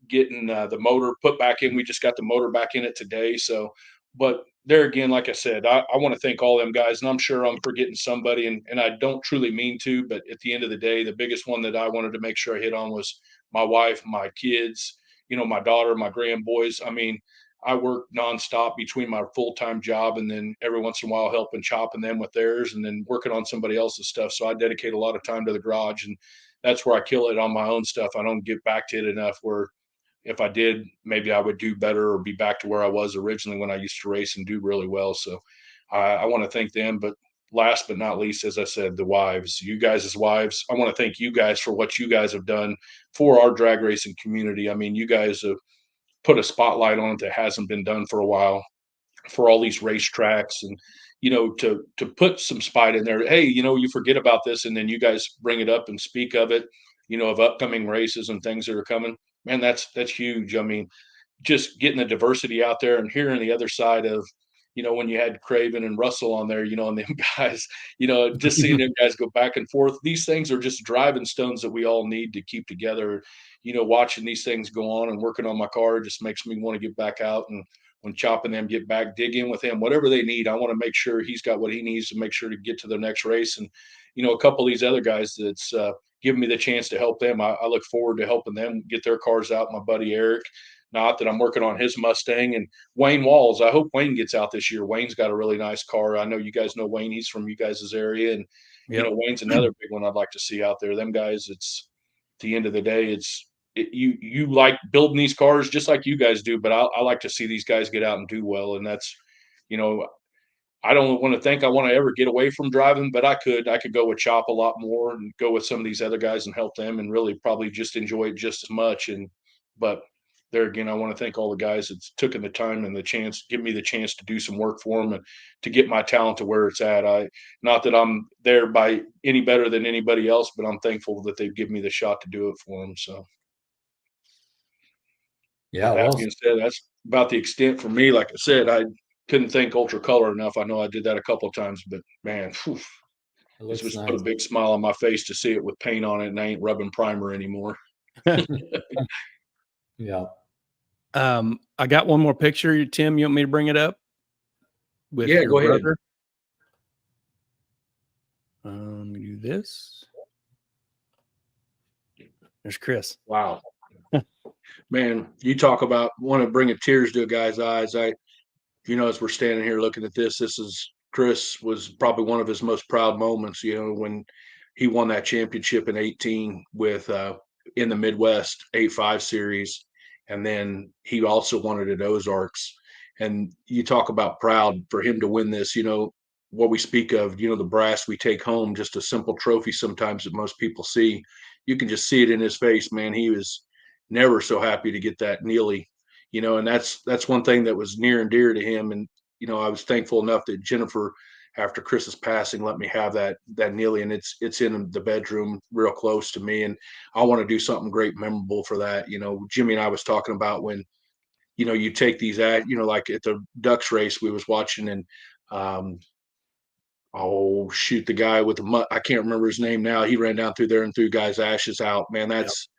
getting the motor put back in. We just got the motor back in it today. So, but there again, like I said, I want to thank all them guys, and I'm sure I'm forgetting somebody, and I don't truly mean to, but at the end of the day, the biggest one that I wanted to make sure I hit on was my wife, my kids, you know, my daughter, my grand boys. I mean, I work nonstop between my full time job and then every once in a while helping chopping them with theirs and then working on somebody else's stuff. So I dedicate a lot of time to the garage, and that's where I kill it on my own stuff. I don't get back to it enough where if I did, maybe I would do better or be back to where I was originally when I used to race and do really well. So I want to thank them. But last but not least, as I said, the wives, you guys as wives, I want to thank you guys for what you guys have done for our drag racing community. I mean, you guys have put a spotlight on it that hasn't been done for a while for all these racetracks and you know to put some spite in there. Hey, you know, you forget about this and then you guys bring it up and speak of it, you know, of upcoming races and things that are coming. Man, that's huge. I mean, just getting the diversity out there and hearing the other side of, you know, when you had Craven and Russell on there, you know, and them guys, you know, just seeing them guys go back and forth. These things are just driving stones that we all need to keep together. You know, watching these things go on and working on my car just makes me want to get back out and when chopping them, get back, dig in with him, whatever they need. I want to make sure he's got what he needs to make sure to get to the next race. And, you know, a couple of these other guys that's giving me the chance to help them. I look forward to helping them get their cars out. My buddy Eric, not that I'm working on his Mustang, and Wayne Walls. I hope Wayne gets out this year. Wayne's got a really nice car. I know you guys know Wayne. He's from you guys' area, and You know, Wayne's another big one I'd like to see out there. Them guys, it's at the end of the day, you like building these cars just like you guys do, but I like to see these guys get out and do well. And that's, you know, I don't want to think I want to ever get away from driving, but I could go with Chop a lot more and go with some of these other guys and help them and really probably just enjoy it just as much. But there again, I want to thank all the guys that's taken the time and the chance, give me the chance to do some work for them and to get my talent to where it's at. Not that I'm there by any better than anybody else, but I'm thankful that they've given me the shot to do it for them. So Yeah, that well, being said, that's about the extent for me. Like I said, I couldn't thank Ultra Color enough. I know I did that a couple of times, but man, it this looks was nice. put a big smile on my face to see it with paint on it, and I ain't rubbing primer anymore. Yeah. I got one more picture. Tim, you want me to bring it up? With Yeah, your go ahead. brother? Let me do this. There's Chris. Wow. Man, you talk about want to bring a tears to a guy's eyes. You know, as we're standing here looking at this is Chris was probably one of his most proud moments, you know, when he won that championship in 18 with in the Midwest 8-5 series. And then he also won it at Ozarks. And you talk about proud for him to win this, you know, what we speak of, you know, the brass we take home, just a simple trophy sometimes that most people see. You can just see it in his face, man. He was never so happy to get that Neely, you know, and that's one thing that was near and dear to him. And, you know, I was thankful enough that Jennifer, after Chris's passing, let me have that Neely, and it's in the bedroom real close to me. And I want to do something great, memorable for that. You know, Jimmy and I was talking about when, you know, you take these you know, like at the Ducks race we was watching, and oh shoot, the guy with the I can't remember his name now. He ran down through there and threw guys' ashes out. Man, that's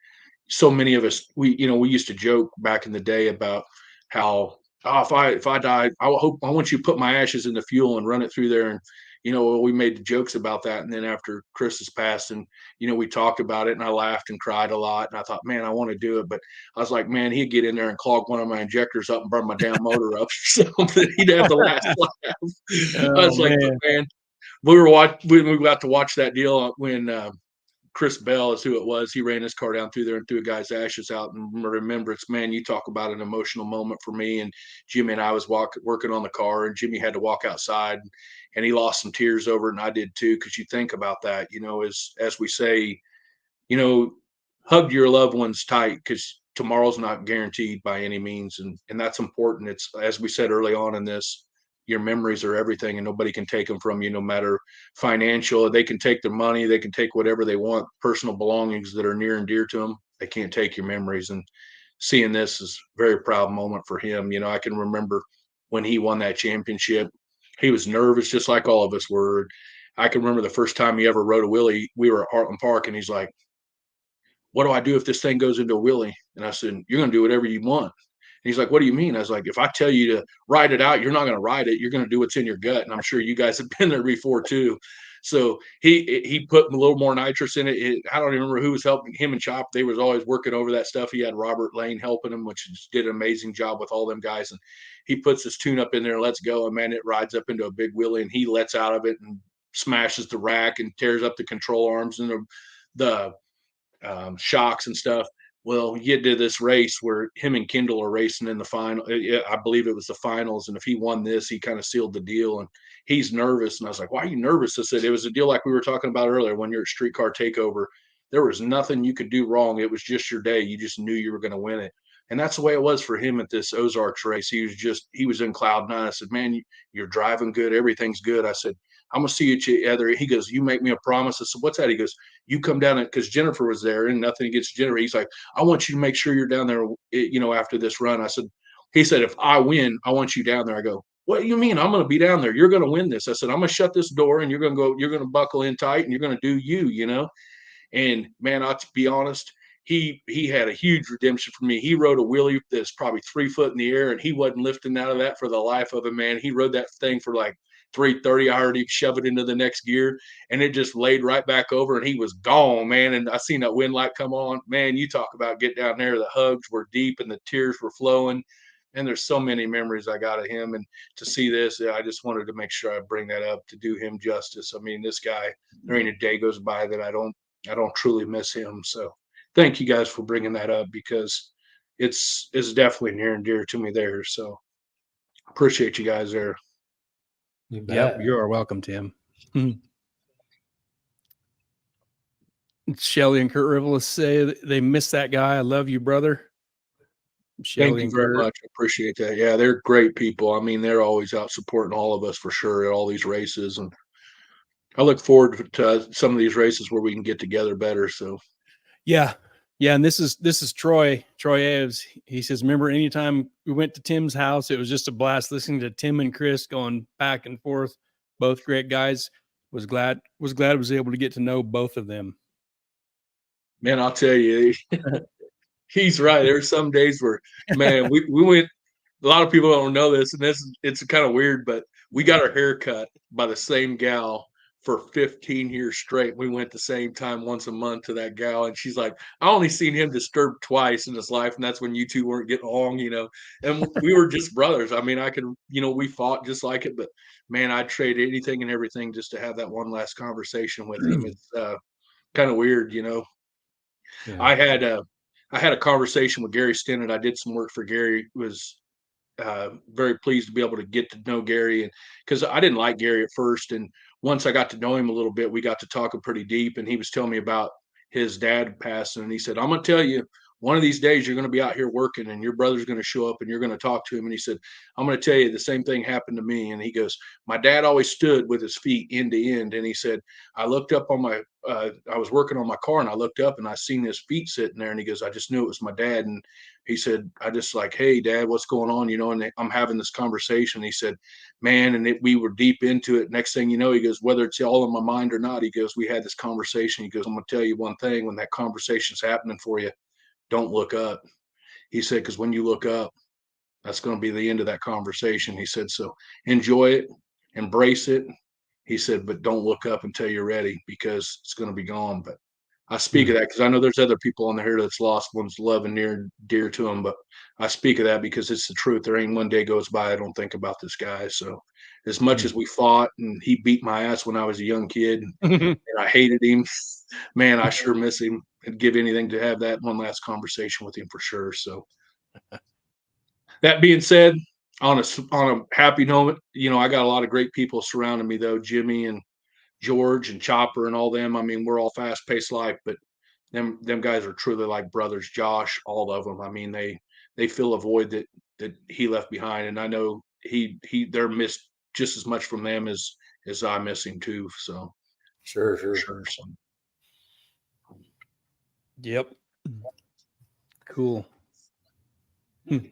so many of us. We used to joke back in the day about how, oh, if I die, I want you to put my ashes in the fuel and run it through there. And you know, we made jokes about that. And then after Chris has passed, and you know, we talked about it, and I laughed and cried a lot. And I thought, man, I want to do it, but I was like, man, he'd get in there and clog one of my injectors up and burn my damn motor up or something. He'd have the last laugh. I was like, man. man, we got to watch that deal when Chris Bell is who it was. He ran his car down through there and threw a guy's ashes out. And remembrance, man, you talk about an emotional moment for me. And Jimmy and I was working on the car, and Jimmy had to walk outside, and he lost some tears over it, and I did too. Because you think about that, you know, as we say, you know, hug your loved ones tight, because tomorrow's not guaranteed by any means, and that's important. It's, as we said early on in this, your memories are everything, and nobody can take them from you, no matter financial. They can take their money, they can take whatever they want, personal belongings that are near and dear to them. They can't take your memories. And seeing this is a very proud moment for him. You know, I can remember when he won that championship, he was nervous just like all of us were. I can remember the first time he ever rode a wheelie. We were at Heartland Park, and he's like, what do I do if this thing goes into a wheelie? And I said, you're going to do whatever you want. And he's like, what do you mean? I was like, if I tell you to ride it out, you're not going to ride it. You're going to do what's in your gut. And I'm sure you guys have been there before too. So he put a little more nitrous in it. I don't even remember who was helping him and Chop. They was always working over that stuff. He had Robert Lane helping him, which did an amazing job with all them guys. And he puts his tune up in there and let's go. And man, it rides up into a big wheelie, and he lets out of it and smashes the rack and tears up the control arms and the shocks and stuff. Well, you get to this race where him and Kendall are racing in the final. I believe it was the finals. And if he won this, he kind of sealed the deal. And he's nervous. And I was like, why are you nervous? I said, it was a deal like we were talking about earlier. When you're at Streetcar Takeover, there was nothing you could do wrong. It was just your day. You just knew you were going to win it. And that's the way it was for him at this Ozarks race. He was in cloud nine. I said, man, you're driving good. Everything's good. I said, I'm going to see you at other. He goes, you make me a promise. I said, what's that? He goes, you come down, because Jennifer was there, and nothing against Jennifer. He's like, I want you to make sure you're down there, you know, after this run. He said, if I win, I want you down there. I go, what do you mean? I'm going to be down there. You're going to win this. I said, I'm going to shut this door, and you're going to buckle in tight, and you're going to do you know? And man, to be honest, he had a huge redemption for me. He rode a wheelie that's probably 3 foot in the air, and he wasn't lifting out of that for the life of him, man. He rode that thing for like 330. I heard him shove it into the next gear, and it just laid right back over, and he was gone, man. And I seen that wind light come on. Man, you talk about get down there. The hugs were deep and the tears were flowing. and there's so many memories I got of him. And to see this, I just wanted to make sure I bring that up to do him justice. I mean, this guy, there ain't a day goes by that I don't truly miss him. So thank you guys for bringing that up, because it's definitely near and dear to me there. So appreciate you guys there. You Yep, bet. you are welcome, Tim. Shelly and Kurt Rivers say they miss that guy. I love you, brother. Shelly Thank you and very Kurt. much. I appreciate that. Yeah, they're great people. I mean, they're always out supporting all of us for sure at all these races. And I look forward to some of these races where we can get together better. So Yeah. Yeah. And this is Troy Aves. He says, remember anytime we went to Tim's house, it was just a blast listening to Tim and Chris going back and forth. Both great guys. Was glad I was able to get to know both of them. man, I'll tell you, he's right. There's some days where, man, we went. A lot of people don't know this, and it's kind of weird, but we got our hair cut by the same gal for 15 years straight. We went the same time once a month to that gal, and she's like, I only seen him disturbed twice in his life, and that's when you two weren't getting along, And we were just brothers. I mean, we fought just like it, but man, I'd trade anything and everything just to have that one last conversation with him. It's kind of weird. Yeah. I had a conversation with Gary Stennett. I did some work for Gary. Was very pleased to be able to get to know Gary, and because I didn't like Gary at first, and once I got to know him a little bit, we got to talking pretty deep, and he was telling me about his dad passing, and he said, I'm going to tell you, one of these days you're going to be out here working, and your brother's going to show up, and you're going to talk to him. And he said, I'm going to tell you the same thing happened to me. And he goes, my dad always stood with his feet end to end, and he said, I looked up on my I was working on my car, and I looked up and I seen his feet sitting there, and he goes, I just knew it was my dad. And he said, I just like, hey, Dad, what's going on? And I'm having this conversation. He said, man, and we were deep into it. Next thing you know, he goes, whether it's all in my mind or not, he goes, we had this conversation. He goes, I'm going to tell you one thing. When that conversation's happening for you, don't look up. He said, because when you look up, that's going to be the end of that conversation. He said, so enjoy it, embrace it. He said, but don't look up until you're ready, because it's going to be gone. But I speak of that because I know there's other people on here that's lost ones love and near and dear to them. But I speak of that because it's the truth. There ain't one day goes by I don't think about this guy. So as much as we fought and he beat my ass when I was a young kid and I hated him, man, I sure miss him. I'd give anything to have that one last conversation with him for sure. So that being said, on a happy note, I got a lot of great people surrounding me though, Jimmy and George and Chopper and all them. I mean, we're all fast-paced life, but them guys are truly like brothers. Josh, all of them. I mean, they fill a void that he left behind, and I know they're missed just as much from them as I miss him too. So Sure. So. Yep. Cool.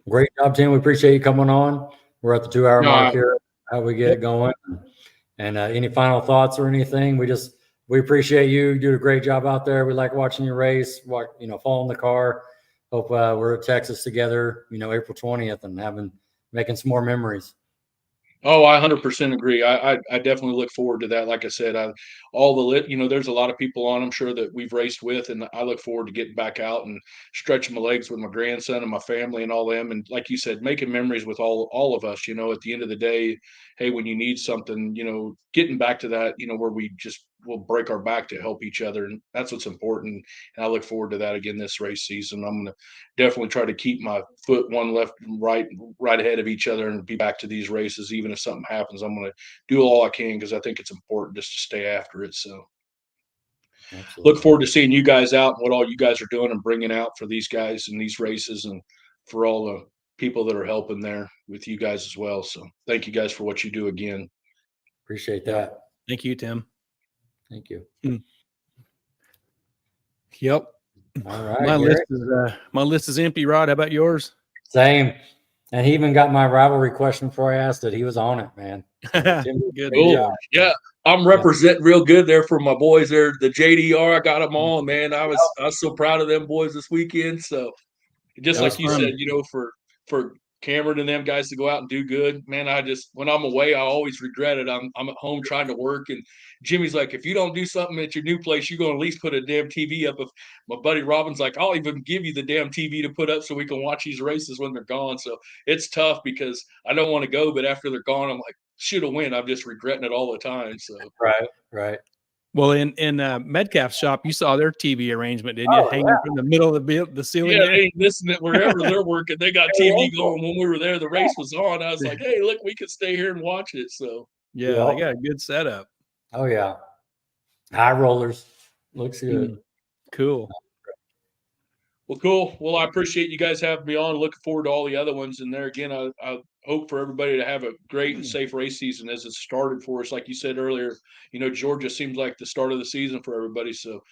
Great job, Tim. We appreciate you coming on. We're at the 2-hour mark here. How we get it going? And any final thoughts or anything? We appreciate you. You do a great job out there. We like watching you race, following the car. Hope we're at Texas together, April 20th and making some more memories. Oh, I 100% agree. I definitely look forward to that. Like I said, there's a lot of people on, I'm sure, that we've raced with, and I look forward to getting back out and stretching my legs with my grandson and my family and all them. And like you said, making memories with all of us, at the end of the day, hey, when you need something, getting back to that, where we'll break our back to help each other. And that's what's important. And I look forward to that again this race season. I'm going to definitely try to keep my foot one left and right ahead of each other and be back to these races. Even if something happens, I'm going to do all I can, because I think it's important just to stay after it. So Look forward to seeing you guys out and what all you guys are doing and bringing out for these guys in these races, and for all the people that are helping there with you guys as well. So thank you guys for what you do again. Appreciate that. Thank you, Tim. Thank you. Yep. All right. My list is empty, Rod. How about yours? Same. And he even got my rivalry question before I asked it. He was on it, man. Good. Cool. Yeah. I'm representing real good there for my boys there. The JDR, I got them all, man. I was so proud of them boys this weekend. So just like you said, for Cameron and them guys to go out and do good. Man, when I'm away, I always regret it. I'm at home trying to work, and Jimmy's like, if you don't do something at your new place, you're going to at least put a damn TV up. If my buddy Robin's like, I'll even give you the damn TV to put up so we can watch these races when they're gone. So it's tough because I don't want to go, but after they're gone, I'm like, should have win. I'm just regretting it all the time. So Right. Well, in Metcalf's shop, you saw their TV arrangement, didn't you? Oh, Hanging yeah. from the middle of the ceiling yeah, there. they listen to wherever they're working, they got TV going. When we were there, the race was on. I was like, hey, look, we can stay here and watch it. So Yeah, they got a good setup. Oh yeah, high rollers, looks good. Cool. Well, cool. Well, I appreciate you guys having me on. Looking forward to all the other ones. And there again, I hope for everybody to have a great and safe race season as it started for us. Like you said earlier, Georgia seems like the start of the season for everybody. So,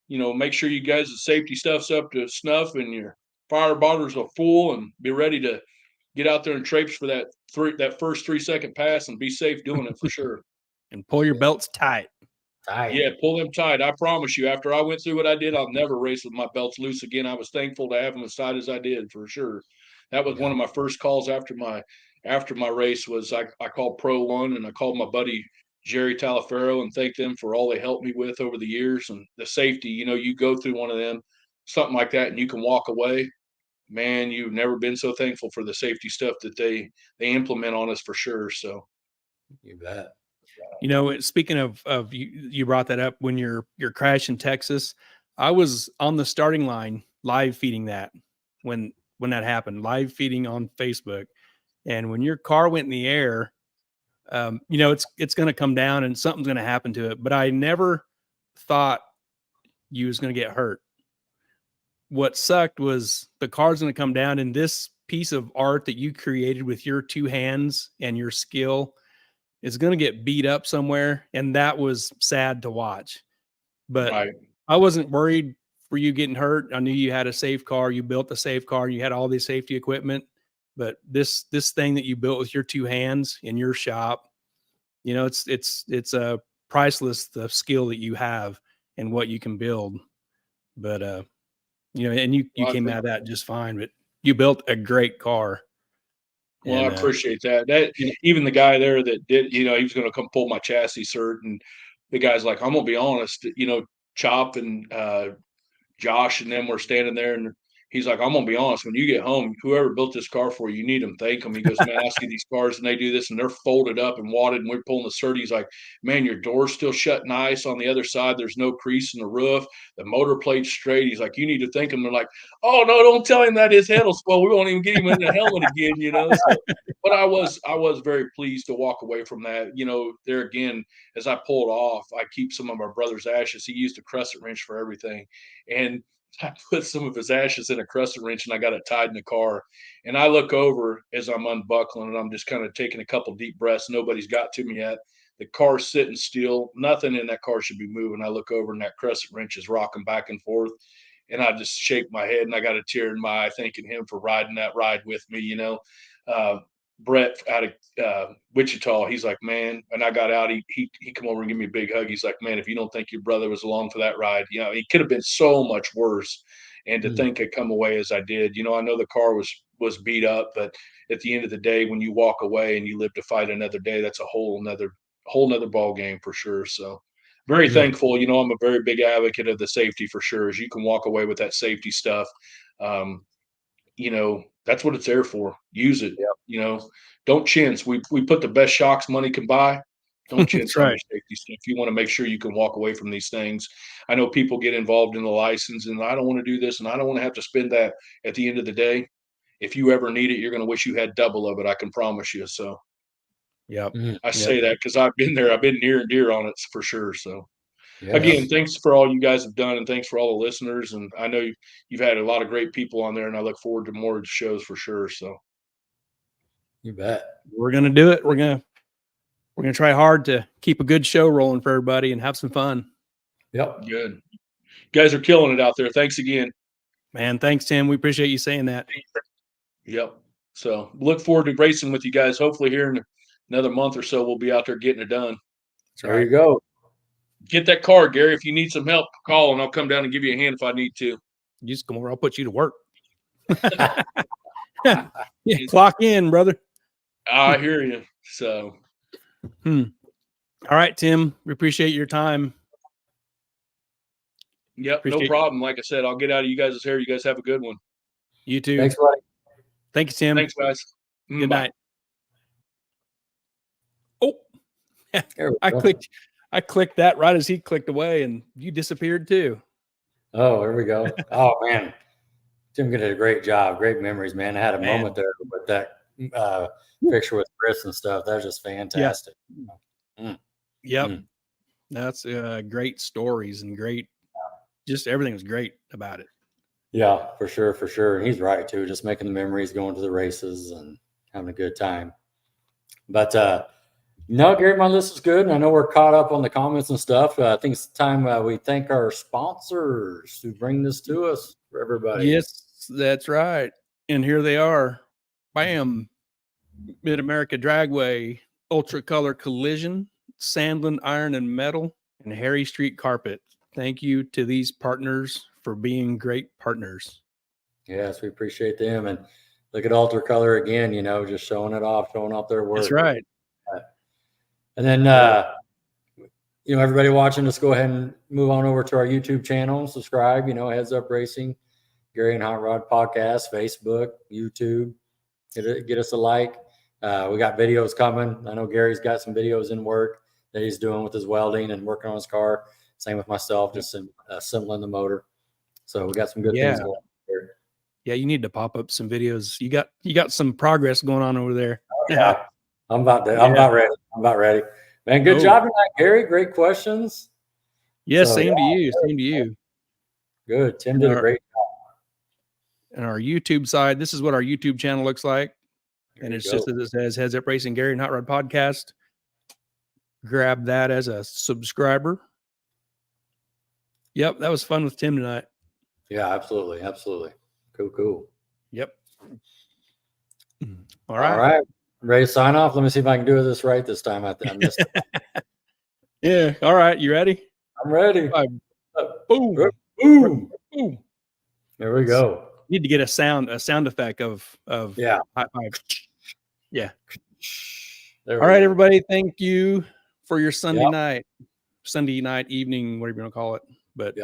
make sure you guys' the safety stuff's up to snuff and your fire bottles are full and be ready to get out there and traipse for that first 3-second pass and be safe doing it for sure. And pull your belts tight. Yeah, pull them tight. I promise you, after I went through what I did, I'll never race with my belts loose again. I was thankful to have them as tight as I did for sure. That was one of my first calls after my race was I called Pro One and I called my buddy Jerry Talaferro and thanked them for all they helped me with over the years and the safety. You go through one of them, something like that, and you can walk away. Man, you've never been so thankful for the safety stuff that they implement on us for sure. So you bet. Speaking of you brought that up when your crash in Texas. I was on the starting line live feeding that when that happened, live feeding on Facebook. And when your car went in the air, it's going to come down and something's going to happen to it. But I never thought you was going to get hurt. What sucked was the car's going to come down, and this piece of art that you created with your two hands and your skill is going to get beat up somewhere. And that was sad to watch, but right. I wasn't worried for you getting hurt. I knew you had a safe car. You built a safe car. You had all this safety equipment, but this thing that you built with your two hands in your shop, it's a priceless, the skill that you have and what you can build. But, and you came out of that just fine, but you built a great car. Well, I appreciate that. Even the guy there that did, he was going to come pull my chassis cert, and the guy's like, I'm going to be honest, Chop and Josh and them were standing there, and he's like, I'm going to be honest, when you get home, whoever built this car for you, you need them, thank them. He goes, man, I see these cars and they do this and they're folded up and wadded and we're pulling the cert. He's like, man, your door's still shut nice on the other side. There's no crease in the roof. The motor plate's straight. He's like, you need to thank them. They're like, oh, no, don't tell him that his head will swell. We won't even get him in the helmet again, So, but I was very pleased to walk away from that. There again, as I pulled off, I keep some of my brother's ashes. He used a crescent wrench for everything. And I put some of his ashes in a crescent wrench and I got it tied in the car. And I look over as I'm unbuckling and I'm just kind of taking a couple deep breaths. Nobody's got to me yet. The car's sitting still. Nothing in that car should be moving. I look over and that crescent wrench is rocking back and forth. And I just shake my head and I got a tear in my eye thanking him for riding that ride with me, Brett out of Wichita, he's like, man, and I got out, he come over and give me a big hug. He's like, man, if you don't think your brother was along for that ride, he could have been so much worse. And to think I come away as I did, I know the car was beat up, but at the end of the day, when you walk away and you live to fight another day, that's a whole nother ball game for sure. So very thankful. I'm a very big advocate of the safety for sure. As you can walk away with that safety stuff. That's what it's there for. Use it. Don't chintz. We put the best shocks money can buy. Don't chintz on your safety stuff. You want to make sure you can walk away from these things. I know people get involved in the license and I don't want to do this and I don't want to have to spend that at the end of the day. If you ever need it, you're going to wish you had double of it. I can promise you. So I say that because I've been there. I've been near and dear on it for sure. So again, thanks for all you guys have done and thanks for all the listeners. And I know you've had a lot of great people on there and I look forward to more shows for sure. So you bet. We're going to do it. We're going to try hard to keep a good show rolling for everybody and have some fun. Yep. Good. You guys are killing it out there. Thanks again. Man, thanks, Tim. We appreciate you saying that. Yep. So look forward to racing with you guys. Hopefully here in another month or so, we'll be out there getting it done. There you go. Get that car, Gary. If you need some help, call and I'll come down and give you a hand if I need to. You just come over. I'll put you to work. Yeah, clock in, brother. I hear you. So, All right, Tim. We appreciate your time. yep, no problem. Like I said, I'll get out of you guys' hair. You guys have a good one. You too. Thanks, buddy. Thank you, Tim. Thanks, guys. Good Bye. night. Oh, I clicked that right as he clicked away, and you disappeared too. Oh, there we go. Oh man, Tim did a great job. Great memories, man. I had a moment there with that picture with Chris and stuff. That was just fantastic. Yep. That's great stories and great. Just everything was great about it. Yeah, for sure, for sure. And he's right too. Just making the memories, going to the races, and having a good time. But no, Gary, my list is good, and I know we're caught up on the comments and stuff. I think it's time we thank our sponsors who bring this to us for everybody. Yes, that's right. And here they are. Bam. Mid-America Dragway, Ultra Color Collision, Sandland Iron and Metal, and Harry Street Carpet. Thank you to these partners for being great partners. Yes, we appreciate them. And look at Ultra Color again, just showing off their work. That's right. And then, everybody watching, let's go ahead and move on over to our YouTube channel. Subscribe, Heads Up Racing, Gary and Hot Rod Podcast, Facebook, YouTube. Get us a like. We got videos coming. I know Gary's got some videos in work that he's doing with his welding and working on his car. Same with myself, just assembling the motor. So we got some good things going on there. Yeah, you need to pop up some videos. You got some progress going on over there. Oh, yeah. I'm about ready. Man, good job tonight, Gary. Great questions. Yeah, same to you. Good. Tim did a great job. And our YouTube side, this is what our YouTube channel looks like. And it's just as it says, Heads Up Racing Gary and Hot Rod Podcast. Grab that as a subscriber. Yep, that was fun with Tim tonight. Yeah, absolutely. Cool. Yep. All right. Ready to sign off? Let me see if I can do this right this time. I missed it. Yeah. All right. You ready? I'm ready. Boom. Boom. Boom. There we go. Need to get a sound effect of high five. Yeah. All right, everybody. Thank you for your Sunday night, evening, whatever you want to call it. But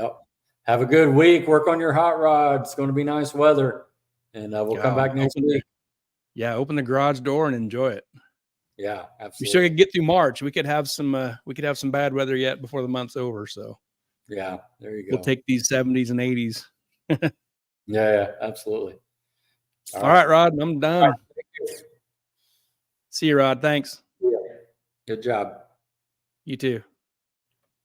have a good week. Work on your hot rod. It's going to be nice weather, and we'll come back next week. Open the garage door and enjoy it. Yeah, absolutely. We still could get through March. We could have some bad weather yet before the month's over. So yeah, there you go. We'll take these 70s and 80s. Yeah, absolutely. All right, Rod, I'm done. Right, thank you. See you, Rod. Thanks. Good job. You too.